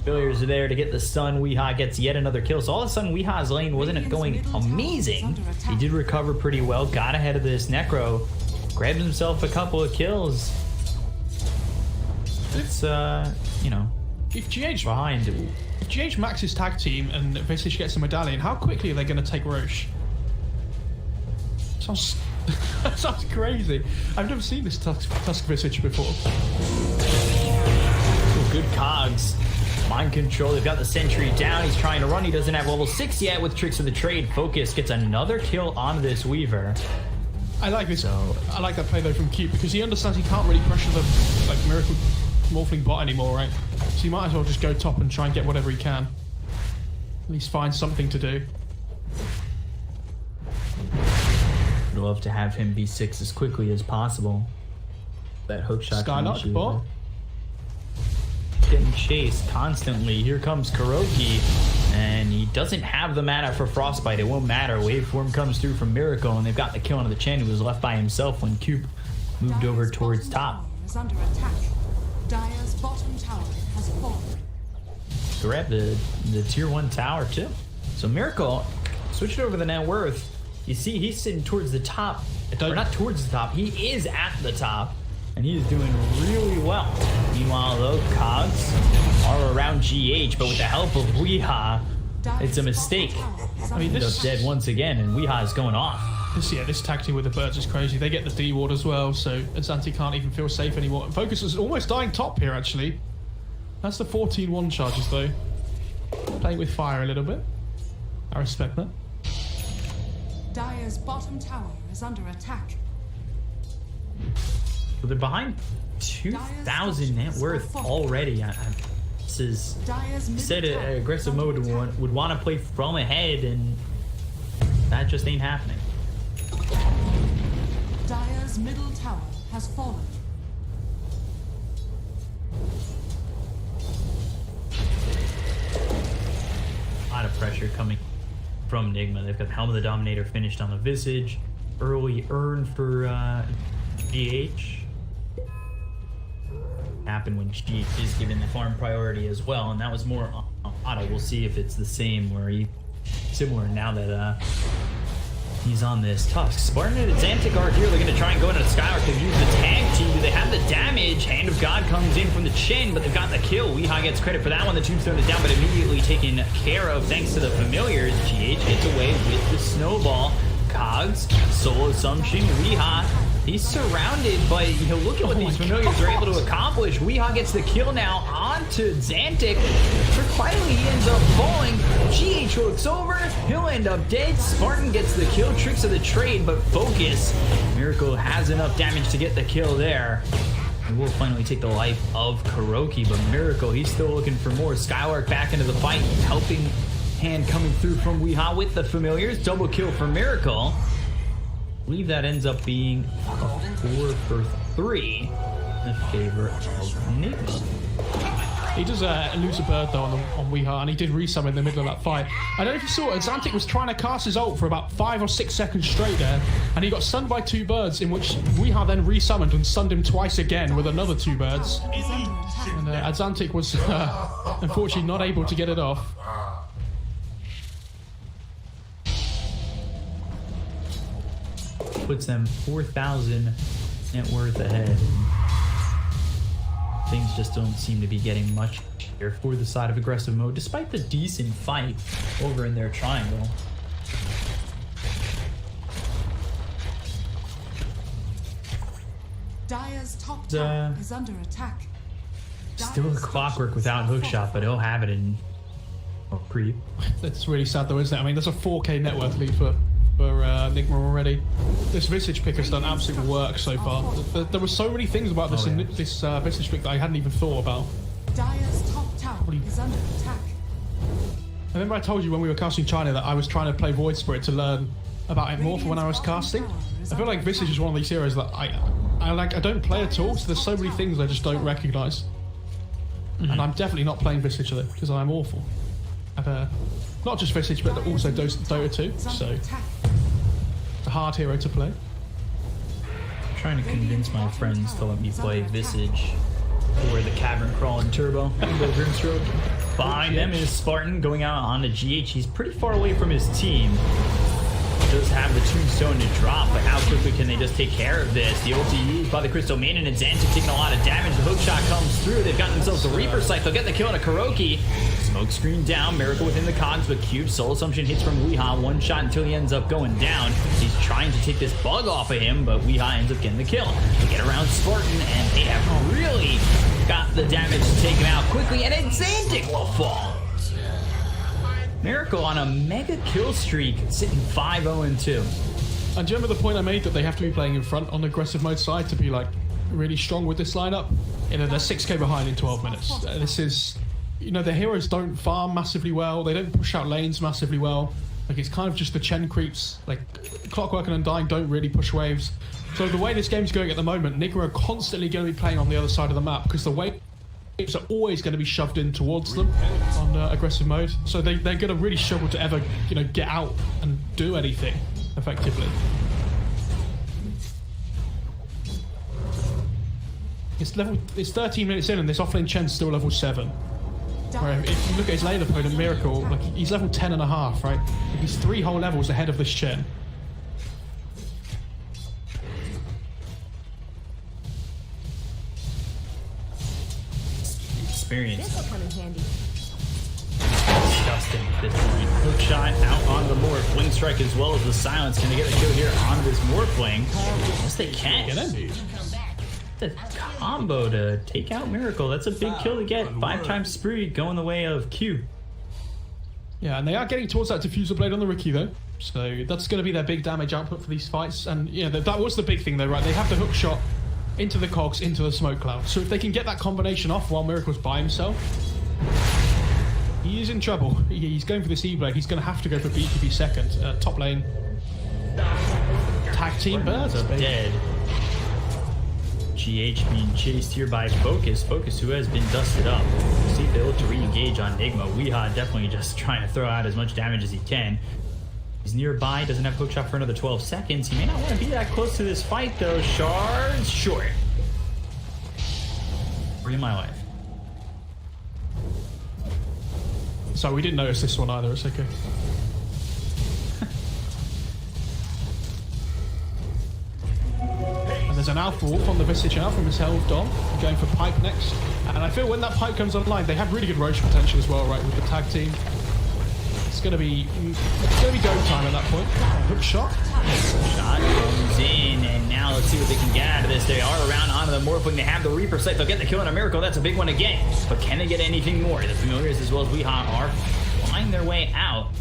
Failures are there to get the stun. Weeha gets yet another kill. So all of a sudden, Weeha's lane wasn't going amazing. He did recover pretty well. Got ahead of this Necro. Grabbed himself a couple of kills. It's, you know, if GH behind. If GH maxes tag team and Visage gets a medallion, how quickly are they going to take Roche? Sounds crazy. I've never seen this Tusk Visage before. Ooh, good cogs. Mind Control. They've got the sentry down. He's trying to run. He doesn't have level 6 yet with Tricks of the Trade. Focus gets another kill on this Weaver. I like this. I like that play though from Cube, because he understands he can't really pressure the Miracle Morphling bot anymore, right? So he might as well just go top and try and get whatever he can. At least find something to do. Would love to have him be 6 as quickly as possible. That hook shot. Skylark bot. Getting chased constantly. Here comes Kuroki, and he doesn't have the mana for Frostbite. It won't matter. Waveform comes through from Miracle, and they've got the kill on the Chen, who was left by himself when Cube moved over towards top. Is under attack. Dire's bottom tower has fallen. Grab the tier 1 tower too. So Miracle switched over the net worth. You see he's sitting towards the top. Or not towards the top. He is at the top. And he is doing really well. Meanwhile, though, cogs are around GH, but with the help of Weeha, it's a mistake. I mean, this is dead once again, and Weeha is going off. This tag team with the birds is crazy. They get the D ward as well, so Xanti can't even feel safe anymore. Focus is almost dying top here, actually. That's the 14-1 charges, though. Playing with fire a little bit. I respect that. Dire's bottom tower is under attack. So they're behind 2,000 net worth already. This is said aggressive mode would want to play from ahead, and that just ain't happening. Dire's middle tower has fallen. A lot of pressure coming from Nigma. They've got Helm of the Dominator finished on the Visage. Early earn for GH. Happened when GH is given the farm priority as well, and that was more auto. We'll see if it's the same or similar now that he's on this Tusk. Spartan and Xantic are here. They're going to try and go into the Skylark. They've used the tag team. Do they have the damage? Hand of God comes in from the Chin, but they've got the kill. Weeha gets credit for that one. The Tombstone is down, but immediately taken care of thanks to the familiars. GH gets away with the snowball. Cogs, Soul Assumption, Weeha. He's surrounded, but look at what these familiars are able to accomplish. Weeha gets the kill now onto Xantic. But finally, he ends up falling. GH looks over. He'll end up dead. Spartan gets the kill. Tricks of the Trade, but Focus. Miracle has enough damage to get the kill there. And we'll finally take the life of Kuroki, but Miracle, he's still looking for more. Skylark back into the fight, helping hand coming through from Weeha with the familiars. Double kill for Miracle. I believe that ends up being a 4 for 3 in favor of Nigma. He does lose a bird though on Weeha, and he did resummon in the middle of that fight. I don't know if you saw it, Xantic was trying to cast his ult for about 5 or 6 seconds straight there, and he got stunned by 2 birds, in which Weeha then resummoned and stunned him twice again with another 2 birds. And Xantic was unfortunately not able to get it off. Puts them 4,000 net worth ahead. Things just don't seem to be getting much here for the side of aggressive mode, despite the decent fight over in their triangle. Dire's top tower is under attack. Still a clockwork without hookshot, but he'll have it in creep. That's really sad though, isn't it? I mean, that's a 4k net worth lead for Nigma already. This Visage pick has done absolute work so far. There were so many things about this this Visage pick that I hadn't even thought about. Dire's top tower is under attack. I remember I told you when we were casting China that I was trying to play Void Spirit to learn about it more for when I was casting. I feel like Visage is one of these heroes that I don't play at all, so there's so many things I just don't recognise. And I'm definitely not playing Visage because I'm awful. And, not just Visage, but also Dota 2, so it's a hard hero to play. I'm trying to convince my friends to let me play Visage or the Cavern Crawl and Turbo. Behind them is Spartan going out on the GH. He's pretty far away from his team. Does have the tombstone to drop, but how quickly can they just take care of this? The ulti used by the Crystal Maiden and Xantic taking a lot of damage. The hookshot comes through. They've got themselves the Reaper Sight. They'll get the kill on a Kuroki. Smoke screen down. Miracle within the cogs, but Cube Soul Assumption hits from Weeha. One shot until he ends up going down. He's trying to take this bug off of him, but Weeha ends up getting the kill. They get around Spartan, and they have really got the damage taken out quickly, and Xantic will fall. Miracle on a mega kill streak, sitting 5-0-2. And do you remember the point I made that they have to be playing in front on the aggressive mode side to be like really strong with this lineup? You know, they're 6k behind in 12 minutes. This is, you know, the heroes don't farm massively well. They don't push out lanes massively well. Like, it's kind of just the Chen creeps. Like, Clockwork and Undying don't really push waves. So the way this game's going at the moment, Nigma are constantly going to be playing on the other side of the map because the way are always going to be shoved in towards them on aggressive mode, so they're going to really struggle to ever, you know, get out and do anything effectively. It's 13 minutes in, and this offlane Chen's still level 7. Where if you look at his lane opponent Miracle, like, he's level 10.5, right? Like, he's 3 whole levels ahead of this Chen. This will come in handy. Disgusting at this point. Hookshot out on the Morph. Wing Strike as well as the Silence. Can they get a kill here on this Morphling? Yes, they can. The combo to take out Miracle. That's a big kill to get. 5 times spree going the way of Q. Yeah, and they are getting towards that Diffuser Blade on the Riki though. So that's going to be their big damage output for these fights. And yeah, that was the big thing though, right? They have the hookshot into the cogs, into the smoke cloud. So if they can get that combination off while Miracle's by himself, he is in trouble. He's going for this E-Blade. He's going to have to go for BKB second. Top lane. Tag team birds are dead. GH being chased here by Focus. Focus, who has been dusted up. See if they'll to re-engage on Nigma. Weeha definitely just trying to throw out as much damage as he can. He's nearby, doesn't have hookshot for another 12 seconds. He may not want to be that close to this fight, though. Shards short. Free my life. So we didn't notice this one either, it's okay. And there's an Alpha Wolf on the Visage now from his held Dom, going for Pipe next. And I feel when that Pipe comes online, they have really good Roche potential as well, right, with the tag team. It's gonna be go time at that point. Hook shot. Shot comes in, and now let's see what they can get out of this. They are around onto the Morphling. They have the Reaper Sight. They'll get the kill on a Miracle. That's a big one again. But can they get anything more? The Familiars as well as Weeha are flying their way out.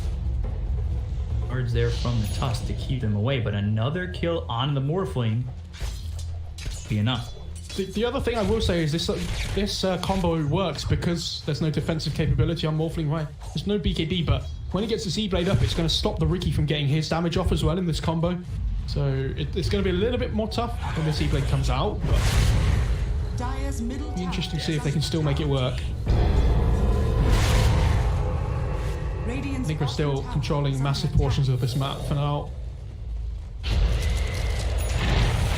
Cards there from the Tusk to keep them away, but another kill on the Morphling be enough. The other thing I will say is this combo works because there's no defensive capability on Morphling, right? There's no BKB, but when he gets the Z-Blade up, it's going to stop the Riki from getting his damage off as well in this combo. So it's going to be a little bit more tough when this E-Blade comes out, but Dire's middle it'll be tower interesting to see if they is can still make it work. Radiant's I think we're bottom still tower controlling is massive under portions attack. of this map for now. I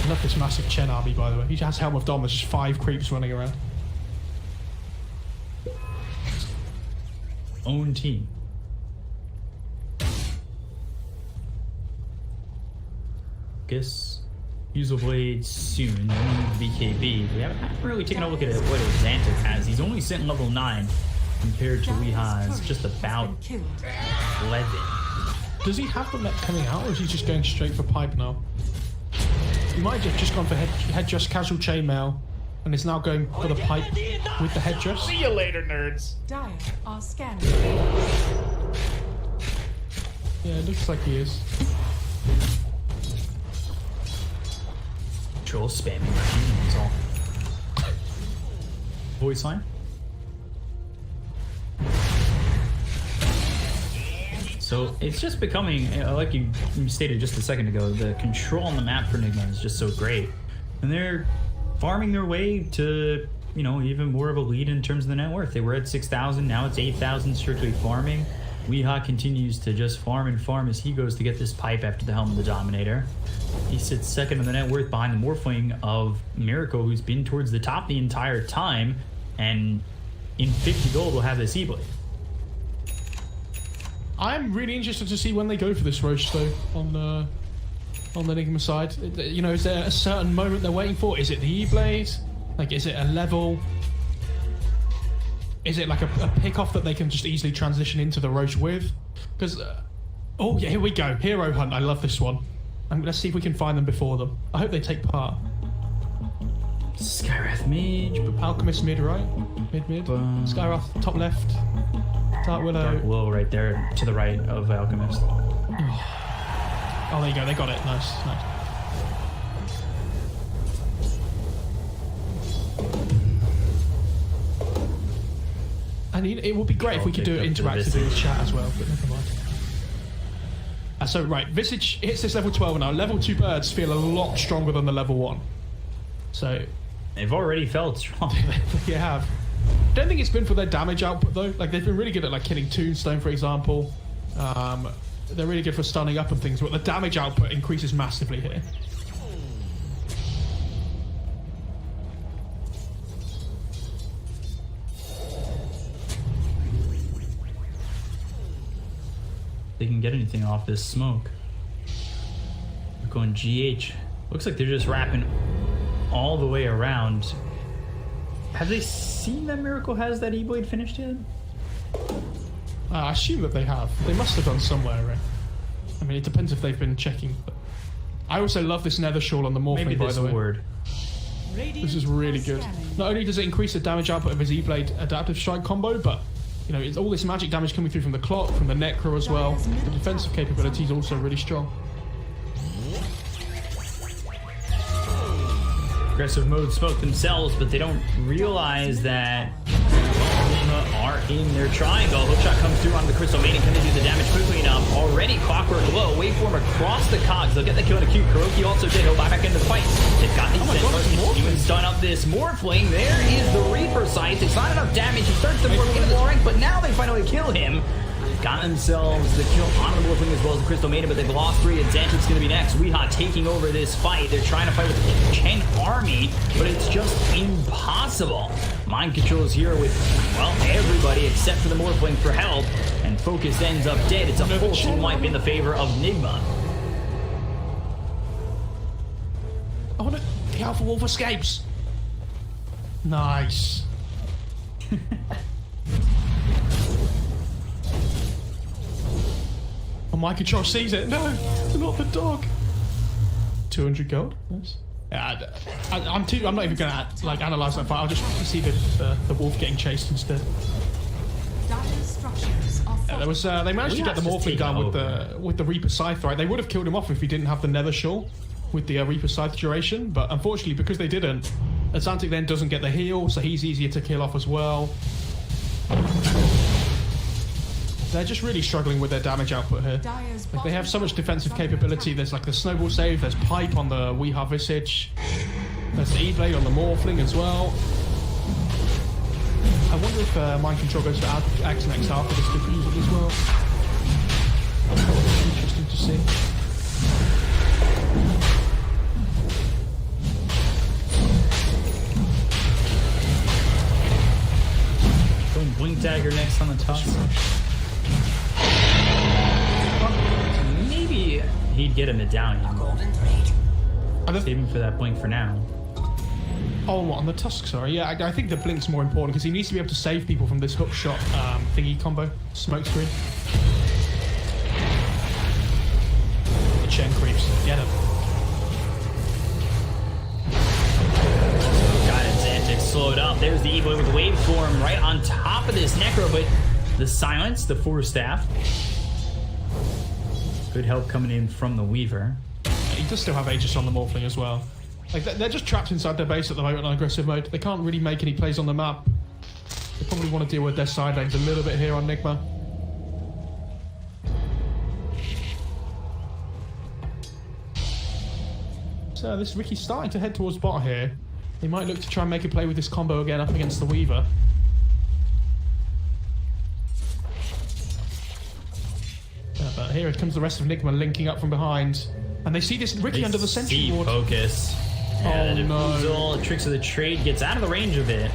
love this massive Chen army, by the way. He has Helm of Dom, there's just 5 creeps running around. Own team. Guess use a blade soon. BKB. We haven't really taken a look at what Xantic has. He's only sitting level 9 compared to Weeha's just about 11. Does he have the mech coming out, or is he just going straight for pipe now? He might have just gone for headdress casual chainmail, and is now going for the pipe with the headdress. See you later, nerds. Dire are scanning. Yeah, it looks like he is. Troll spamming machines all. Voice line. So it's just becoming, like you stated just a second ago, the control on the map for Nigma is just so great. And they're farming their way to, you know, even more of a lead in terms of the net worth. They were at 6,000, now it's 8,000 strictly farming. Weeha continues to just farm and farm as he goes to get this pipe after the Helm of the Dominator. He sits second in the net worth behind the Morphling of Miracle, who's been towards the top the entire time, and in 50 gold will have this E-Blade. I'm really interested to see when they go for this Roche, though, on the Nigma side. You know, is there a certain moment they're waiting for? Is it the E-Blade? Like, is it a level? Is it like a pick-off that they can just easily transition into the Roche with? Because, oh yeah, here we go. Hero Hunt, I love this one. Let's see if we can find them before them. I hope they take part. Skywrath mid. Alchemist mid, right? Mid. Skywrath top left. Dark Willow right there to the right of Alchemist. Oh, there you go. They got it. Nice. And it would be great if we could do it interactively with chat as well, but never mind. So, right, Visage hits this level 12 now. Level 2 birds feel a lot stronger than the level 1. So... They've already felt strong. They have. Don't think it's been for their damage output, though. Like, they've been really good at, like, killing Tombstone, for example. They're really good for stunning up and things, but the damage output increases massively here. They can get anything off this smoke. They're going GH. Looks like they're just wrapping all the way around. Have they seen that Miracle has that E-Blade finished yet? I assume that they have. They must have done somewhere, right? I mean, it depends if they've been checking. But I also love this Nether Shawl on the Morphling, by the way. Word. This is really good. Not only does it increase the damage output of his E-Blade adaptive strike combo, but you know, it's all this magic damage coming through from the clock, from the Necro as well. The defensive capability is also really strong. Aggressive mode smoke themselves, but they don't realize that are in their triangle. Hookshot comes through on the Crystal Maiden. Can they do the damage quickly enough? Already Clockwork Glow. Waveform across the cogs. They'll get the kill in a cube. Kuroki also did. He'll buy back into the fight. They've got these even stun up this Morphling. There is the Reaper Sight. It's not enough damage. He starts to work into the rank, but now they finally kill him. Got themselves the kill on the Morphling as well as the Crystal Maiden, but they've lost 3, and Xantic's going to be next. Weeha taking over this fight. They're trying to fight with the Chen army, but it's just impossible. Mind controls here with, well, everybody except for the Morphling for help, and Focus ends up dead. It's a full team wipe in the favor of Nigma. I want to... The Alpha Wolf escapes. Nice. Oh, my control sees it. No, not the dog. 200 gold. Nice. Yeah, I'm not even gonna like analyze that fight. I'll just see the wolf getting chased instead. Yeah, there was they managed to get the Morphling down with the Reaper Scythe, right? They would have killed him off if he didn't have the Nether Shawl with the Reaper Scythe duration, but unfortunately because they didn't, Xantic then doesn't get the heal, so he's easier to kill off as well. They're just really struggling with their damage output here. Like, they have so much defensive capability. There's like the snowball save, there's pipe on the Weehaw Visage, there's the E-Blade on the Morphling as well. I wonder if Mind Control goes to Axe next half for this diffuser as well. Interesting to see. Going Blink Dagger next on the top. Maybe he'd get a medallion. Save him for that Blink for now. Oh, what, on the Tusk, sorry. Yeah, I think the Blink's more important because he needs to be able to save people from this hook shot thingy combo. Smoke screen. The Chen creeps. Get him. Got it, Xantic slowed up. There's the E-Boy with waveform right on top of this Necro, but the silence, the Force Staff. Good help coming in from the Weaver. He does still have Aegis on the Morphling as well. Like, they're just trapped inside their base at the moment on aggressive mode. They can't really make any plays on the map. They probably want to deal with their side lanes a little bit here on Nigma. So this Ricky's starting to head towards bot here. They might look to try and make a play with this combo again up against the Weaver. But here it comes the rest of Nigma linking up from behind. And they see this Ricky under the sentry ward. Focus. Yeah, the Tricks of the Trade gets out of the range of it.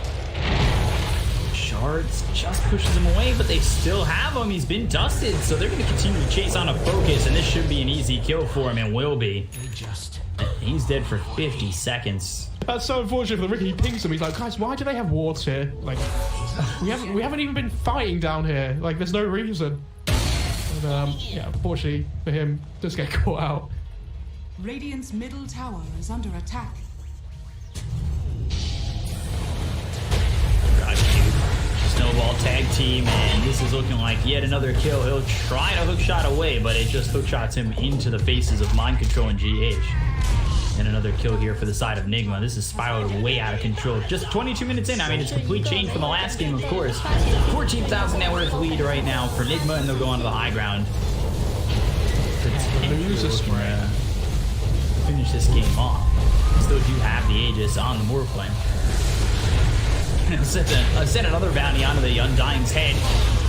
Shards just pushes him away, but they still have him. He's been dusted, so they're going to continue to chase on a Focus, and this should be an easy kill for him, and will be. He's dead for 50 seconds. That's so unfortunate for the Ricky. He pings him. He's like, guys, why do they have wards here? Like, we haven't even been fighting down here. Like, there's no reason. And, yeah, unfortunately for him, does get caught out. Radiant's middle tower is under attack. Snowball tag team, and this is looking like yet another kill. He'll try to hookshot away, but it just hookshots him into the faces of Mind Control and GH. And another kill here for the side of Nigma. This is spiraled way out of control. Just 22 minutes in. I mean, it's a complete change from the last game, of course. 14,000 net worth lead right now for Nigma, and they'll go on to the high ground. Finish this game off. Still do have the Aegis on the Morphling. Set another bounty onto the Undying's head.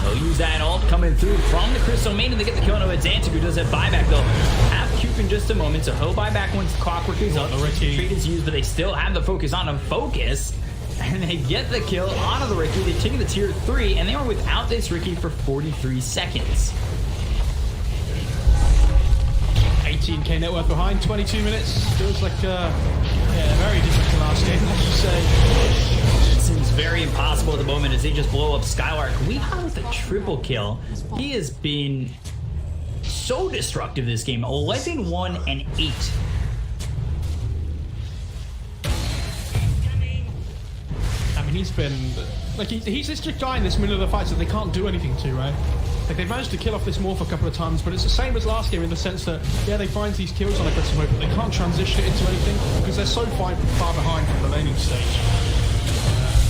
They'll use that ult coming through from the Crystal Maiden to get the kill on Xantic, who does have buyback. They'll have Cube in just a moment, so he'll buy back once the clockwork is up. The trade is used, but they still have the focus on him. Focus. And they get the kill onto the Ricky. They take the tier 3, and they are without this Ricky for 43 seconds. 18k net worth behind, 22 minutes. Feels like, yeah, very different to last game, I should say. It seems very impossible at the moment as they just blow up Skylark. Weehaw with a triple kill. He has been so destructive this game. 11, 1, and 8. I mean, he's been... Like, he's this guy in this middle of the fight that they can't do anything to, right? Like, they've managed to kill off this Morph a couple of times, but it's the same as last game in the sense that, yeah, they find these kills on aggressive mode, but they can't transition it into anything because they're so far behind from the laning stage.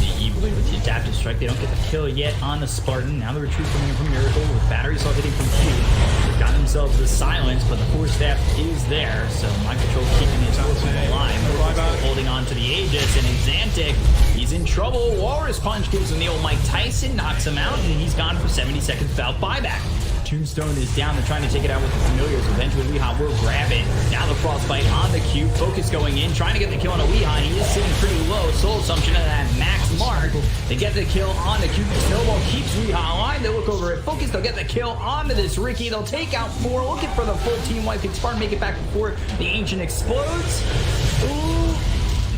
The Evil with the adaptive strike, they don't get the kill yet on the Spartan. Now the retreat coming in from Miracle with batteries all hitting from Q. They've got themselves the silence, but the Force Staff is there, so Mind Control keeping his forces alive. Holding on to the Aegis, and Xantic, he's in trouble. Walrus Punch gives him the old Mike Tyson, knocks him out, and he's gone for 70 seconds without buyback. Tombstone is down. They're trying to take it out with the Familiars. Eventually, Weehaw will grab it. Now the Frostbite on the Q. Focus going in, trying to get the kill on a Weehaw. He is sitting pretty low. Soul Assumption at that max mark. They get the kill on the Q. Snowball keeps Weehaw alive. They look over at Focus. They'll get the kill onto this Ricky. They'll take out 4. Looking for the full team wipe. Can Spartan make it back before the Ancient explodes? Ooh.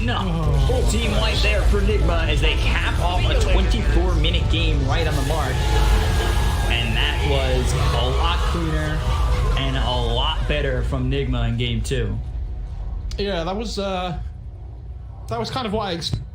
No. Full team wipe there for Nigma as they cap off a 24-minute game right on the mark. And that was a lot cleaner and a lot better from Nigma in game 2. Yeah, that was kind of what I expected.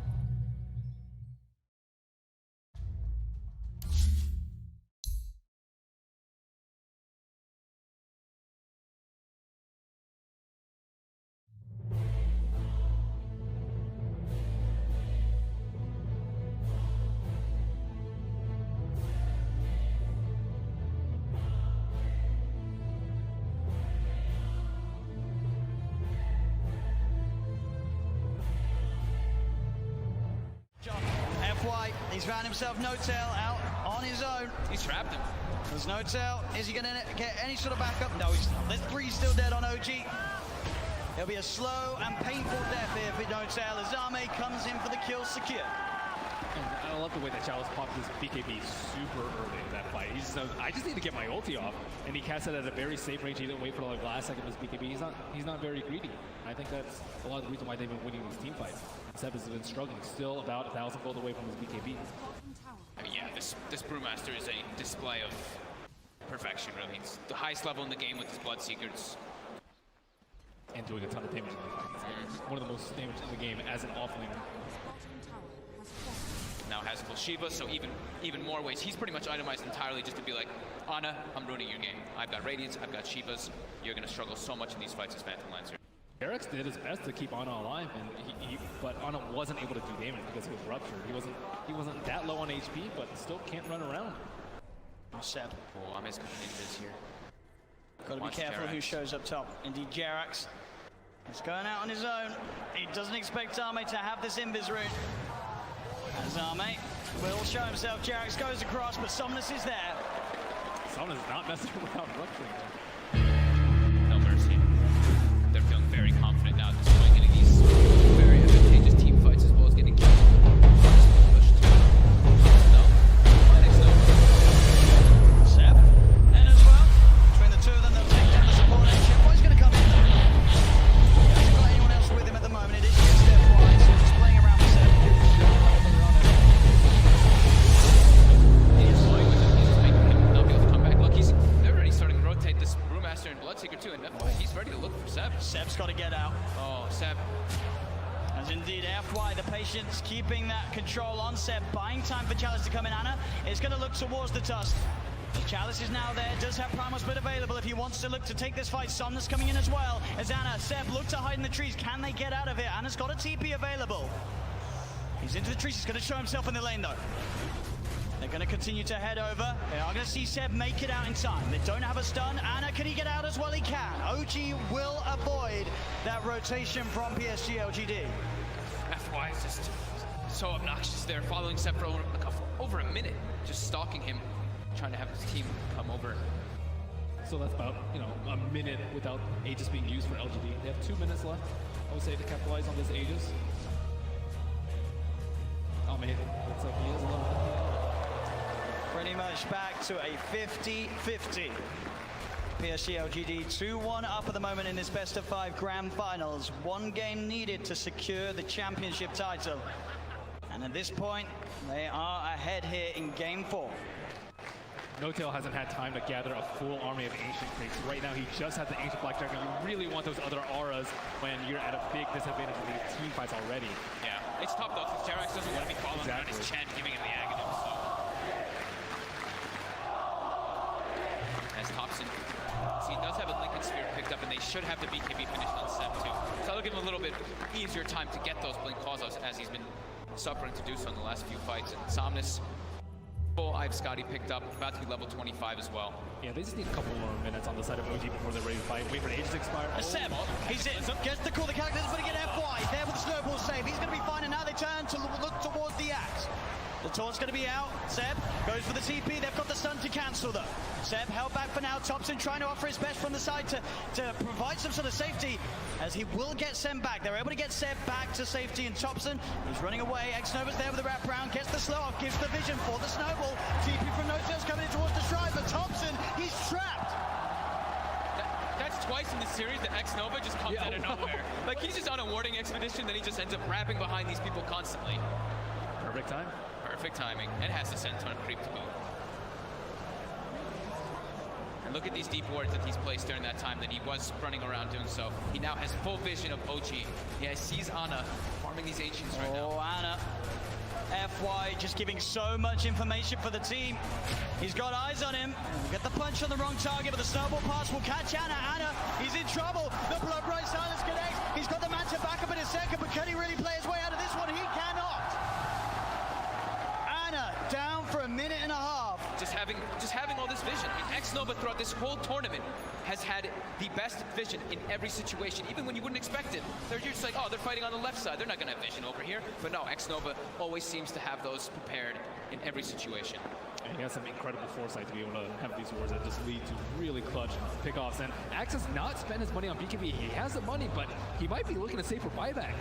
He's found himself No-Tail out on his own. He's trapped him. There's No-Tail. Is he going to get any sort of backup? No, he's not. There's 3 still dead on OG. It'll be a slow and painful death here for No-Tail as Zame comes in for the kill secure. And I love the way that Chalice popped his BKB super early in that fight. He just knows, I just need to get my ulti off, and he cast it at a very safe range. He didn't wait for the last second of his BKB. He's not very greedy. I think that's a lot of the reason why they've been winning these team fights. Seb has been struggling, still about 1,000 gold away from his BKB. I mean, yeah, this Brewmaster is a display of perfection, really. It's the highest level in the game with his Bloodseekers. And doing a ton of damage in the fight. It's one of the most damage in the game as an offlaner. Now has full Shiva, so even more ways. He's pretty much itemized entirely just to be like, Ana, I'm ruining your game. I've got Radiance, I've got Shivas. You're going to struggle so much in these fights as Phantom Lancer. Jerax did his best to keep Ana alive, and but Ana wasn't able to do damage because he was ruptured. He wasn't that low on HP, but still can't run around. Seb. Oh, I'm coming in this here. Got to be careful who shows up top. Indeed, Jerax. He's going out on his own. He doesn't expect Zame to have this invis rune. And Zame will show himself. Jerax goes across, but Somnus is there. Somnus is not messing around rupturing. No mercy. They're feeling very confident now at this point, getting these very advantageous team fights as well as getting killed. Seb, and as well, between the two of them, they'll take down the support action. Boy's going to come in though. He hasn't got anyone else with him at the moment. It is just Step Wise, so just playing around with Seb. He's just making him not be able to come back. Look, they're already starting to rotate this Brewmaster and Bloodseeker too, and he's ready to look for Seb. Seb's got to get out. Oh, Seb. As indeed, FY, the patience keeping that control on Seb, buying time for Chalice to come in. Ana is going to look towards the Tusk. Chalice is now there, does have Primal Split available if he wants to look to take this fight. Somnus coming in as well. As Ana, Seb look to hide in the trees. Can they get out of it? Ana's got a TP available. He's into the trees, he's going to show himself in the lane though. They're going to continue to head over. They are going to see Seb make it out in time. They don't have a stun. Ana, can he get out as well? He can. OG will avoid that rotation from PSG LGD. FY is just so obnoxious there, following Seb for over a minute, just stalking him, trying to have his team come over. So that's about, a minute without Aegis being used for LGD. They have 2 minutes left, I would say, to capitalize on this Aegis. Oh man, looks like he is a little bit. Pretty much back to a 50-50. PSG LGD 2-1 up at the moment in this best of 5 grand finals. 1 game needed to secure the championship title. And at this point, they are ahead here in game 4. No-Tail hasn't had time to gather a full army of Ancient Creeps. Right now, he just has the Ancient Black Dragon. You really want those other auras when you're at a big disadvantage in these team fights already. Yeah, it's tough though, because Jerax doesn't want to be following around his Chen, giving him the Aghanim. So. As Thompson, see, he does have a Lincoln Sphere picked up, and they should have the BKB finished on Seb too. So that'll give him a little bit easier time to get those blink calls as he's been suffering to do so in the last few fights. And Somnus, I've Scotty picked up, about to be level 25 as well. Yeah, they just need a couple more minutes on the side of OG before they're ready to fight. Wait for Aegis to expire. Seb, he's in, gets the call, the characters, but again FY, there with the snowball save. He's going to be fine, and now they turn to look towards the axe. The taunt's going to be out. Seb goes for the TP. They've got the stun to cancel though. Seb held back for now. Thompson trying to offer his best from the side to provide some sort of safety, as he will get Seb back. They're able to get Seb back to safety, and Thompson, he's running away. X-Nova's there with the wraparound, gets the slow off, gives the vision for the snowball. TP from No-Tail's coming in towards the stride, but Thompson, he's trapped. That's twice in this series that X-Nova just comes out of nowhere. Like, he's just on a warding expedition, then he just ends up wrapping behind these people constantly. Perfect time. Perfect timing, and has the Senton creep to boot. And look at these deep wards that he's placed during that time that he was running around doing so. He now has full vision of OG. Yeah, he sees Ana farming these Ancients right now. Oh, Ana. FY just giving so much information for the team. He's got eyes on him. Get the punch on the wrong target, but the snowball pass will catch Ana. Ana, he's in trouble. The blood bright silence connects. He's got the man to back up in a second, but can he really play his way out of this one? He cannot. Ana down for a minute and a half. just having all this vision. I mean, Xnova throughout this whole tournament has had the best vision in every situation, even when you wouldn't expect it. They're just like, oh, they're fighting on the left side. They're not going to have vision over here. But no, Xnova always seems to have those prepared in every situation. And he has some incredible foresight to be able to have these wars that just lead to really clutch pickoffs. And Axe has not spent his money on BKB. He has the money, but he might be looking to save for buyback.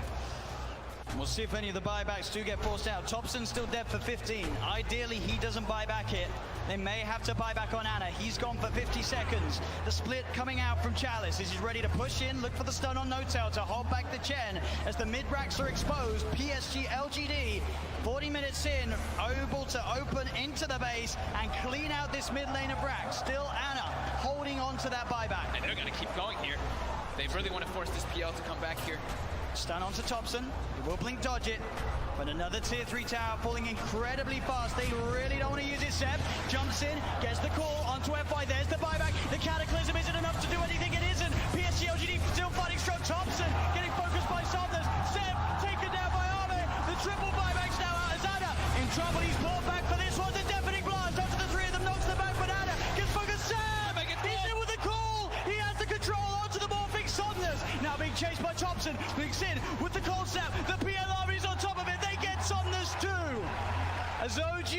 We'll see if any of the buybacks do get forced out. Thompson's still dead for 15. Ideally, he doesn't buy back it. They may have to buy back on Ana. He's gone for 50 seconds. The split coming out from Chalice. Is he ready to push in? Look for the stun on No-Tail to hold back the Chen as the mid-racks are exposed. PSG LGD, 40 minutes in, able to open into the base and clean out this mid lane of Rack. Still Ana holding on to that buyback. And they're going to keep going here. They really want to force this PL to come back here. Stun onto Thompson. He will blink dodge it. But another tier 3 tower falling incredibly fast. They really don't want to use it. Seb jumps in, gets the call onto FY. There's the buyback. The Cataclysm isn't enough to do anything. It isn't. PSG LGD still fighting strong. Thompson getting focused by Somnus. Seb taken down by Arme. The triple buybacks now out as Ana in trouble. He's brought back for this one. The deafening blast onto the 3 of them. Knocks them back, but Ana gets focused. Seb! He's in with the call. He has the control onto the morphing Somnus. Now being chased by Thompson. Blinks in with the call snap. The PL army's on top of it. They get Somnus too. As OG,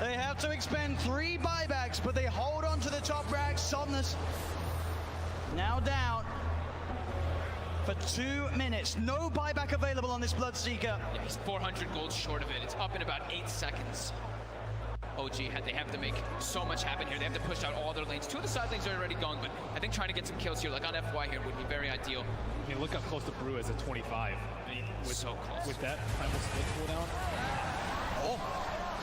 they have to expend 3 buybacks, but they hold on to the top rack. Somnus now down for 2 minutes. No buyback available on this Bloodseeker. Yeah, he's 400 gold short of it. It's up in about 8 seconds. OG, they have to make so much happen here. They have to push out all their lanes. 2 of the side lanes are already going, but I think trying to get some kills here, like on FY here, would be very ideal. I mean, look how close the Brew is at 25. I mean, So close. With that primal split cooldown. Oh,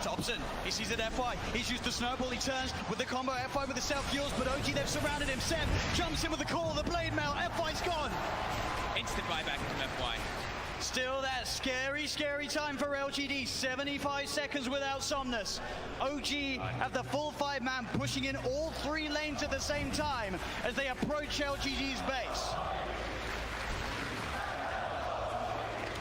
Thompson, he sees it FY. He's used the snowball. He turns with the combo FY with the self-fuels, but OG, they've surrounded him. Seb jumps in with the call, the blade mail. FY's gone. Instant buyback from FY. Still that scary, scary time for LGD. 75 seconds without Somnus. OG have the full 5-man pushing in all 3 lanes at the same time as they approach LGD's base.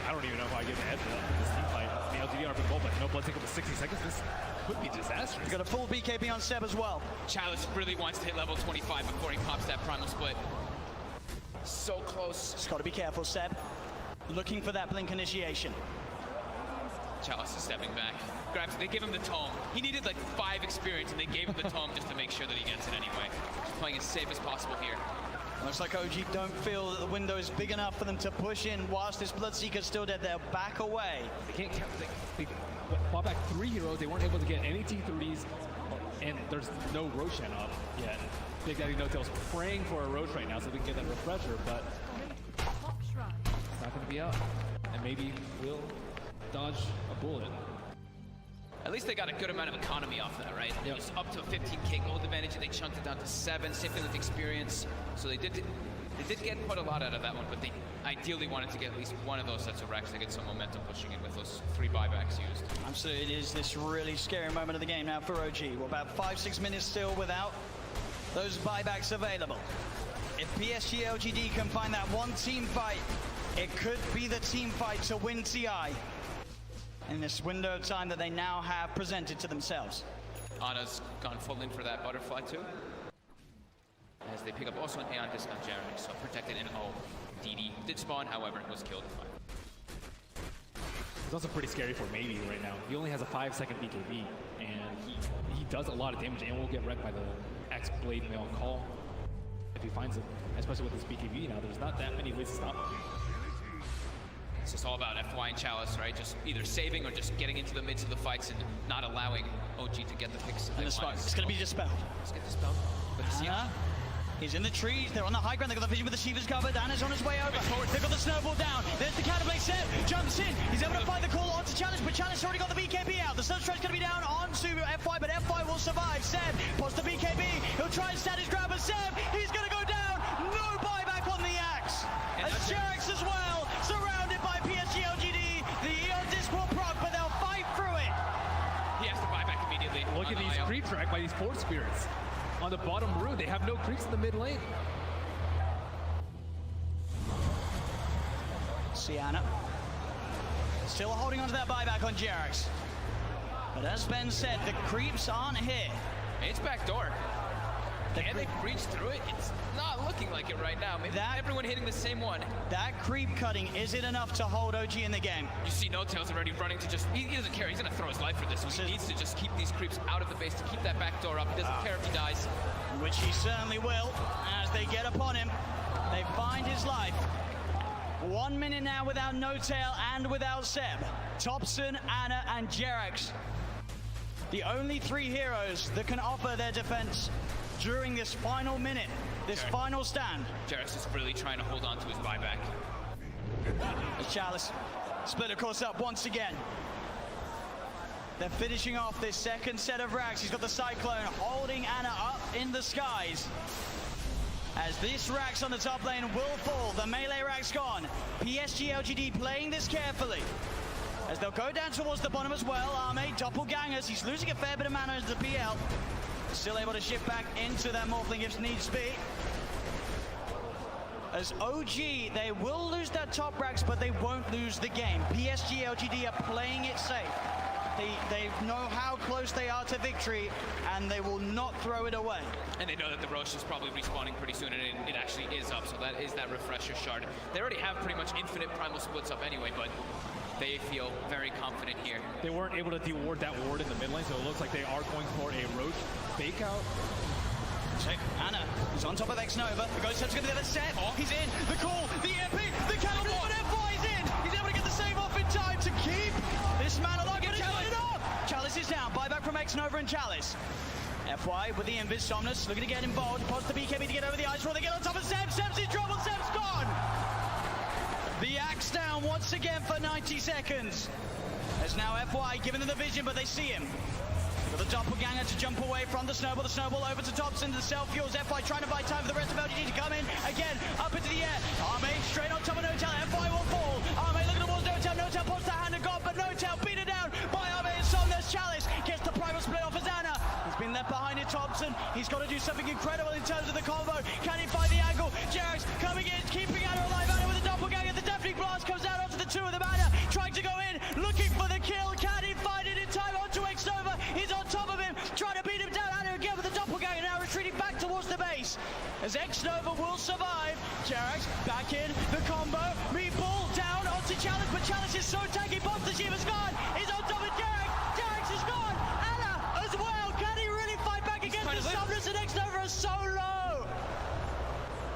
I don't even know if I get the head for that. This team fight. The LGD are goal, but no blood take up to 60 seconds. This could be disastrous. Got a full BKB on Seb as well. Chalice really wants to hit level 25 before he pops that primal split. So close. Just got to be careful, Seb. Looking for that blink initiation. Chalice is stepping back. Grabs, they give him the tome. He needed like 5 experience, and they gave him the tome just to make sure that he gets it anyway. Just playing as safe as possible here. Looks like OG don't feel that the window is big enough for them to push in whilst this Bloodseeker's still dead. They'll back away. They can't count. They bought back 3 heroes. They weren't able to get any T3s, and there's no Roshan up yet. Big Daddy No-Tail's praying for a Roche right now so they can get that refresher, but it's not going to be up. And maybe we'll dodge a bullet. At least they got a good amount of economy off that, right? It was up to a 15k gold advantage, and they chunked it down to 7. Same thing with experience. So they did get quite a lot out of that one, but they ideally wanted to get at least one of those sets of racks to get some momentum pushing in with those 3 buybacks used. Absolutely, it is this really scary moment of the game now for OG. We're about 5-6 minutes still without those buybacks available. If PSG LGD can find that one team fight, it could be the team fight to win TI in this window of time that they now have presented to themselves. Ana's gone full in for that butterfly too. As they pick up also an Aeon disc on Jeremy, so protected in O. DD did spawn, however, was killed. It's also pretty scary for Maybe right now. He only has a 5-second BKB, and he does a lot of damage and will get wrecked by the X Blade Mail call if he finds it, especially with his BKB now. There's not that many ways to stop him. It's just all about FY and Chalice, right? Just either saving or just getting into the midst of the fights and not allowing OG to get the picks. And the smoke, it's going to be dispelled. Let's get dispelled. But he's in the trees, they're on the high ground, they've got the vision with the Shiva's covered, Ana's on his way over, they've got the snowball down, there's the Catapult, Seb jumps in, he's able to find the call onto Challenge, but Challenge already got the BKB out, the Sunstride's going to be down onto FY, but FY will survive. Seb posts the BKB, he'll try and stand his grab, but Seb, he's going to go down, no buyback on the Axe, as Jerax as well, surrounded by PSG LGD, the Eon disc will proc, but they'll fight through it. He has to buy back immediately. Look at these creep track by these Force Spirits. On the bottom row, they have no creeps in the mid lane. Sienna still holding on to that buyback on Jerax. But as Ben said, the creeps aren't here. It's backdoor. Can they breach through it? It's not looking like it right now. Maybe everyone hitting the same one. That creep cutting, is it enough to hold OG in the game? You see No Tails already running to just, he doesn't care. He's going to throw his life for this. He needs to just keep these creeps out of the base to keep that back door up. He doesn't care if he dies. Which he certainly will as they get upon him. They find his life. 1 minute now without No Tail and without Seb. Thompson, Anna, and Jerax. The only 3 heroes that can offer their defense during this final minute, this final stand. Jerax is really trying to hold on to his buyback. As Chalice split, of course, up once again. They're finishing off this second set of racks. He's got the Cyclone holding Anna up in the skies. As this Rax on the top lane will fall, the melee Rax gone. PSG LGD playing this carefully. As they'll go down towards the bottom as well. Arme, doppelgangers. He's losing a fair bit of mana into the PL. Still able to shift back into that Morphling if needs be. As OG, they will lose that top Rax, but they won't lose the game. PSG LGD are playing it safe. They know how close they are to victory, and they will not throw it away. And they know that the Roche is probably respawning pretty soon, and it actually is up, so that is that refresher shard. They already have pretty much infinite primal splits up anyway, but they feel very confident here. They weren't able to de-ward that ward in the mid lane, so it looks like they are going for a Roche fake out. Check. Anna is on top of X-Nova. The Ghost Step's going to be the set. Oh. He's in. The call, the MP, the Caliber, but F5 is in. He's able to get the save off in time to keep this man alive. Get it off. Chalice is down. Buyback from X-Nova and Chalice. FY with the Invis. Somnus looking to get involved. Pause the BKB to get over the ice roll. They get on top of Seb. Seb's in trouble. Seb's gone. The axe down once again for 90 seconds. As now FY giving them the vision, but they see him. Got the doppelganger to jump away from the snowball. The snowball over to Thompson. The self-fuels. FY trying to buy time for the rest of LGD to come in. Again, up into the air. Arme straight on top of No Tail. FY will fall. Arme looking towards No Tail. No Tail pops the hand of God, but No Tail beaten down by Arme and Somnus. Chalice gets the primal split off as Anna. He's been left behind in Thompson. He's got to do something incredible in terms of the combo. Can he find the angle? Jerax coming in, keeping Anna alive. Anna with a doppelganger. The deafening blast comes out onto the 2 of them. Anna trying to go in, looking for the kill. Can he find it in time onto X-Nova? He's on top of him, trying to beat him down. Anna again with the doppelganger, now retreating back towards the base. As X-Nova will survive. Jerax back in, the combo. Meatball down onto Chalice, but Chalice is so tanky. Pops the shield is gone. He's on top of Jerax. Jerax is gone. Anna as well. Can he really fight back against the Somnus, and X-Nova is so low?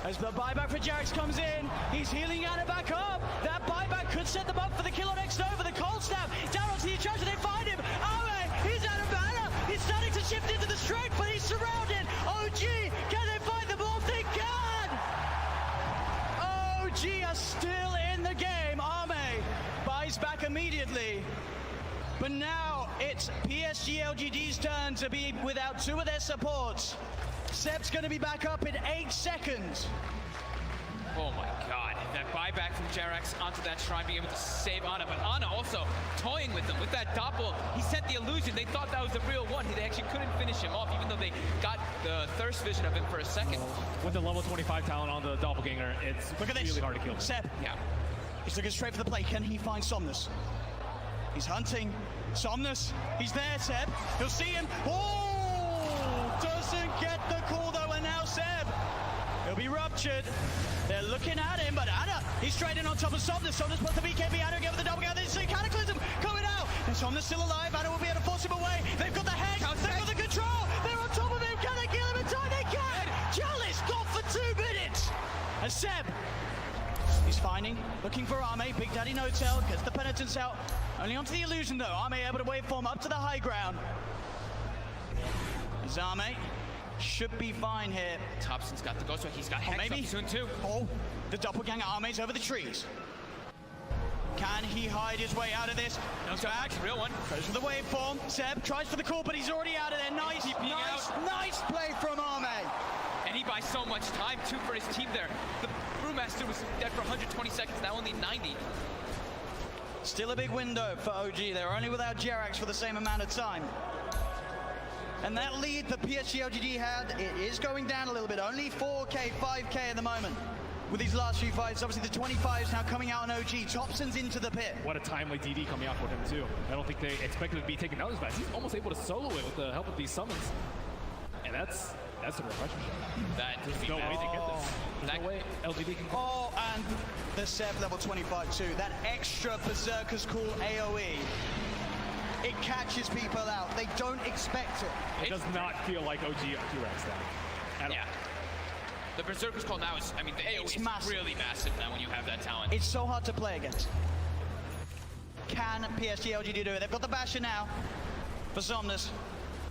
As the buyback for Jerax comes in, he's healing Anna back up. That buyback could set them up for the kill on X-Nova. The cold snap down onto the charge, and they find him. Arme, he's out of mana. He's starting to shift into the strength, but he's surrounded. OG, can they find the ball? They can! OG are still in the game. Arme buys back immediately. But now it's PSG LGD's turn to be without 2 of their supports. Seb's going to be back up in 8 seconds. Oh my god, that buyback from Jerax onto that shrine, being able to save Anna, but Anna also toying with them with that doppel. He sent the illusion. They thought that was the real one. They actually couldn't finish him off, even though they got the thirst vision of him for a second. With the level 25 talent on the doppelganger, it's really hard to kill. Seb, yeah, he's looking straight for the play. Can he find Somnus? He's hunting. Somnus, he's there, Seb. He'll see him. Oh, doesn't get the call though, and now Seb. He'll be ruptured. They're looking at him, but Anna, he's straight in on top of Somnus. Somnus puts the BKB. Anna again with the doppelganger. There's a Cataclysm coming out. And Somnus still alive. Anna will be able to force him away. They've got the hex. They've got the control. They're on top of him. Can they kill him in time? They can. Chalice got for 2 minutes. And Seb, he's finding, looking for Arme. Big Daddy No Tail gets the penitence out. Only onto the illusion though. Arme able to waveform up to the high ground. As Arme should be fine here. Thompson's got the ghost, he's got hex maybe up soon too. Oh, the doppelganger Arme's over the trees. Can he hide his way out of this? No, back. Real one. Goes for the waveform. Seb tries for the call, but he's already out of there. Nice play from Arme. And he buys so much time too for his team there. The Brewmaster was dead for 120 seconds, now only 90. Still a big window for OG. They're only without Jerax for the same amount of time. And that lead that PSG LGD had, it is going down a little bit. Only 4K, 5K at the moment. with these last few fights. Obviously, the 25 is now coming out on OG. Thompson's into the pit. What a timely DD coming out for him, too. I don't think they expected to be taking out his fights. He's almost able to solo it with the help of these summons. And that's a reflection shot. There's no way to get this. There's no way LGD can... Oh, and the Seb level 25 too. That extra Berserker's Call AoE. It catches people out. They don't expect it. It does not feel like OG 2x now. Yeah. The Berserker's Call now is, I mean, the AoE is really massive now when you have that talent. It's so hard to play against. Can PSG LGD do it? They've got the Basher now for Somnus.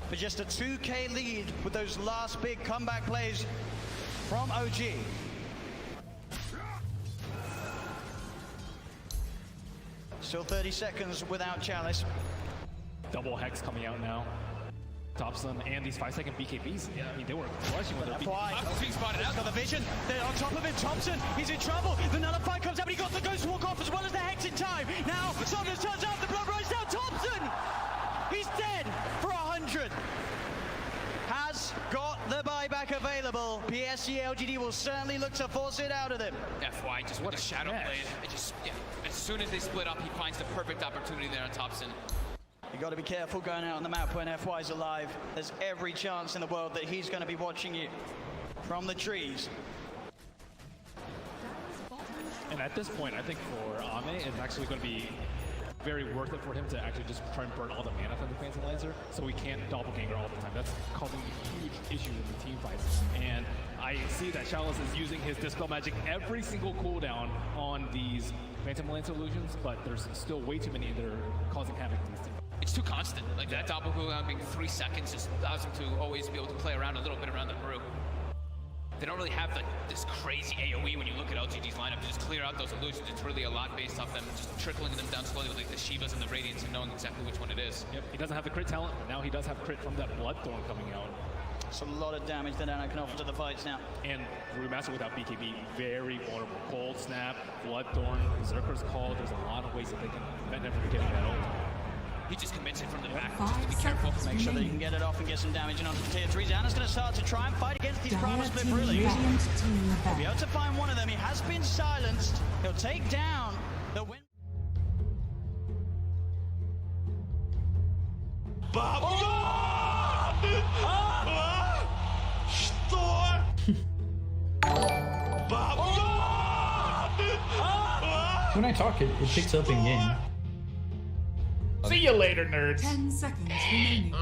For just a 2k lead with those last big comeback plays from OG. Still 30 seconds without Chalice. Double Hex coming out now. Thompson and these 5-second BKBs. Yeah, I mean, they were crushing with their BKBs. Being spotted out. Got the vision. They're on top of it. Thompson, he's in trouble. The Nullify comes out, but he got the Ghost Walk off as well as the Hex in time. Now, Somnus turns up. The blood runs down. Thompson! He's dead for 100. Has got the buyback available. PSG LGD will certainly look to force it out of them. FY, just what a shadow blade. It just, yeah. As soon as they split up, he finds the perfect opportunity there on Thompson. You got to be careful going out on the map when FY's alive. There's every chance in the world that he's going to be watching you from the trees. And at this point, I think for Ame, it's actually going to be very worth it for him to actually just try and burn all the mana from the Phantom Lancer so we can't doppelganger all the time. That's causing a huge issue in the team fights. And I see that Chalice is using his Dispel Magic every single cooldown on these Phantom Lancer illusions, but there's still way too many that are causing havoc in these team fights. It's too constant. Like that double cooldown being 3 seconds just allows him to always be able to play around a little bit around the brew. They don't really have this crazy AoE when you look at LGD's lineup to just clear out those illusions. It's really a lot based off them just trickling them down slowly with like the Shivas and the Radiants and knowing exactly which one it is. Yep, he doesn't have the crit talent, but now he does have crit from that Bloodthorn coming out. It's a lot of damage that Anna can offer to the fights now. And Brewmaster without BKB, very vulnerable. Cold Snap, Bloodthorn, Berserker's Call, there's a lot of ways that they can prevent him from getting that ult. He just commits it from the back, just to be careful. Make sure that you can get it off and get some damage in onto the tier 3s. Anna's going to start to try and fight against these Primal Split Brewlings. He'll be able to find one of them. He has been silenced. He'll take down the win. When I talk, it picks up in game. See you later, nerds. 10 seconds remaining.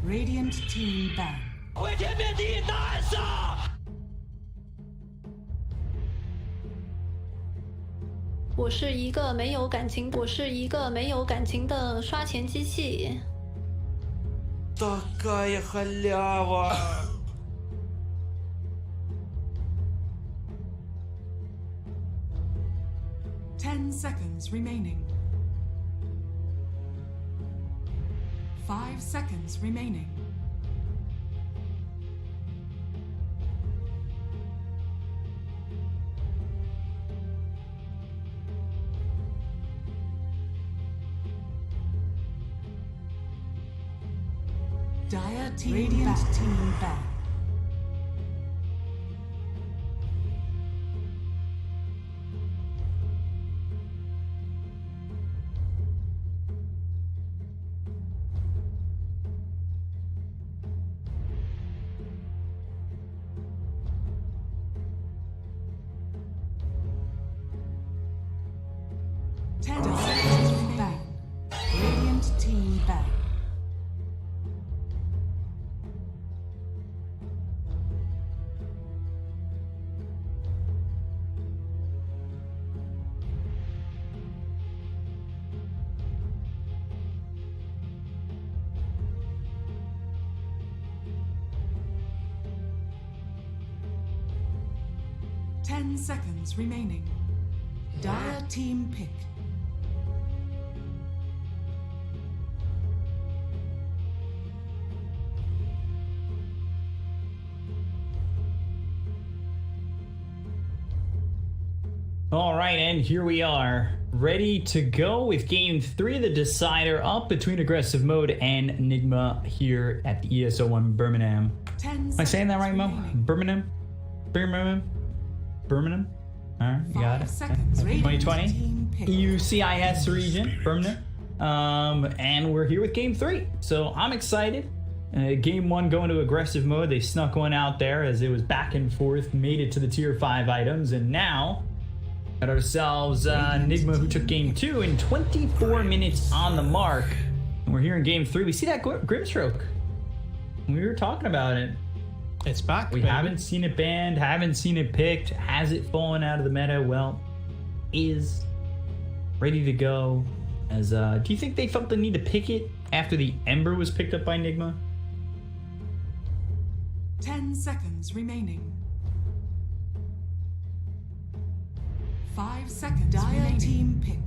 Radiant team ban. 毁天灭地大杀！我是一个没有感情的刷钱机器。 Такая халява! Ten seconds remaining. 5 seconds remaining. Dire team Radiant back. Team back. Radiant team back. Ten seconds remaining. Dire team pick. All right, and here we are, ready to go with Game 3, the decider, up between aggressive mode and Nigma here at the ESL One Birmingham. Am I saying that right, Mo? Birmingham? Birmingham? All right, you got it. 2020 EU CIS region, Birmingham. And we're here with Game 3, so I'm excited. Game 1 going to aggressive mode. They snuck one out there as it was back and forth, made it to the tier 5 items, and now got ourselves Nigma, who took Game 2 in 24 minutes on the mark. And we're here in Game 3. We see that Grimstroke. We were talking about it. It's back. We haven't seen it banned, haven't seen it picked. Has it fallen out of the meta? Well, is ready to go. As do you think they felt the need to pick it after the Ember was picked up by Nigma? 10 seconds remaining. 5 seconds remaining. Team pick.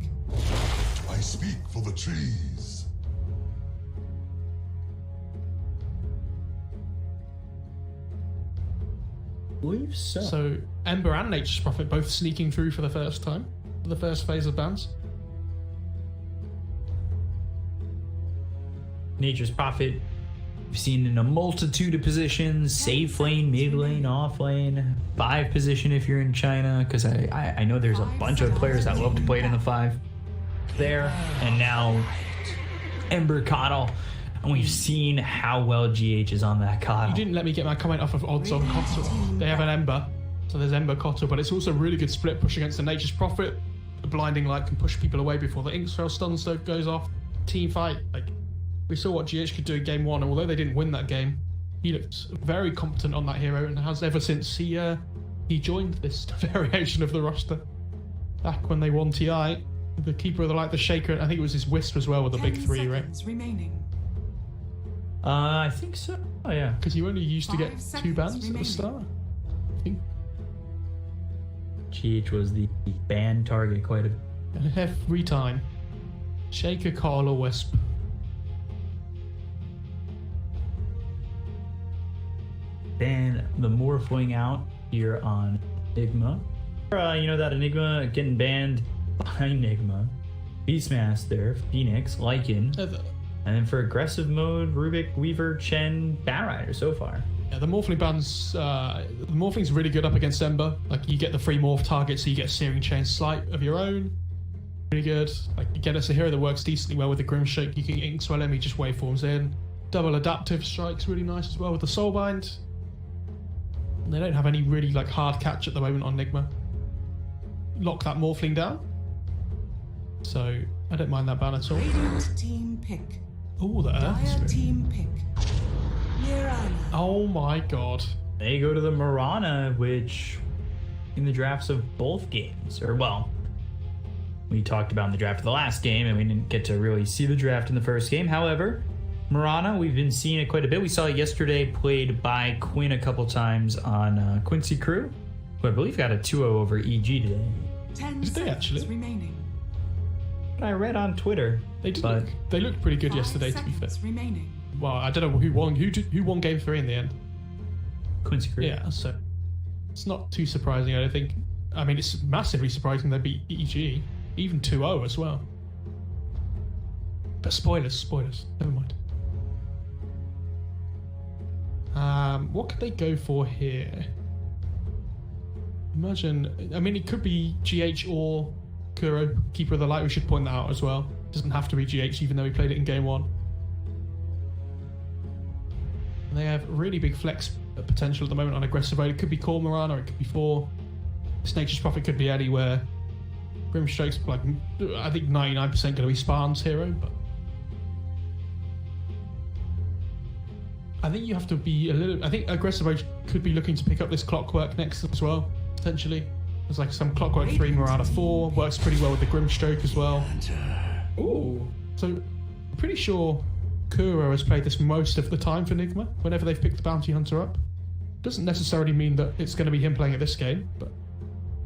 I speak for the trees. I believe so. So Ember and Nature's Prophet both sneaking through for the first time, for the first phase of bans. Nature's Prophet, we've seen in a multitude of positions: safe lane, mid lane, off lane, 5 position if you're in China, because I know there's a bunch of players that love to play it in the 5 there. And now Ember Coddle, and we've seen how well GH is on that Coddle. You didn't let me get my comment off of odds on Coddle. They have an Ember, so there's Ember Coddle, but it's also a really good split push against the Nature's Prophet. The blinding light can push people away before the Inksfell stun stove goes off. Team fight, like, we saw what GH could do in Game 1, and although they didn't win that game, he looked very competent on that hero, and has ever since he joined this variation of the roster. Back when they won TI, the Keeper of the Light, the Shaker, and I think it was his Wisp as well with the big 3, right? Remaining. I think so. Oh yeah, because you only used to get 2 bans at the start. I think. GH was the ban target quite a bit. And every time, Shaker, Carl, or Wisp. Then the Morphling out here on Nigma. You know that Enigma getting banned by Nigma. Beastmaster, Phoenix, Lycan. And then for aggressive mode, Rubik, Weaver, Chen, Batrider so far. Yeah, the Morphling bans, the Morphling's really good up against Ember. Like, you get the free morph target, so you get a Searing Chain Slight of your own. Really good. Like, you get us a hero that works decently well with the Grimstroke. You can Inkswell him, he just waveforms in. Double adaptive strike's really nice as well with the Soulbind. And they don't have any really like hard catch at the moment on Nigma. Lock that Morphling down. So I don't mind that ban at all. Team pick. Oh, the Earth Spirit. Team pick. Mirana. Oh my god. They go to the Mirana, which in the drafts of both games, or well, we talked about in the draft of the last game, and we didn't get to really see the draft in the first game. However, Mirana, we've been seeing it quite a bit. We saw it yesterday played by Quinn a couple times on Quincy Crew, who I believe got a 2-0 over EG today. 10 Did they actually? seconds remaining. I read on Twitter. They did. They looked pretty good yesterday, to be fair. Remaining. Well, I don't know who won. Who won Game 3 in the end? Quincy Crew. Yeah, so it's not too surprising. I don't think. I mean, it's massively surprising they beat EG, even 2-0 as well. But spoilers. Never mind. What could they go for here? Imagine, I mean, it could be GH or Kuro, Keeper of the Light. We should point that out as well. It doesn't have to be GH, even though we played it in Game 1. And they have really big flex potential at the moment on aggressive mode. It could be Core Mirana, or it could be 4. This Nature's Prophet could be anywhere. Grimstroke's like, I think 99% going to be Sparn's hero, but I think you have to be a little. I think aggressive mode could be looking to pick up this Clockwork next as well, potentially. There's like some Clockwork 3, Mirana 4, works pretty well with the Grimstroke as well. Ooh. So, I'm pretty sure Kuro has played this most of the time for Nigma, whenever they've picked the Bounty Hunter up. Doesn't necessarily mean that it's going to be him playing at this game, but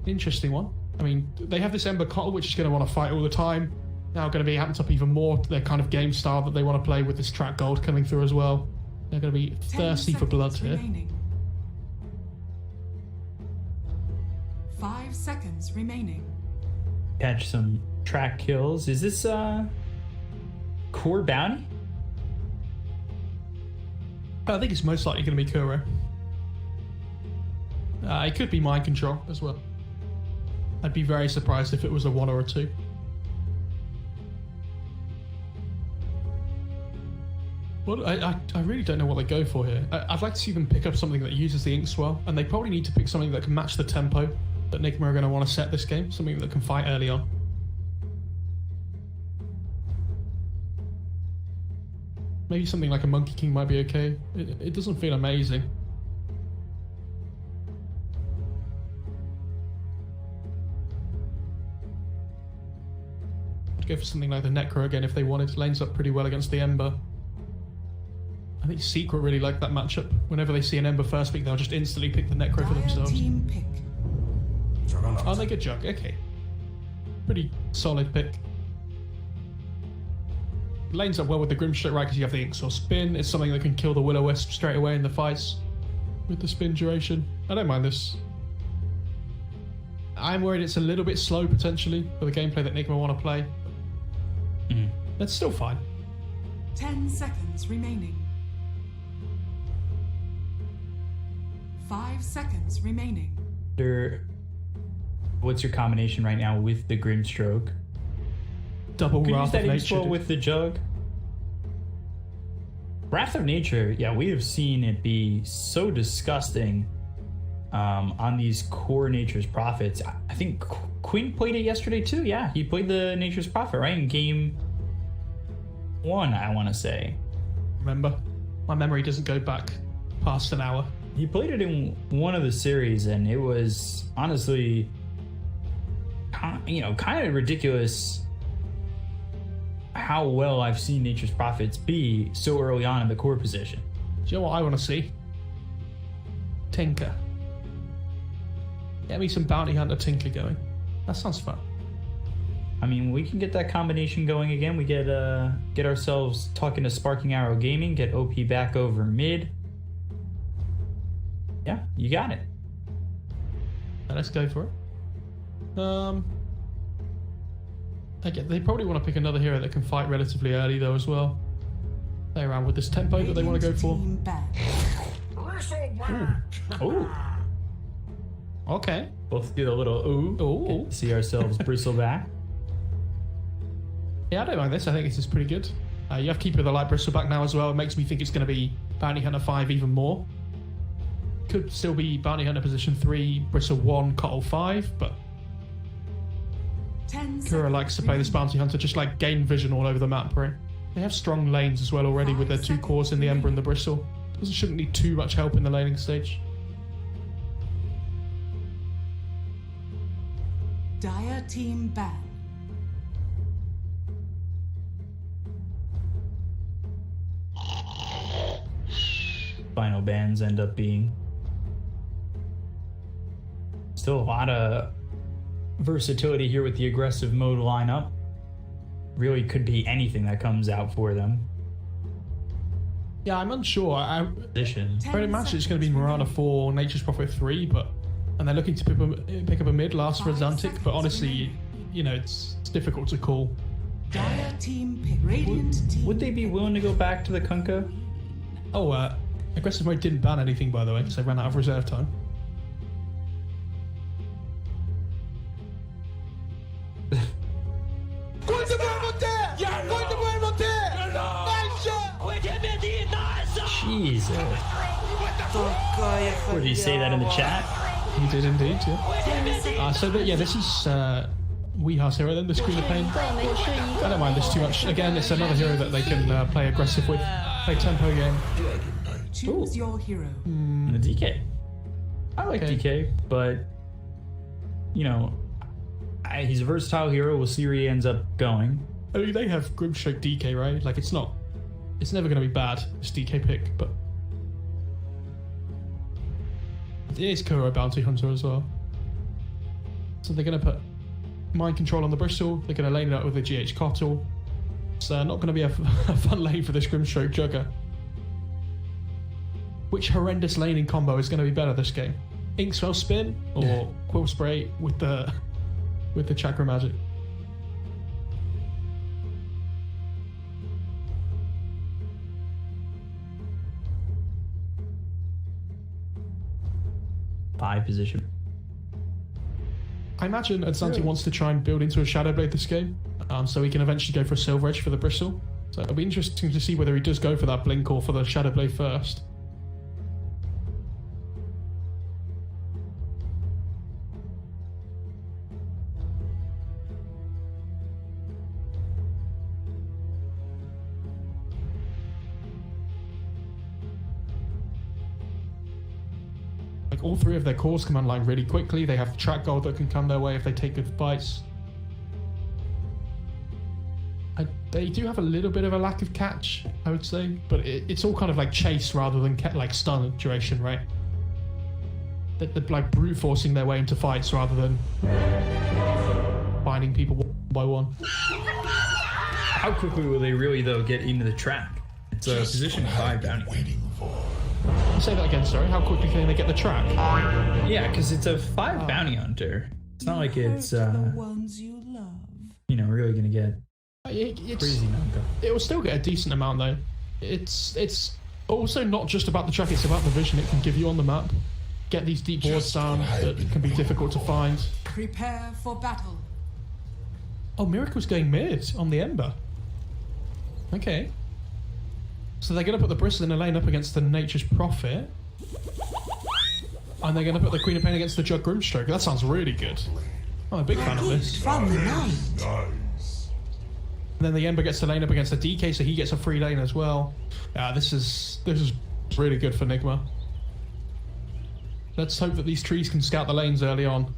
interesting one. I mean, they have this Ember Cottle, which is going to want to fight all the time. Now going to be amped up even more to their kind of game style that they want to play with this track gold coming through as well. They're going to be thirsty for blood here. 5 5 seconds remaining. Catch some track kills. Is this core bounty? I think it's most likely going to be Kuro. It could be mind control as well. I'd be very surprised if it was a 1 or a 2. Well, I really don't know what they go for here. I'd like to see them pick up something that uses the ink swell, and they probably need to pick something that can match the tempo that Nigma are going to want to set this game, something that can fight early on. Maybe something like a Monkey King might be okay. It doesn't feel amazing. I'd go for something like the Necro again if they wanted. Lanes up pretty well against the Ember. I think Secret really like that matchup. Whenever they see an Ember first pick, they'll just instantly pick the Necro for themselves. Team pick. Oh, they get Jug. Okay. Pretty solid pick. Lanes up well with the Grimstroke, right? Because you have the Ink or Spin. It's something that can kill the Will-O-Wisp straight away in the fights with the spin duration. I don't mind this. I'm worried it's a little bit slow potentially for the gameplay that Nigma want to play. That's still fine. 10 seconds remaining. 5 seconds remaining. What's your combination right now with the Grimstroke? Double Wrath of Nature with the Jug. Wrath of Nature, yeah, we have seen it be so disgusting on these core Nature's Prophets. I think Quinn played it yesterday too. Yeah, he played the Nature's Prophet, right? In game 1, I want to say. Remember? My memory doesn't go back past an hour. He played it in one of the series, and it was honestly, kind of ridiculous how well I've seen Nature's Prophets be so early on in the core position. Do you know what I want to see? Tinker. Get me some Bounty Hunter Tinker going. That sounds fun. I mean, we can get that combination going again. We get ourselves talking to Sparking Arrow Gaming, get OP back over mid. Yeah, you got it. Let's go for it. They probably want to pick another hero that can fight relatively early though as well. Play around with this tempo that they want to go for. Ooh. Okay. Both do the little ooh. See ourselves bristle back. Yeah, I don't mind this. I think this is pretty good. You have Keeper of the Light Bristleback now as well. It makes me think it's going to be Bounty Hunter 5 even more. Could still be Bounty Hunter position 3, Bristle 1, Cottle 5, but Kura likes to play this Bounty Hunter, just like gain vision all over the map, right? They have strong lanes as well already with their 2 cores in the Ember and the Bristle. Shouldn't need too much help in the laning stage. Dire team ban. Final bans end up being still a lot of versatility here with the aggressive mode lineup. Really could be anything that comes out for them. Yeah, I'm unsure. Very much it's going to be Mirana 4, Nature's Prophet 3, and they're looking to pick up a mid last for Zantic, but honestly, it's difficult to call. Dire team pick. Radiant team. Would they be willing to go back to the Kunkka? Oh, aggressive mode didn't ban anything, by the way, because they ran out of reserve time. Jesus. Or did you say that in the chat? He did indeed, yeah. This is Weeha's hero then, the Screen of Pain. I don't mind this too much. Again, it's another hero that they can play aggressive with. Play tempo game. Choose your hero. The DK. I like DK, but he's a versatile hero. We'll see where he ends up going. I mean, they have Grimstroke DK, right? Like, it's never going to be bad, this DK pick, but it is Kuro Bounty Hunter as well. So they're going to put Mind Control on the Bristle. They're going to lane it up with the GH Cottle. It's not going to be a fun lane for this Grimstroke Jugger. Which horrendous laning combo is going to be better this game? ink spell spin or quill spray with the chakra magic. Five position. I imagine Adzanti wants to try and build into a Shadow Blade this game, so he can eventually go for a Silver Edge for the Bristle. So it'll be interesting to see whether he does go for that Blink or for the Shadow Blade first. Like all three of their cores come online really quickly. They have track gold that can come their way if they take good fights. They do have a little bit of a lack of catch, I would say, but it's all kind of like chase rather than like stun duration, right? They're like brute forcing their way into fights rather than finding people one by one. How quickly will they really though get into the track? It's a position 5 bounty. Say that again, sorry. How quickly can they get the track? Yeah, because it's a 5 bounty hunter. It's not like it's the ones you love. you know, really gonna get crazy number. It will still get a decent amount though. It's also not just about the track, it's about the vision it can give you on the map. Get these deep boards down that can be difficult to find. Prepare for battle. Oh, Miracle's going mid on the Ember. Okay. So they're going to put the Bristle in a lane up against the Nature's Prophet. And they're going to put the Queen of Pain against the Jug Grimstroke. That sounds really good. Oh, I'm a big fan of this. From the night. And then the Ember gets the lane up against the DK, so he gets a free lane as well. This is really good for Nigma. Let's hope that these trees can scout the lanes early on.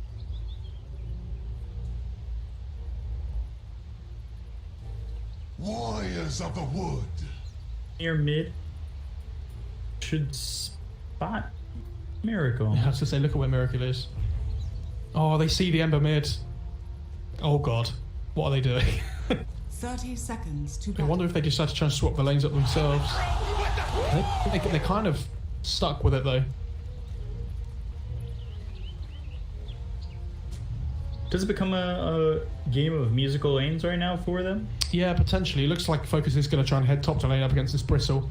Warriors of the wood. Near mid should spot Miracle. Yeah, I was to say, look at where Miracle is. Oh, they see the Ember mid. Oh god, what are they doing? 30 seconds to I battle. wonder if they decide to try and swap the lanes up themselves. They're kind of stuck with it though. Does it become a game of musical lanes right now for them? Yeah, potentially. It looks like Focus is going to try and head top to lane up against this Bristle.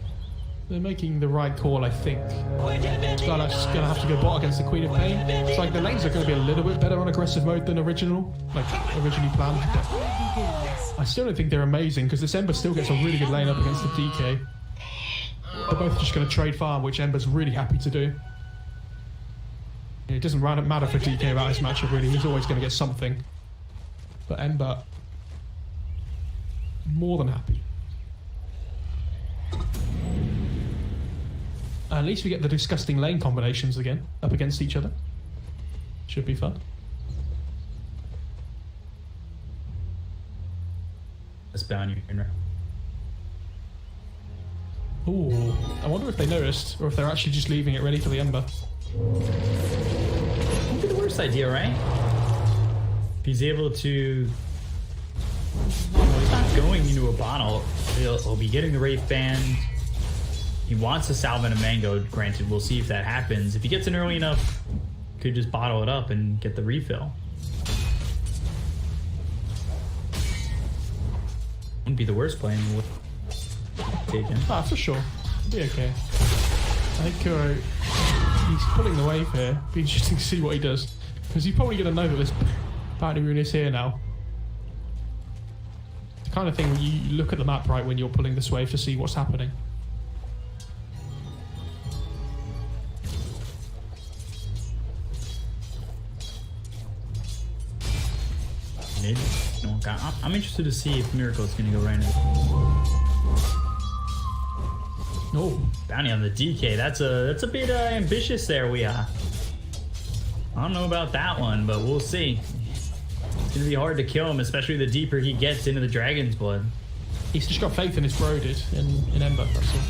They're making the right call, I think. Skylark's going to have to go bot against the Queen of Pain. It's like the lanes are going to be a little bit better on aggressive mode than originally planned. But I still don't think they're amazing because this Ember still gets a really good lane up against the DK. They're both just going to trade farm, which Ember's really happy to do. It doesn't matter for DK about his matchup really, he's always going to get something. But Ember, more than happy. At least we get the disgusting lane combinations again, up against each other. Should be fun. That's bounty. Ooh, I wonder if they noticed, or if they're actually just leaving it ready for the Ember. Wouldn't be the worst idea, right? If he's able to... Well, he's not going into a bottle. He'll be getting the Wraith Band. He wants to salve in a Mango, granted. We'll see if that happens. If he gets in early enough, could just bottle it up and get the refill. Wouldn't be the worst play in the world. Take him. Ah, for sure. It'll be okay. I think Kuro... He's pulling the wave here. Be interesting to see what he does. Because he's probably going to know that this bounty rune is here now. The kind of thing where you look at the map right when you're pulling this wave to see what's happening. Mid? No, I'm interested to see if Miracle's going to go right into No. bounty on the DK. That's a bit ambitious there. I don't know about that one, but we'll see. It's gonna be hard to kill him, especially the deeper he gets into the Dragon's Blood. He's just got faith in his bro, dude, in Ember, that's all.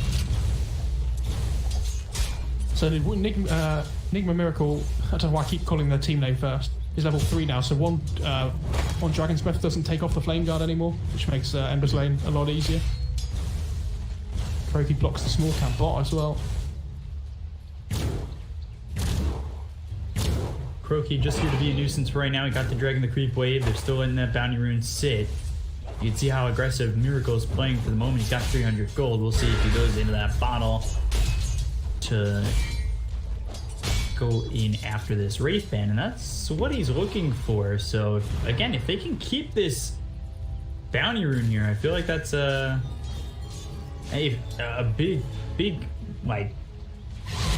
So Nigma Miracle, I don't know why I keep calling their team name first, is level 3 now, so one Dragon's Breath doesn't take off the Flame Guard anymore, which makes Ember's lane a lot easier. Kroki blocks the small camp bot as well. Croaky just here to be a nuisance for right now. He got the Dragon, the creep wave. They're still in that bounty rune sit. You can see how aggressive Miracle is playing for the moment. He's got 300 gold. We'll see if he goes into that bottle to go in after this Wraith Band, and that's what he's looking for. So again, if they can keep this bounty rune here, I feel like that's a big like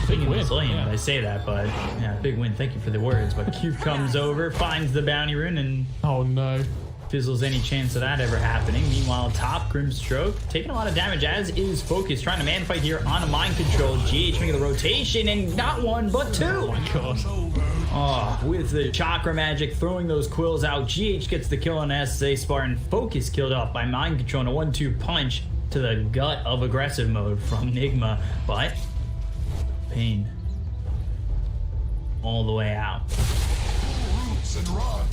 big win. Yeah. I say that, but yeah, big win. Thank you for the words. But Cube comes over, finds the bounty rune, and oh no, fizzles any chance of that ever happening. Meanwhile, top Grimstroke taking a lot of damage, as is Focus, trying to man fight here on a mind control. GH making the rotation, and not one but two. Oh my god. Oh, with the chakra magic, throwing those quills out. GH gets the kill on SA Spartan. Focus killed off by mind control and a 1-2 punch to the gut of aggressive mode from Nigma, but Pain all the way out. Roots and run.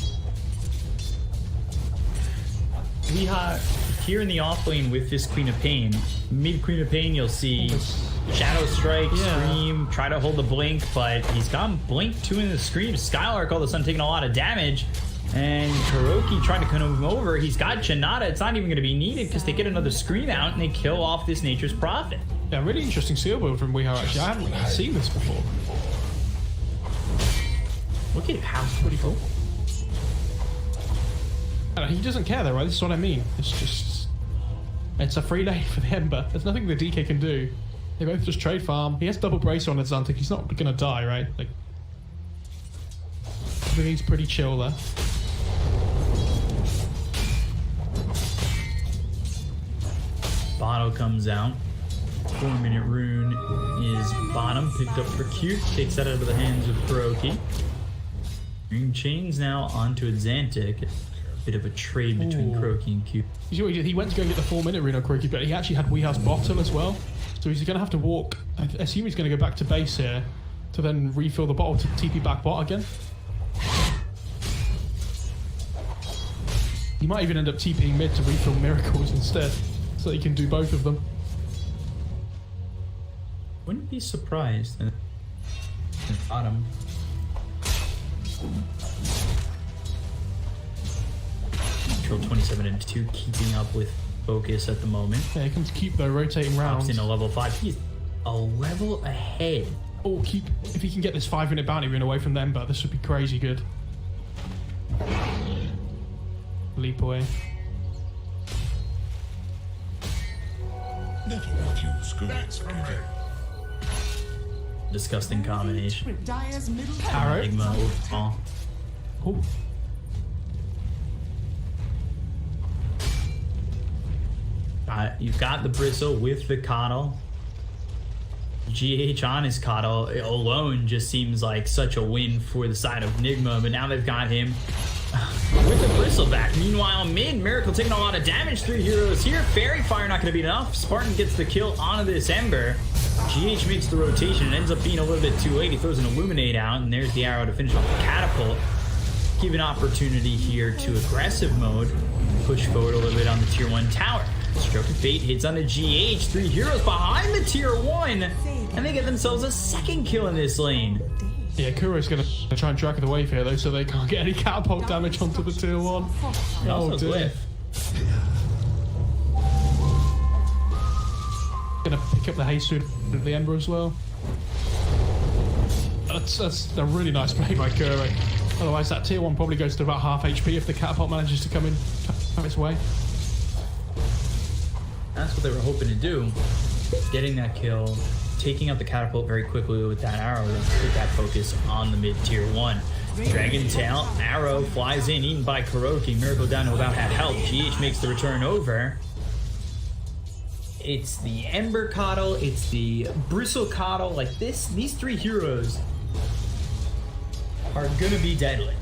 We have here in the off lane with this Queen of Pain. Mid Queen of Pain, you'll see Shadow Strike, Scream, try to hold the Blink, but he's gone Blink 2 in the Scream. Skylark all of a sudden taking a lot of damage. And Kuroki trying to come over. He's got Janata. It's not even going to be needed because they get another Scream out and they kill off this Nature's Prophet. Yeah, really interesting seal build from Weehaw, actually. I haven't seen this before. Look at how pretty cool. He doesn't care though, right? This is what I mean. It's just... It's a free lane for the Ember. There's nothing the DK can do. They both just trade farm. He has double bracer on his Zantic. He's not going to die, right? Like, everything's pretty chill there. Bottle comes out. 4-minute rune is bottom. Picked up for Cute. Takes that out of the hands of Kuroki. Rune chains now onto Zantic. Bit of a trade between Kuroki and Cute. He went to go get the 4-minute rune on Kuroki, but he actually had Weeha's bottle as well. So he's going to have to walk. I assume he's going to go back to base here to then refill the bottle to TP back bot again. He might even end up TPing mid to refill Miracles instead, so that he can do both of them. Wouldn't be surprised. Bottom. Control 27 and 2, keeping up with Focus at the moment. Yeah, he can keep though, rotating rounds. Pops in a level 5. He's a level ahead. Oh, if he can get this 5-minute bounty rune away from them, but this would be crazy good. Leap away. Never refuse good. Disgusting combination. Dire's middle Arrow. Nigma overall. Oh. You've got the Bristle with the Coddle. GH on his Coddle alone just seems like such a win for the side of Nigma, but now they've got him with the Bristle back. Meanwhile, mid, Miracle taking a lot of damage. 3 heroes here. Fairy Fire not going to be enough. Spartan gets the kill onto this Ember. GH makes the rotation. It ends up being a little bit too late. He throws an Illuminate out, and there's the arrow to finish off the Catapult. Give an opportunity here to aggressive mode. Push forward a little bit on the tier 1 tower. Stroke of Fate hits on the GH. 3 heroes behind the tier 1, and they get themselves a 2nd kill in this lane. Yeah, Kuro's going to try and track the wave here though, so they can't get any catapult damage onto the tier 1. Oh dear. Gonna pick up the haste of the Ember as well. That's a really nice play by Kuro. Otherwise that tier 1 probably goes to about half HP if the catapult manages to come its way. That's what they were hoping to do. Getting that kill, taking out the catapult very quickly with that arrow, then put that focus on the mid tier 1. Dragon Tail, arrow flies in, eaten by Kuroki. Miracle down to about half health. GH makes the return over. It's the Ember Coddle, it's the Bristle Coddle. Like these 3 heroes are gonna be deadly.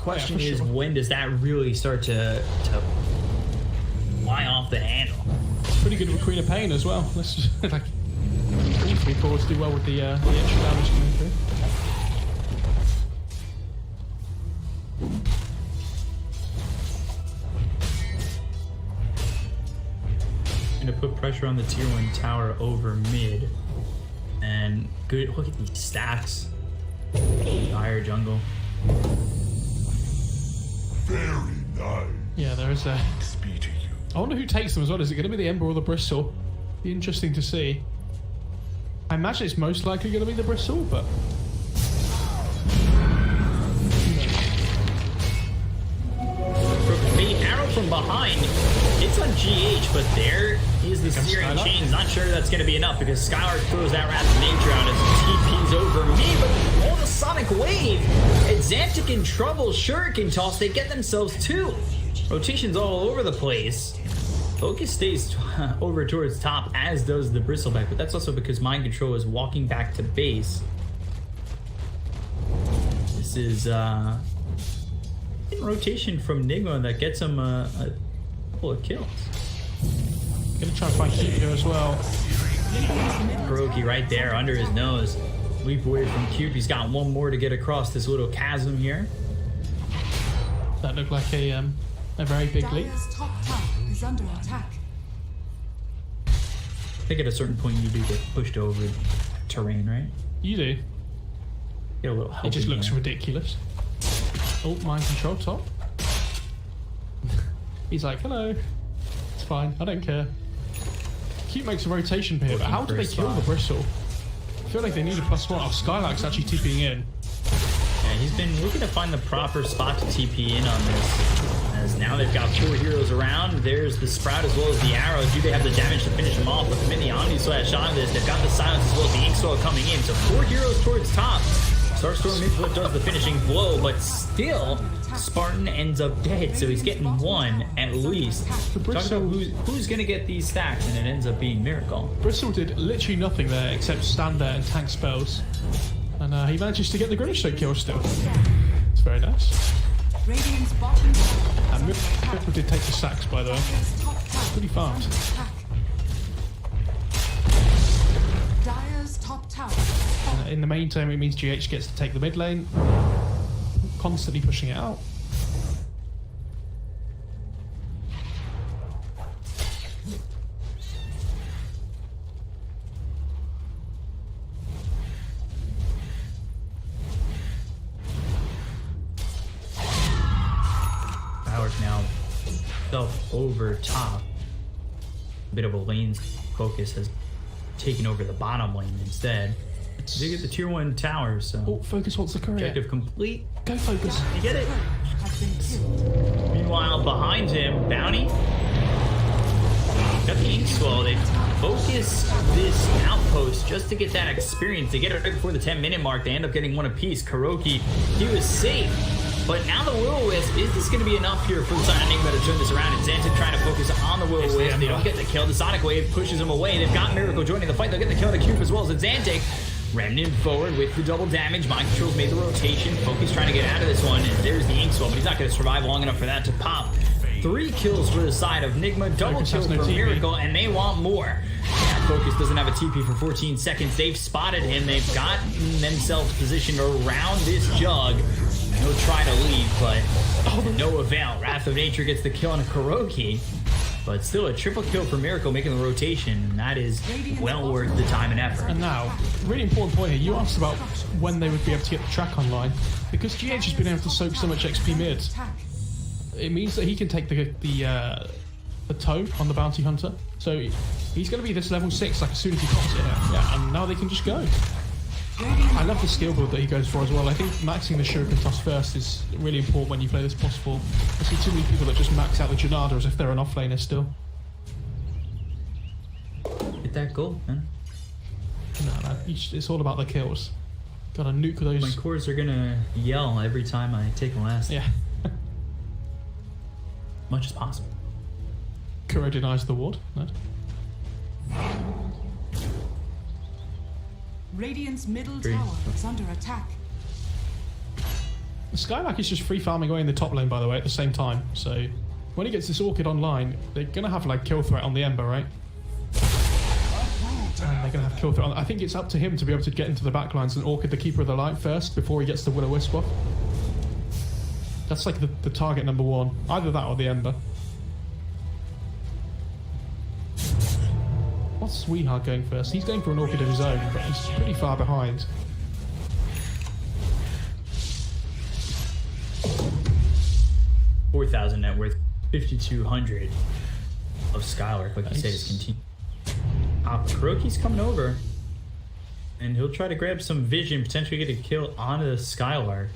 Question is, when does that really start to fly off the handle? It's pretty good with Queen of Pain as well. Let's just like all 3 cores do well with the extra damage coming through. Gonna put pressure on the tier 1 tower over mid. And good, look at these stacks. Dire jungle. Very nice. Yeah, there is a... Speeding you. I wonder who takes them as well. Is it going to be the Ember or the Bristle? Be interesting to see. I imagine it's most likely going to be the Bristle, but... The arrow from behind, it's on GH, but there is the searing chains. Not sure that's going to be enough because Skylark throws that Wrath of Nature out as TP's over me, but all the Sonic Wave, Xantic in trouble, Shuriken Toss, they get themselves two. Rotations all over the place. Focus stays over towards top, as does the Bristleback, but that's also because Mind Control is walking back to base. This is rotation from Nigma that gets him a couple of kills. Gonna try and find Cube here as well. Kuroki right there under his nose. Leap away from Cube. He's got one more to get across this little chasm here. That looked like a very big leap. Dire's top tower is under attack. I think at a certain point you do get pushed over terrain, right? You do. Get a little help. It just looks ridiculous. Oh, Mind Control top. He's like, hello. It's fine, I don't care. Cube makes a rotation here, but how do they kill the Bristle? I feel like they need a +1. Oh, Skylark's actually TPing in. Yeah, he's been looking to find the proper spot to TP in on this. As now they've got 4 heroes around. There's the Sprout as well as the Arrow. Do they have the damage to finish them off? With the Mini Omni Slash on this, they've got the Silence as well as the Inkswell coming in. So 4 heroes towards top. Starstorm is what does the finishing blow, but still, Spartan ends up dead, so he's getting 1 at least. Talk about who's going to get these stacks, and it ends up being Miracle. Bristle did literally nothing there except stand there and tank spells. And he manages to get the Grenade kill still. It's very nice. Radiant's bottom tower. And Miracle did take the sacks, by the way. Pretty fast. Dire's top tower. In the main term, it means GH gets to take the mid lane. Constantly pushing it out. Howard now self over top. A bit of a lane focus has taken over the bottom lane instead. They get the tier 1 tower, so... Oh, Focus wants the courier. Objective complete. Go, Focus. You get it. Meanwhile, behind him, Bounty. Got the Inkswell. They focus this outpost just to get that experience. They get it right before the 10-minute mark. They end up getting 1 apiece. Kuroki, he was safe. But now the Will-O-Wisp, is this going to be enough here for the side of Nigma to turn this around? And Xantic trying to focus on the Will-O-Wisp. They don't get the kill. The Sonic Wave pushes him away. They've got Miracle joining the fight. They'll get the kill on the Cube as well as Xantic. Remnant forward with the double damage. Mind Control's made the rotation. Focus trying to get out of this one. And there's the Inkswell, but he's not going to survive long enough for that to pop. 3 kills for the side of Nigma. Double kill for Miracle, and they want more. Yeah, Focus doesn't have a TP for 14 seconds. They've spotted him. They've got themselves positioned around this jug. He'll try to leave, but no avail. Wrath of Nature gets the kill on Kuroki. But still a triple kill for Miracle making the rotation, and that is well worth the time and effort. And now, really important point here, you asked about when they would be able to get the track online. Because GH has been able to soak so much XP mid, it means that he can take the toe on the Bounty Hunter. So he's going to be this level 6 like as soon as he pops it out. Yeah, and now they can just go. I love the skill build that he goes for as well. I think maxing the Shuriken Toss first is really important when you play this possible. I see too many people that just max out the Janada as if they're an offlaner still. Get that goal, man. No, it's all about the kills. Gotta nuke those. My cores are gonna yell every time I take a last. Yeah. Much as possible. Kuro denies the ward. No. Radiant's middle tower is under attack. The Skylark is just free farming away in the top lane, by the way, at the same time. So when he gets this Orchid online, they're gonna have like kill threat on the Ember, right? And they're gonna have kill threat on. I think it's up to him to be able to get into the backlines and Orchid the Keeper of the Light first before he gets the Will-O-Wisp off. That's like the target number 1. Either that or the Ember. What's Sweetheart going first? He's going for an Orchid of his own, but he's pretty far behind. 4,000 net worth, 5,200 of Skylark. Like you said, is continuing. Kuroki's coming over, and he'll try to grab some vision, potentially get a kill onto the Skylark.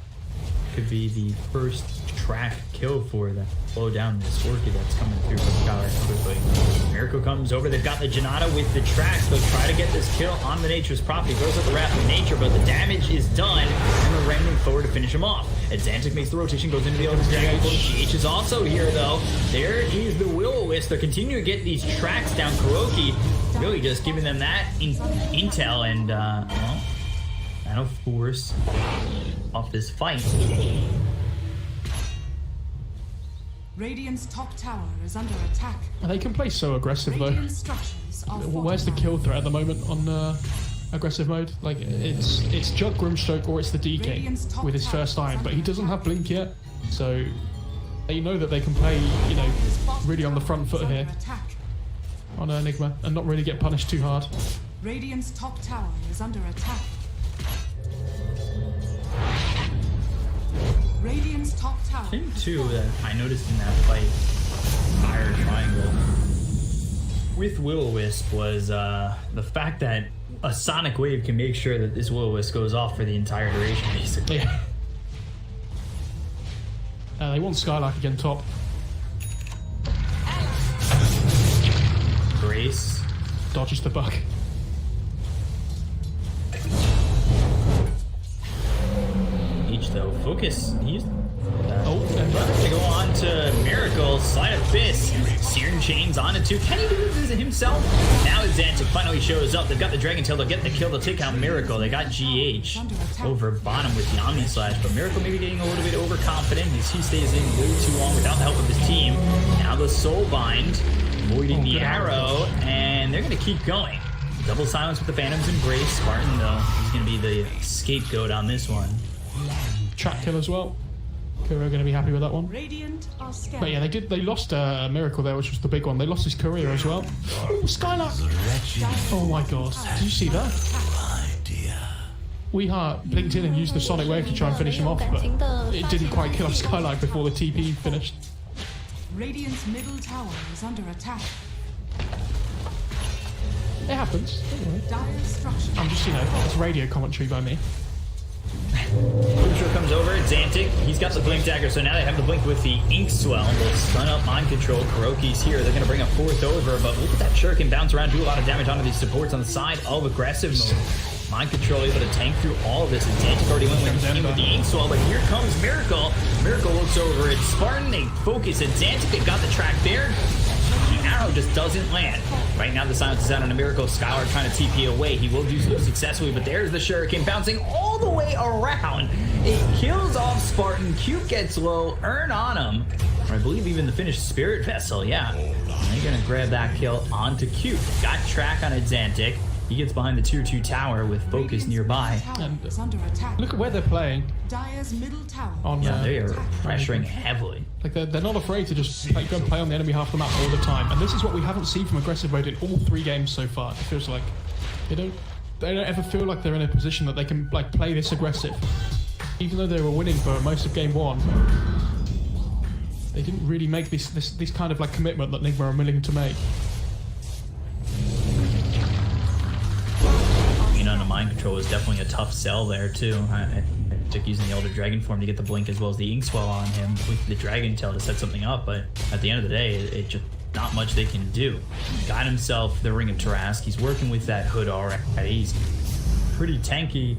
Could be the first track kill for them. Slow down this Orchid that's coming through from Skylark quickly. Miracle comes over. They've got the Janata with the tracks. They'll try to get this kill on the Nature's property. Goes up the Wrath of Nature, but the damage is done, and they're ramming forward to finish him off. Xantic makes the rotation, goes into the Elder Dragon. GH is also here, though. There is the Will-O-Wisp. They're continuing to get these tracks down. Kuroki really just giving them that intel, and, well, that'll force off this fight. Radiant's top tower is under attack. They can play so aggressive though. Where's the kill threat at the moment on aggressive mode? Like it's Jug Grimstroke or it's the DK with his first iron, but he doesn't have Blink yet, so they know that they can play, you know, really on the front foot here on Nigma and not really get punished too hard. Radiant's top tower is under attack. Radiant's top tower. Thing too that I noticed in that fight, Fire Triangle with Will-O-Wisp was the fact that a Sonic Wave can make sure that this Will-O-Wisp goes off for the entire duration, basically. Yeah. They want Skylark again top. Grace dodges the bug. Each though, focus. He's to go on to Miracle, Slide of Fist, Searing Chains onto 2. Can he do this himself? Now Xantic finally shows up. They've got the Dragon Tail. They'll get the kill. They'll take out Miracle. They got GH over bottom with the Omni Slash, but Miracle maybe getting a little bit overconfident as he stays in way too long without the help of his team. Now the Soul Bind, avoiding the arrow, and they're going to keep going. Double silence with the Phantom's Embrace. Spartan, though, he's going to be the scapegoat on this one. Track kill as well. Courier going to be happy with that one. But yeah, they lost Miracle there, which was the big one. They lost his Courier as well. Ooh, Skylark! Oh my god. Did you see that? Weeheart blinked in and used the Sonic Wave to try and finish him off, but it didn't quite kill off Skylark before the TP finished. Radiant's middle tower is under attack. It happens. Anyway. Dire I'm just, you know, it's radio commentary by me. Crucial comes over, Xantic, he's got the Blink Dagger, so now they have the Blink with the Ink Swell. They'll stun up Mind Control. Kuroki's here, they're going to bring a 4th over, but look at that Shuriken bounce around, do a lot of damage onto these supports on the side of aggressive mode. Mind Control able to tank through all of this, and Xantic already went with the Ink Swell, but here comes Miracle. Miracle looks over at Spartan, they focus at Xantic, they've got the track there. The arrow just doesn't land. Right now the silence is out on a Miracle. Skylar trying to TP away. He will do so successfully, but there's the Shuriken bouncing all the way around. It kills off Spartan. Cute gets low. Earn on him. Or I believe even the finished Spirit Vessel. Yeah. They're going to grab that kill onto Cute. Got track on Xantic. He gets behind the tier 2 tower with focus nearby. And look at where they're playing. Dire's middle tower. Yeah, they are pressuring heavily. Like they're not afraid to just go and play on the enemy half the map all the time. And this is what we haven't seen from aggressive mode in all 3 games so far. It feels like they don't ever feel like they're in a position that they can like play this aggressive. Even though they were winning for most of game 1, they didn't really make this kind of like commitment that Nigma are willing to make. On the Mind Control is definitely a tough sell there too. I took using the Elder Dragon form to get the Blink as well as the Ink Swell on him with the Dragon Tail to set something up, but at the end of the day, it just not much they can do. Got himself the Ring of Tarask. He's working with that Hood already. He's pretty tanky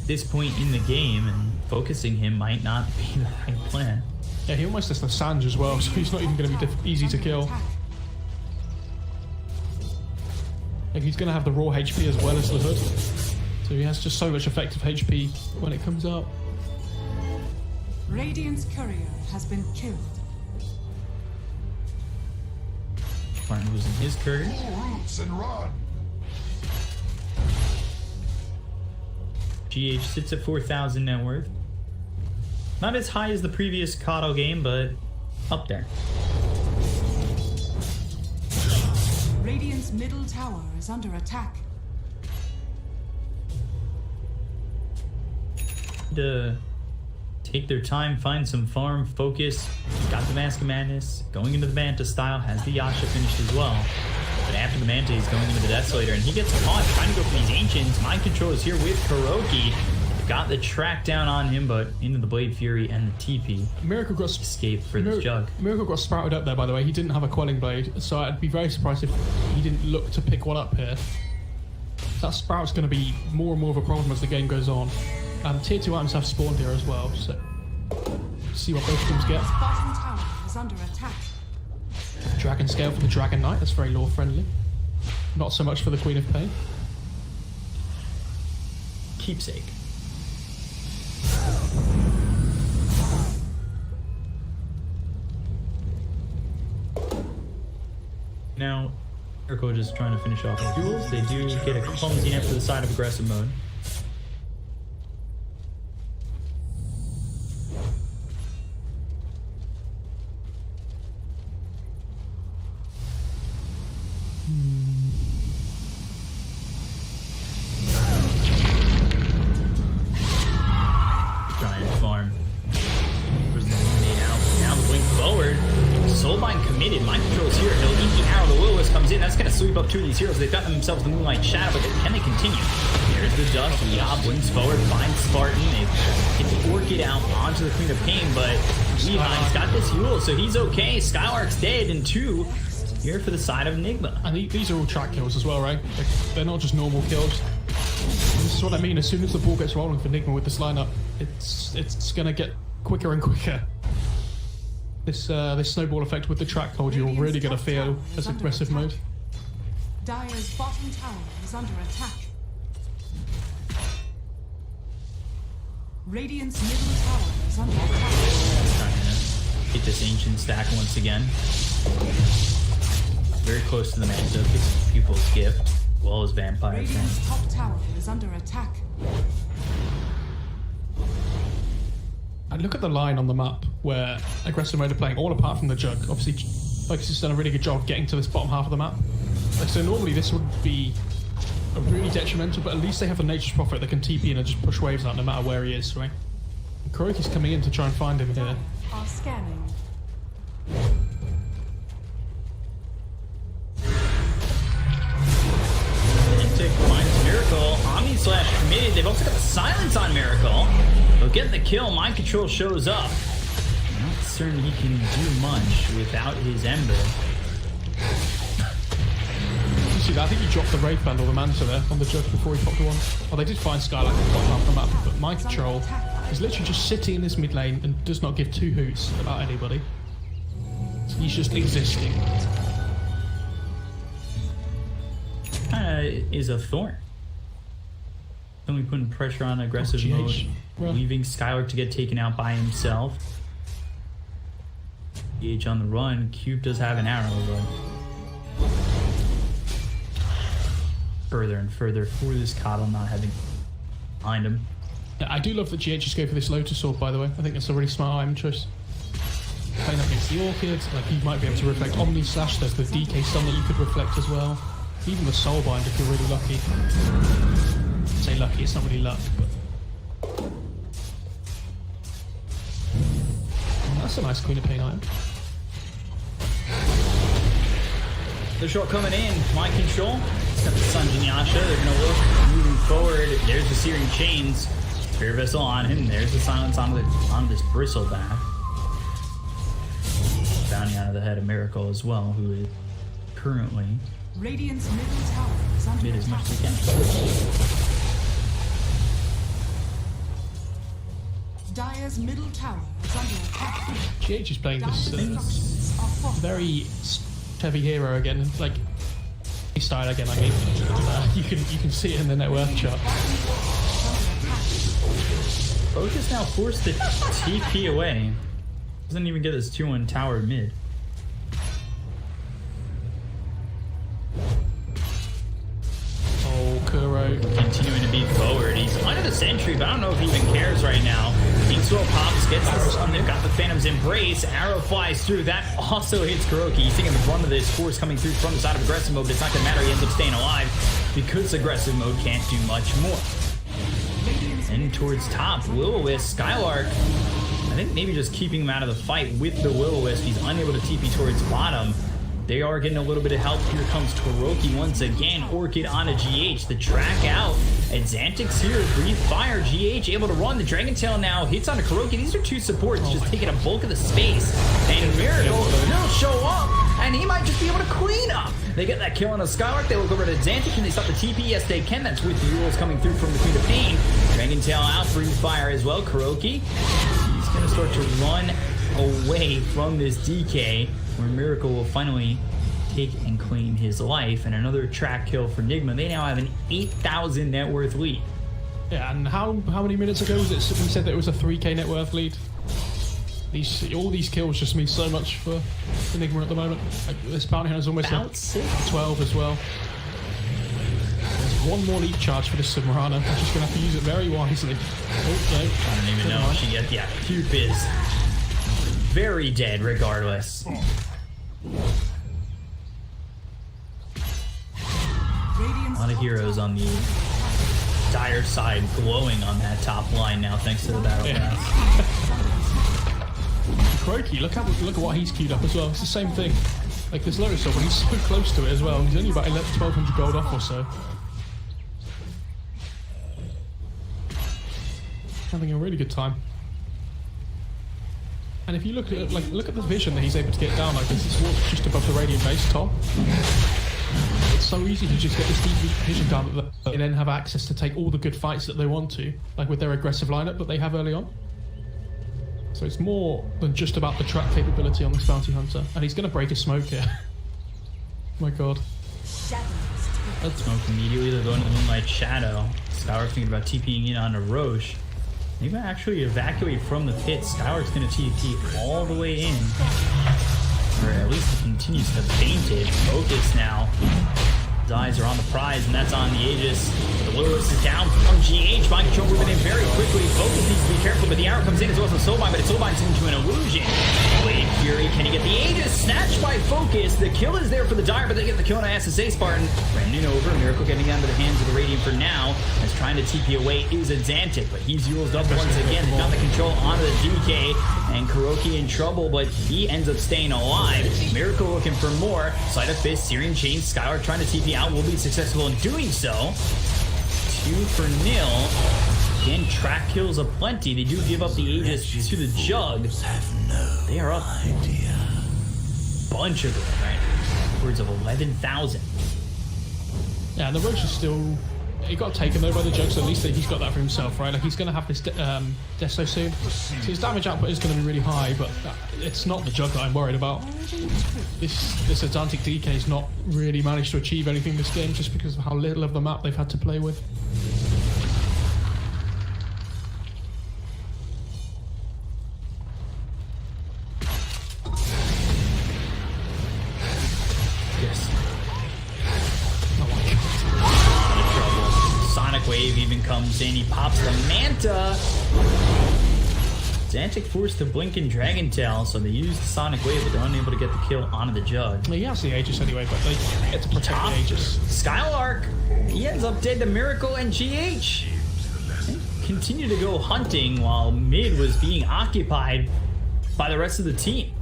at this point in the game, and focusing him might not be the right plan. Yeah, he almost has the Sange as well, so he's not even going to be easy to kill. Like he's going to have the raw HP as well as the Hood, so he has just so much effective HP when it comes out. Radiant's courier has been killed. Martin losing his courier. GH sits at 4,000 net worth. Not as high as the previous Kato game, but up there. Radiant's middle tower is under attack. To take their time, find some farm, focus. Got the Mask of Madness, going into the Manta style, has the Yasha finished as well. But after the Manta, he's going into the Desolator, and he gets caught trying to go for these Ancients. Mind Control is here with Kuroki. Got the track down on him, but into the Blade Fury and the TP. Miracle got escape for this Jug. Miracle got sprouted up there, by the way. He didn't have a Quelling Blade, so I'd be very surprised if he didn't look to pick one up here. That Sprout's going to be more and more of a problem as the game goes on. And tier 2 items have spawned here as well, so see what both teams get. Bottom tower is under attack. Dragon Scale for the Dragon Knight, that's very lore friendly. Not so much for the Queen of Pain. Keepsake. Now, Miracle just trying to finish off the duels. They do get a clumsy amp to the side of aggressive mode. Giant farm. There's the eliminate out. Now the blink forward. Soulbind committed. Mind Control's here. He'll eat the arrow. The Will-O-Wisp comes in. That's going to sweep up two of these heroes. They've got themselves the Moonlight Shadow, but can they continue? There's the Dust. Yob blinks forward. Finds Spartan. They get the Orchid out onto the Queen of Pain, but Lehi's got this Yule, so he's okay. Skylark's dead, and two here for the side of Nigma. And these are all track kills as well, right? They're not just normal kills. This is what I mean. As soon as the ball gets rolling for Nigma with this lineup, it's gonna get quicker and quicker. This snowball effect with the track hold, you're really gonna feel as aggressive mode. Dire's bottom tower is under attack. Radiant's middle tower is under attack. Trying to get this Ancient stack once again. Very close to the Manta. Gets Pupil's Gift, as well as Vampire. Radiant's top tower is under attack. And look at the line on the map where aggressive mode are playing, all apart from the Jug. Obviously, Focus has done a really good job of getting to this bottom half of the map. Like, so normally this would be really detrimental, but at least they have the Nature's Prophet that can TP in and just push waves out no matter where he is, right? And Kuroki's coming in to try and find him here. Are scanning. Finds Miracle. Omni Slash committed. They've also got the silence on Miracle. They'll get the kill. Mind Control shows up. Not certain he can do much without his Ember. You see that? I think he dropped the Wraith Band or the Manta there on the Jug before he popped the one. Oh, they did find Skylark at the bottom half of the map, but Mind Control is literally just sitting in this mid lane and does not give two hoots about anybody. So he's just existing. Is a thorn. Only putting pressure on aggressive mode, leaving Skylark to get taken out by himself. GH on the run. Cube does have an arrow, but further and further for this Coddle not having behind him. Yeah, I do love that GH just go for this Lotus Sword, by the way. I think that's a really smart item choice. Playing up against the Orchid, like he might be able to reflect Omni Slash. There's the DK stun that you could reflect as well. Even the Soulbind if you're really lucky. I'd say lucky, it's not really luck, but that's a nice Queen of Pain item. The shot coming in, Mind Control. It's got the Sunjin Yasha. They're gonna look moving forward. There's the Searing Chains. Spirit Vessel on him. There's the silence on this Bristleback. Bounty out of the head of Miracle as well, who is currently Radiant's middle tower is under mid as much as he can. Dire's middle tower is under attack. GH is playing this very heavy hero again, like style again. I mean, you can see it in the net worth chart. Focus now forced the TP away. Doesn't even get this 2-1 tower mid. Kuro continuing to beat forward. He's under the sentry, but I don't know if he even cares right now. Kingswell pops, gets the stun. They've got the Phantom's Embrace. Arrow flies through. That also hits Kuroki. He's taking the brunt of this force coming through from the side of aggressive mode, but it's not going to matter. He ends up staying alive because aggressive mode can't do much more. Radiant's And towards top, Will-O-Wisp, Skylark, I think maybe just keeping him out of the fight with the Will-O-Wisp. He's unable to TP towards bottom. They are getting a little bit of help. Here comes Kuroki once again. Orchid on a GH. The track out. Xantix here. Breathe fire. GH able to run. The Dragon Tail now hits on a Kuroki. These are two supports just taking a bulk of the space. And Miracle will show up. And he might just be able to clean up. They get that kill on a Skylark. They look over to Xantix and they stop the TP. Yes, they can. That's with the Euros coming through from between the pain. Dragon Tail out. Breathe fire as well. Kuroki. He's going to start to run away from this DK, where Miracle will finally take and claim his life. And another track kill for Nigma. They now have an 8,000 net worth lead. Yeah, and how many minutes ago was it we said that it was a 3k net worth lead? All these kills just mean so much for Nigma at the moment. Like, this bounty hunter's almost about like 12 as well. There's one more lead charge for this Submarana. I'm just going to have to use it very wisely. Oh, no. I don't even know if she gets... Yeah, Cube is very dead regardless. A lot of heroes on the dire side glowing on that top line now thanks to the battle pass. Kuroki, look at what he's queued up as well. It's the same thing. Like this Lotus Sword, when he's so close to it as well. He's only about 1,200 gold off or so. Having a really good time. And if you look at it, look at the vision that he's able to get down. Like this is just above the radiant base top. It's so easy to just get this deep vision down and then have access to take all the good fights that they want to, like with their aggressive lineup that they have early on. So it's more than just about the track capability on this bounty hunter. And he's going to break his smoke here. My god. Let's smoke immediately. They're going to the Moonlight Shadow. Skylark's thinking about TPing in on a Roche. They might actually evacuate from the pit. Skylark's going to TP all the way in. Or at least he continues to faint it. Focus now. His eyes are on the prize, and that's on the Aegis. The Will-O-Wisp is down from GH. Mind control moving in very quickly. Focus needs to be careful, but the arrow comes in as well as Soulbind, but Soulbind's into an illusion. Blade Fury, can he get the Aegis? Snatched by Focus. The kill is there for the Dire, but they get the kill on SSA Spartan. Brandon over. Miracle getting into the hands of the Radiant for now. As trying to TP away is a Xantix, but he's Yule's up once again. They've got the control onto the DK, and Kuroki in trouble, but he ends up staying alive. Miracle looking for more. Sleight of Fist, Searing Chain, Skylark trying to TP out, will be successful in doing so. 2-0. Again, track kills aplenty. They do give up the Aegis to the Jug. They are up a bunch of them, right? Upwards of 11,000. Yeah, and the Roche is still... He got taken though by the Jug, so at least he's got that for himself, right? Like he's going to have this Deso soon. So his damage output is going to be really high, but it's not the Jug that I'm worried about. This Atlantic DK has not really managed to achieve anything this game just because of how little of the map they've had to play with. Yes. Wave even comes in. He pops the Manta. Xantix forced to blink and Dragon Tail, so they used the Sonic Wave, but they're unable to get the kill onto the Jug. Well, he has the Aegis anyway, but they get to protect the Aegis. Skylark, he ends up dead to Miracle and GH. They continue to go hunting while mid was being occupied by the rest of the team.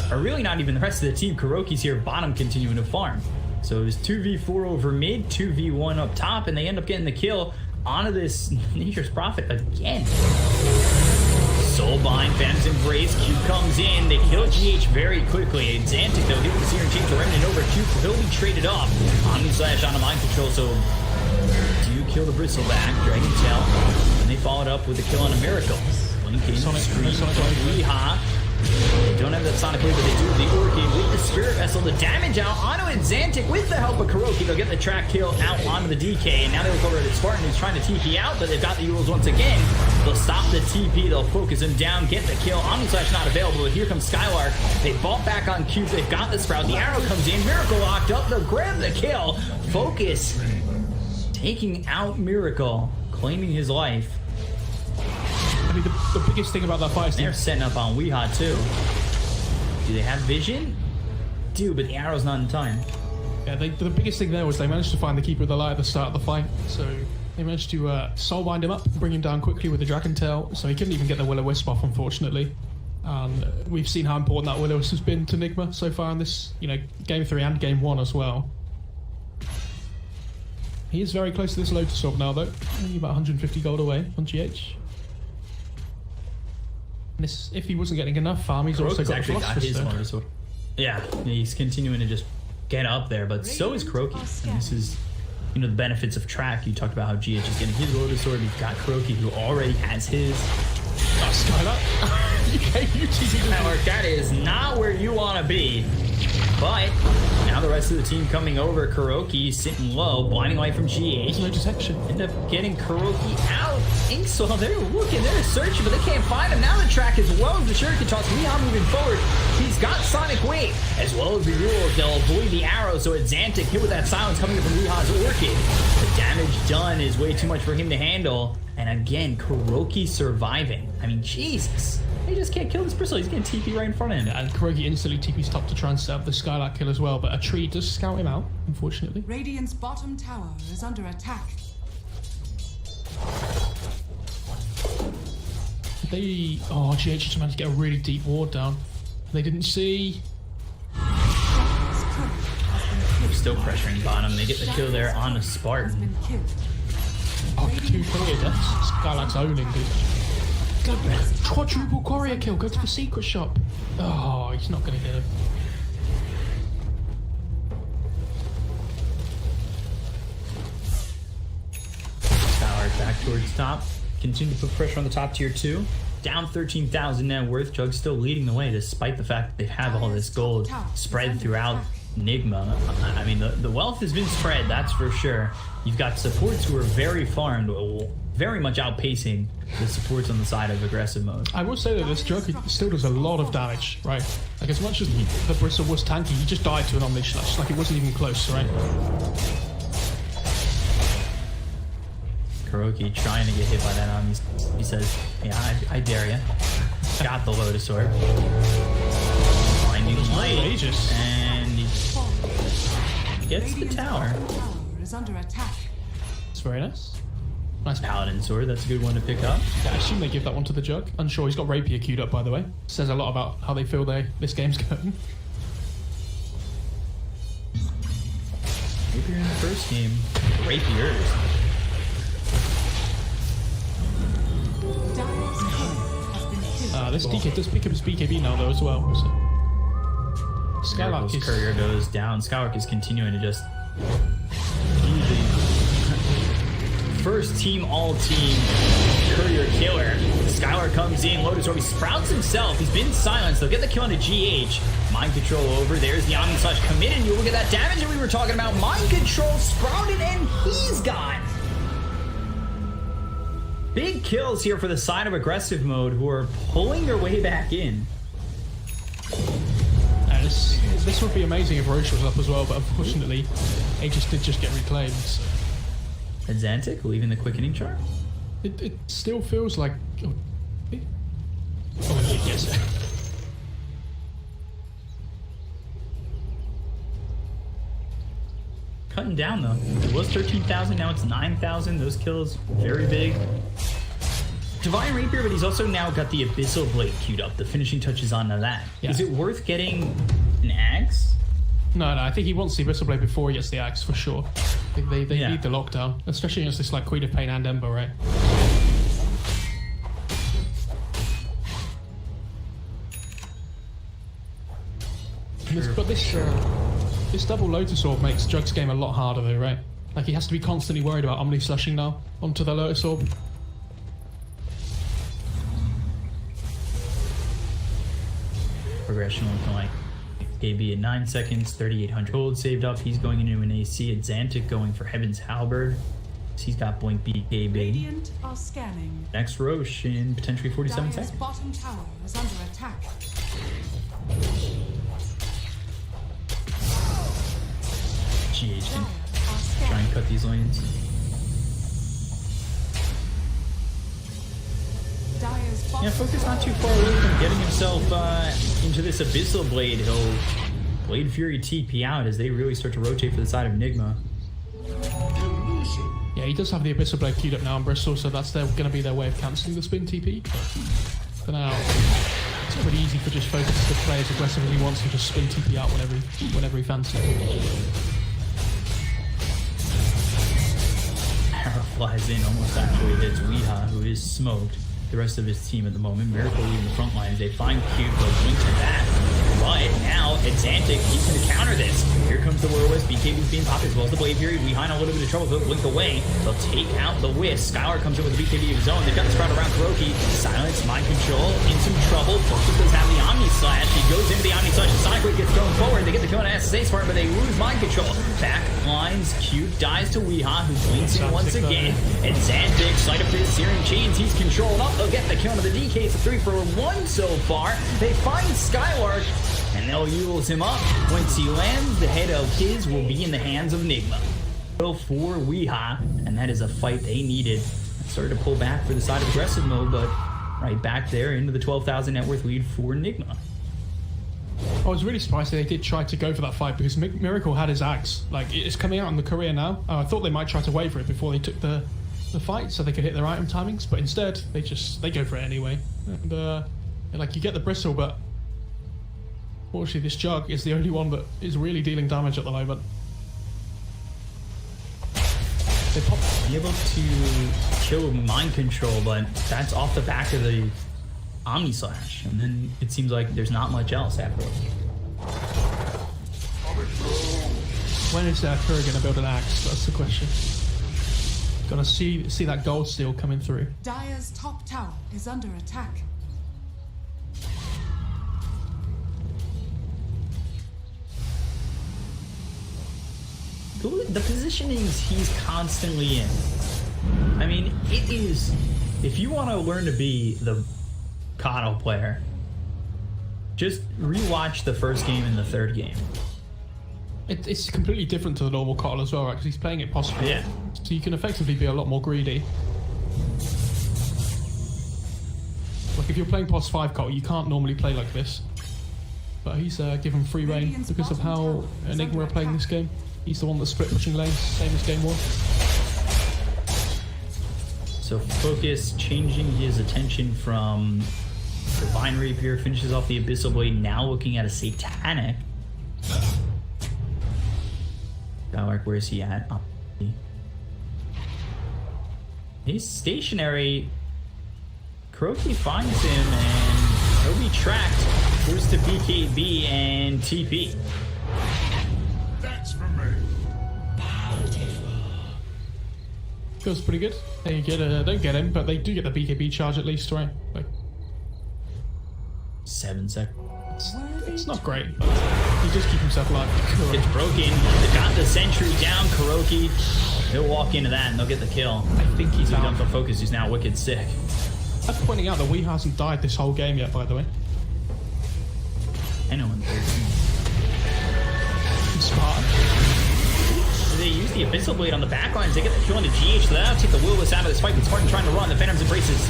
Or really not even the rest of the team. Kuroki's here, bottom continuing to farm. So it was 2v4 over mid, 2v1 up top, and they end up getting the kill onto this Nature's Prophet again. Soulbind, Phantom's Embrace, Q comes in, they kill GH very quickly. Xantix though, hit with the Searing Chain to Remnant over Q, he'll be traded off. Omni Slash on a Mind Control, so do kill the Bristleback, Dragon Tail, and they followed up with a kill on a Miracle. Blinking, Scream, Weeha. They don't have that Sonic Wave, but they do have the Orchid with the Spirit Vessel. The damage out onto Xantix with the help of Kuroki. They'll get the track kill out onto the DK, and now they look over at Spartan, who's trying to TP out, but they've got the Euros once again. They'll stop the TP, they'll focus him down, get the kill. Omnislash not available, but here comes Skylark. They vault back on Cube, they've got the Sprout. The arrow comes in, Miracle locked up, they'll grab the kill. Focus taking out Miracle, claiming his life. I mean, the biggest thing about that fight is they're setting up on Weeha too. Do they have vision? Do, but the arrow's not in time. Yeah, the biggest thing there was they managed to find the Keeper of the Light at the start of the fight, so They managed to soulbind him up, bring him down quickly with the Dragon Tail, so he couldn't even get the Will-O-Wisp off, unfortunately. And we've seen how important that Will-O-Wisp has been to Nigma so far in this, you know, Game 3 and Game 1 as well. He is very close to this Lotus Orb now, though. Only about 150 gold away on GH. And this, if he wasn't getting enough farm, he's also got the Lotus Orb. Yeah, he's continuing to just get up there, but so is Kuroki. And this is, you know, the benefits of track. You talked about how GH is getting his Lotus Orb. You've got Kuroki, who already has his. Oh, Skylar. That is not where you want to be. But now the rest of the team coming over. Kuroki sitting low, blinding light from GH. There's no detection. End up getting Kuroki out. Inkswell, they're looking, they're searching, but they can't find him. Now the track as well as the Shuriken toss. Leon moving forward. He's got Sonic Wave as well as the Rules. They'll avoid the arrow, so it's Xantic hit with that silence coming in from Leon's Orchid. The damage done is way too much for him to handle. And again, Kuroki surviving. I mean, Jesus. He just can't kill this Bristle. He's getting TP right in front of him. And Kuroki instantly TP's top to try and set up the Skylark kill as well, but a tree does scout him out, unfortunately. Radiant's bottom tower is under attack. Oh, GH just managed to get a really deep ward down. They didn't see. They're still pressuring bottom. They get the kill there on a Spartan. Oh, 2 courier deaths. Skylark's owning, dude. Quadruple courier kill. Go to the secret shop. Oh, he's not going to get him. Power back towards top. Continue to put pressure on the top tier 2. Down 13,000 net worth. Jug's still leading the way despite the fact that they have all this gold spread throughout Nigma. I mean, the wealth has been spread, that's for sure. You've got supports who are very farmed, very much outpacing the supports on the side of aggressive mode. I will say that this Jug still does a lot of damage, right? Like, as much as the Bristle was tanky, he just died to an Omni Slash. Like, it wasn't even close, right? Kuroki trying to get hit by that Omni. He says, yeah, I dare ya. Got the Lotus Orb. Blinding light. And he gets the tower. Is under attack. It's very nice. Nice Paladin Sword, that's a good one to pick up. Yeah, I assume they give that one to the Jug. Unsure, he's got Rapier queued up, by the way. Says a lot about how they feel this game's going. Rapier in the first game. Rapiers. This DK does pick up his BKB now, though, as well. So. Skylark courier goes down. Skylark is continuing to just first team, all team courier killer. Skylark comes in, Lotus Orb, he sprouts himself, he's been silenced, they'll get the kill on a GH. Mind control over, there's the Omni Slash committed, you look at that damage that we were talking about, mind control sprouted, and he's gone. Big kills here for the side of aggressive mode, who are pulling their way back in. This would be amazing if Roche was up as well, but unfortunately, Aegis did just get reclaimed. So. Xantic leaving the quickening chart? It still feels like... Oh, yes. Cutting down though. It was 13,000, now it's 9,000. Those kills, very big. Divine Rapier, but he's also now got the Abyssal Blade queued up. The finishing touches on that. Yeah. Is it worth getting an axe? No, I think he wants the Abyssal Blade before he gets the axe, for sure. I think they need the lockdown. Especially against this like Queen of Pain and Ember, right? But this double Lotus Orb makes Jug's game a lot harder though, right? Like he has to be constantly worried about Omni Slashing now onto the Lotus Orb. Progression looking like KB at 9 seconds, 3,800 gold saved up. He's going into an AC at Xantic, going for Heaven's Halberd. He's got Blink BKB. Radiant are scanning. Next Roche in potentially 47 Dire's seconds. bottom tower is under attack. GH can try and cut these lanes. Yeah, Focus not too far away from getting himself into this Abyssal Blade. He'll Blade Fury TP out as they really start to rotate for the side of Nigma. Yeah, he does have the Abyssal Blade queued up now on Bristol, so that's going to be their way of cancelling the spin TP. But for now, it's pretty easy for just Focus to play as aggressive as he wants and just spin TP out whenever he fancies. Arrow flies in, almost actually hits Weeha, who is smoked. The rest of his team at the moment, Miracle in the front lines, they find Cube, goes into that. But now, Exantic, he's going to counter this. Here comes the Will-O-Wisp, BKB's being popped as well as the Blade Fury. Weeha in a little bit of trouble, they'll blink away. They'll take out the Wisp. Skylar comes in with the BKB of his own. They've got the spread around Kuroki. Silence, Mind Control, in some trouble. Focus does have the Omni Slash. He goes into the Omni Slash. Sonic Wave gets thrown forward. They get the kill on SSA Spartan, but they lose Mind Control. Back lines, Cube dies to Weeha, who blinks in once again. Exantic, Sleight of Fist, Searing Chains, he's controlled up. They'll get the kill on the DK. It's a 3-for-1 so far. They find Skylark, and they'll use him up. Once he lands, the head of his will be in the hands of Nigma. So for Weeha, and that is a fight they needed. Started to pull back for the side of aggressive mode, but right back there into the 12,000 net worth lead for Nigma. I was really surprised they did try to go for that fight because Miracle had his axe. Like, it's coming out in the career now. I thought they might try to wait for it before they took the fight so they could hit their item timings, but instead they go for it anyway. And like, you get the Bristle, but fortunately this Jug is the only one that is really dealing damage at the moment. They pop able to kill Mind Control, but that's off the back of the Omni Slash, and then it seems like there's not much else afterwards. When is Curry going to build an axe? That's the question. Gonna see that gold steel coming through. Dire's top tower is under attack. The positionings he's constantly in. I mean, it is... If you want to learn to be the Kano player, just rewatch the first game and the third game. It's completely different to the normal Kotl as well, right? Because he's playing it possible. Yeah. So you can effectively be a lot more greedy. Like if you're playing POS 5 Kotl, you can't normally play like this. But he's given free reign because of how Enigma are playing this game. He's the one that's split pushing lanes, same as game 1. So Focus changing his attention from Divine Rapier, finishes off the Abyssal Blade, now looking at a Satanic. Skylark, where is he at? He's stationary. Kuroki finds him and he'll be tracked. Forced to BKB and TP. That's for me. Feels pretty good. They don't get him, but they do get the BKB charge at least, right? Like 7 seconds. It's not great, but he just keep himself alive. It's broken. They got the sentry down. Kuroki, he'll walk into that and they'll get the kill. I think he's down for Focus, who's now wicked sick. I'm pointing out that Wee hasn't died this whole game yet, by the way. I know in 13. Smart. They use the Abyssal Blade on the backlines. They get the kill into GH. So that'll take the Will-O-Wisp out of this fight. But Spartan trying to run. The Phantom's Embraces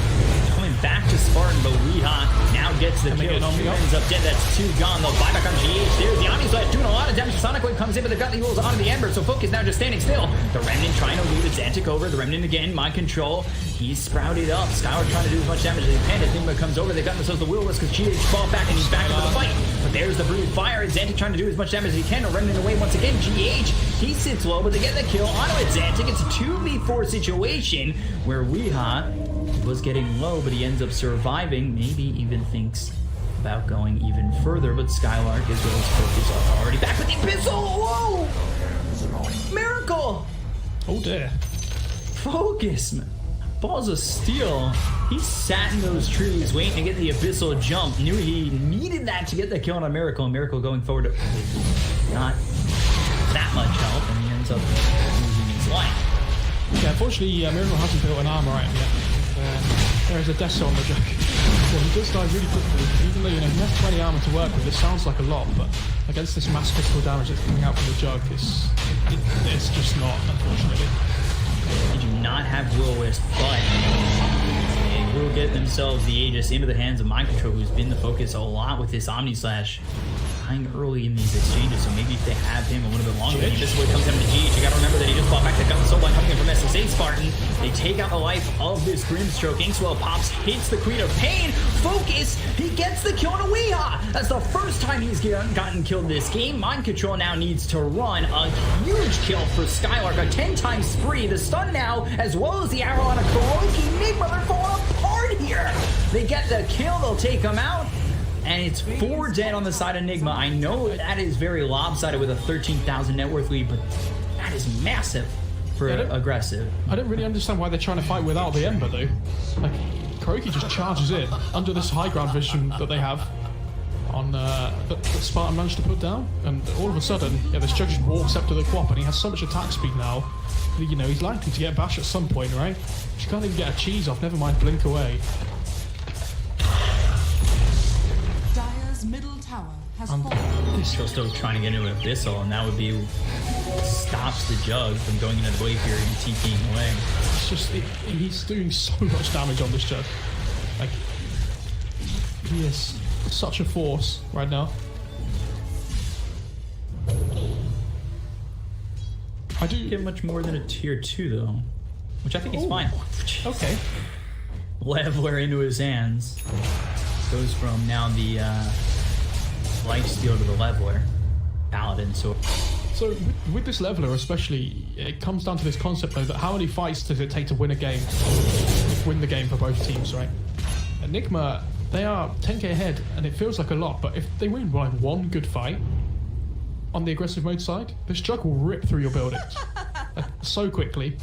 coming back to Spartan, but Weeha now gets the kill. She ends up dead. That's 2 gone. They'll buy back on GH. There's the Omni Slash doing a lot of damage. Sonic Wave comes in, but they've got the Euls onto the Ember. So Focus now just standing still. The Remnant trying to lead Exantic over. The Remnant again. Mind Control. He's sprouted up. Skylar trying to do as much damage as he can. As Nigma comes over, they've got themselves the Will-O-Wisp because GH falls back and he's back into the fight. But there's the Brood Fire. Exantic trying to do as much damage as he can. The Remnant away once again. GH, he sits low, but they get the kill onto Exantic. It's a 2v4 situation where Weeha was getting low, but he ends up surviving. Maybe even thinks about going even further, but Skylark as well as Focus are already back with the Abyssal. Whoa! Miracle! Oh dear. Focus, man. Balls of steel. He sat in those trees waiting to get the Abyssal jump. Knew he needed that to get the kill on a Miracle. And Miracle going forward, not that much help, and he ends up losing his life. Yeah, unfortunately, Miracle hasn't built an armor item yet. There is a death on the Jug. Well, he does die really quickly. Even though, you know, he has 20 armor to work with, it sounds like a lot, but against this mass critical damage that's coming out from the Jug, it's just not, unfortunately. They do not have Will-O-Wisp, but they will get themselves the Aegis into the hands of Mind Control, who's been the focus a lot with this Omni Slash. Dying early in these exchanges, so maybe if they have him a little bit longer, this way comes down to GH. You gotta remember that he just fought back the gun so coming in from SSA Spartan. They take out the life of this Grimstroke. Inkswell pops, hits the Queen of Pain. Focus, he gets the kill on a Weehaw. That's the first time he's gotten killed this game. Mind Control now needs to run a huge kill for Skylark, a 10 times spree. The stun now, as well as the arrow on a Kuroki. Nigma, they're falling apart here. They get the kill, they'll take him out. And it's 4 dead on the side of Nigma. I know that is very lopsided with a 13,000 net worth lead, but that is massive for aggressive. I don't really understand why they're trying to fight without the Ember, though. Like, Kuroki just charges in under this high ground vision that they have on that Spartan managed to put down. And all of a sudden, yeah, this Judge just walks up to the Quap, and he has so much attack speed now. You know, he's likely to get Bash at some point, right? She can't even get a cheese off, never mind blink away. Middle tower has fallen. Still trying to get into an Abyssal, and that would be stops the Jug from going into the Blade Fury and TPing away. It's just he's doing so much damage on this Jug. Like, he is such a force right now. I do get much more than a tier 2 though, which I think is fine. Okay. Leveler into his hands. Goes from now the lifesteal to the leveler. Paladin, so with this leveler especially, it comes down to this concept though, that how many fights does it take to win a game? Win the game for both teams, right? Enigma, they are 10k ahead, and it feels like a lot, but if they win like one good fight on the aggressive mode side, this Jug will rip through your buildings so quickly.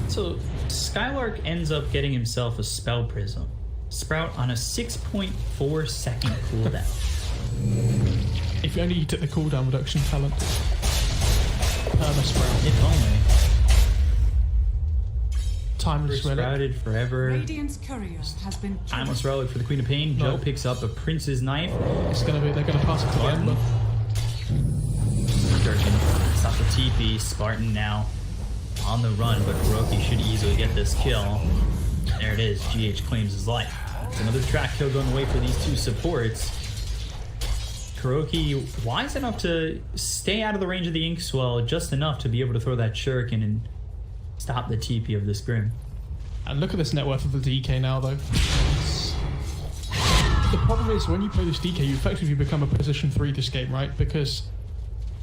So Skylark ends up getting himself a Spell Prism. Sprout on a 6.4 second cooldown. If only you took the cooldown reduction talent. Sprout. If only. Timeless Relic. Sprouted forever. Radiant's courier has been killed. Timeless Relic for the Queen of Pain. Joe picks up a Prince's Knife. It's gonna be, they're gonna pass it to the Ember. Durkin stops the TP. Spartan now on the run, but Kuroki should easily get this kill. There it is. GH claims his life. It's another track kill going away for these two supports. Kuroki wise enough to stay out of the range of the Inkswell, just enough to be able to throw that shuriken and stop the TP of this Grim. And look at this net worth of the DK now, though. The problem is, when you play this DK, you effectively become a position 3 this game, right? Because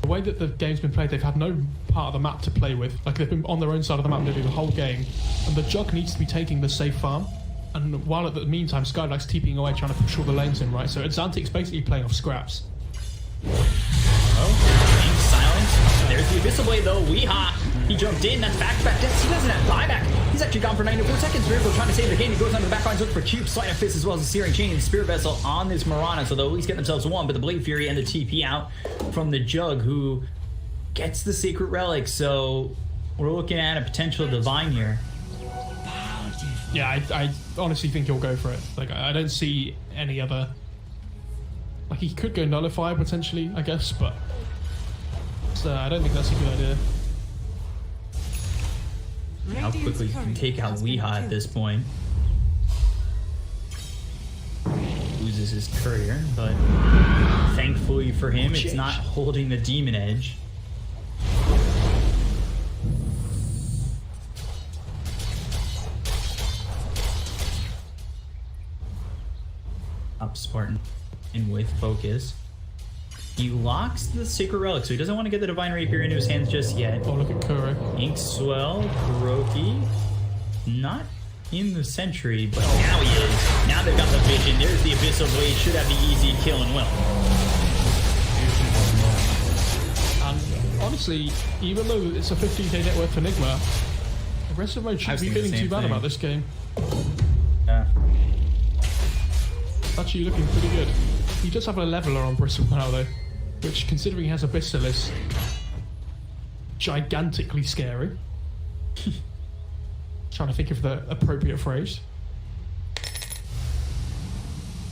the way that the game's been played, they've had no part of the map to play with. Like, they've been on their own side of the map nearly the whole game. And the Jug needs to be taking the safe farm. And while at the meantime, Skylark's TPing away, trying to push all the lanes in, right? So Exantic's basically playing off scraps. Oh, silence. There's the Abyssal Blade though. Weehaw. He jumped in. That's back-to-back deaths. He doesn't have buyback. He's actually gone for 94 seconds. Miracle trying to save the game. He goes under the back lines, looking for Cube, Sleight of Fist, as well as the Searing Chain and Spirit Vessel on this Mirana. So they'll at least get themselves one. But the Blade Fury and the TP out from the Jug, who gets the Sacred Relic. So we're looking at a potential Divine here. Yeah, I honestly think he'll go for it. Like, I don't see any other... Like, he could go Nullifier potentially, I guess, but I don't think that's a good idea. How quickly you can take out Weehaw at this point. Loses his courier, but thankfully for him, it's not holding the Demon Edge. Up Spartan in with focus. He locks the Sacred Relic, so he doesn't want to get the Divine Rapier into his hands just yet. Oh, look at Kuro. Inkswell, Kuroki, not in the Sentry, but now he is. Now they've got the vision. There's the Abyssal Blade. Should have the easy kill and will. And honestly, even though it's a 15k net worth for Nigma, aggressive mode shouldn't be feeling too bad about this game. Yeah. It's actually looking pretty good. He does have a leveler on Bristle now, though, which, considering he has Abyssal, is gigantically scary. Trying to think of the appropriate phrase.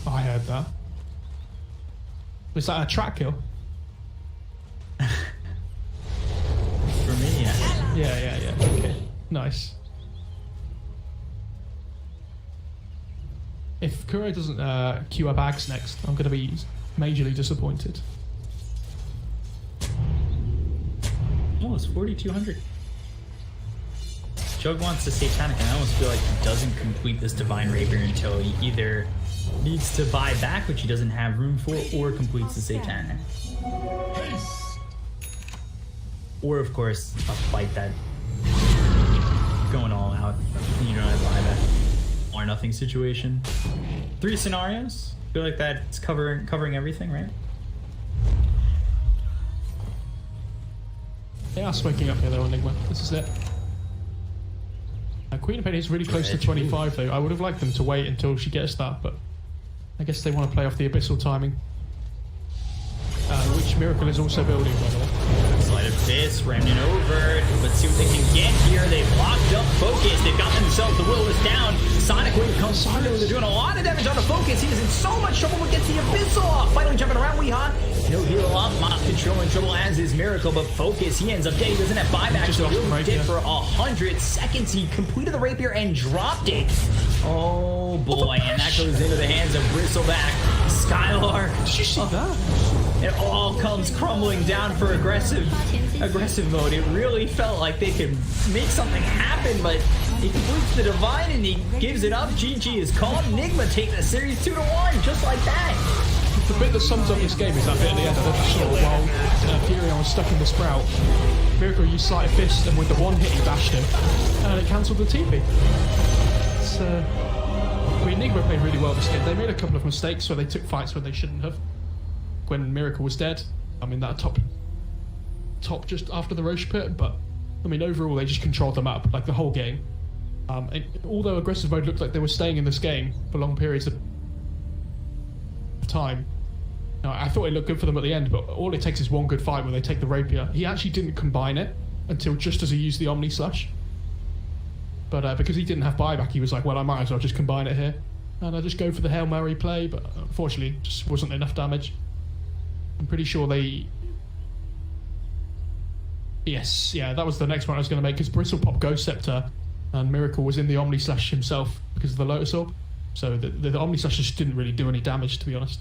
Oh, I heard that. Was that a track kill? For me, yeah. Yeah. Okay. Nice. If Kuro doesn't queue up Ags next, I'm going to be majorly disappointed. Oh, it's 4,200. Jug wants the Satanic, and I almost feel like he doesn't complete this Divine Rapier until he either needs to buy back, which he doesn't have room for, or completes the Satanic. Or, of course, a fight that going all out. You don't have buyback or nothing situation. 3 scenarios. I feel like that's covering everything, right? They are smoking up here though, Nigma. This is it. Queen of Penny is really close to 25 though. I would have liked them to wait until she gets that, but I guess they want to play off the Abyssal timing. Which Miracle is also building, by the way. Slight Abyss, ramming over. Let's see what they can get here. They've locked up Focus. They've got themselves the Will-O-Wisp down. Sonic Wave comes through. They're doing a lot of damage on the Focus. He is in so much trouble but gets the Abyssal off. Finally jumping around Weehaw. No heal off. Mob Control in trouble as is Miracle, but Focus, he ends up dead. He doesn't have buyback, so he'll be dead for 100 seconds. He completed the Rapier and dropped it. Oh boy, and that goes into the hands of Bristleback. Skylark. Did you see that? It all comes crumbling down for aggressive mode. It really felt like they could make something happen, but he completes the Divine and he gives it up. GG is called. Nigma take the series 2-1, just like that. The bit that sums up this game is that bit at the end of the shot while Furion was stuck in the Sprout. Miracle used Sleight of Fist, and with the one hit he bashed him, and it cancelled the TP. It's, I mean, Nigma played really well this game. They made a couple of mistakes where they took fights where they shouldn't have. When Miracle was dead, I mean that top just after the Roche pit, but I mean overall they just controlled the map like the whole game. And although aggressive mode looked like they were staying in this game for long periods of time, I thought it looked good for them at the end, but all it takes is one good fight where they take the Rapier. He actually didn't combine it until just as he used the Omni Slash, but because he didn't have buyback, he was like, well, I might as well just combine it here, and I just go for the Hail Mary play, but unfortunately just wasn't enough damage. I'm pretty sure they... Yes, yeah, that was the next one I was going to make, because Bristle popped Ghost Scepter, and Miracle was in the Omni Slash himself because of the Lotus Orb. So the Omni Slash just didn't really do any damage, to be honest.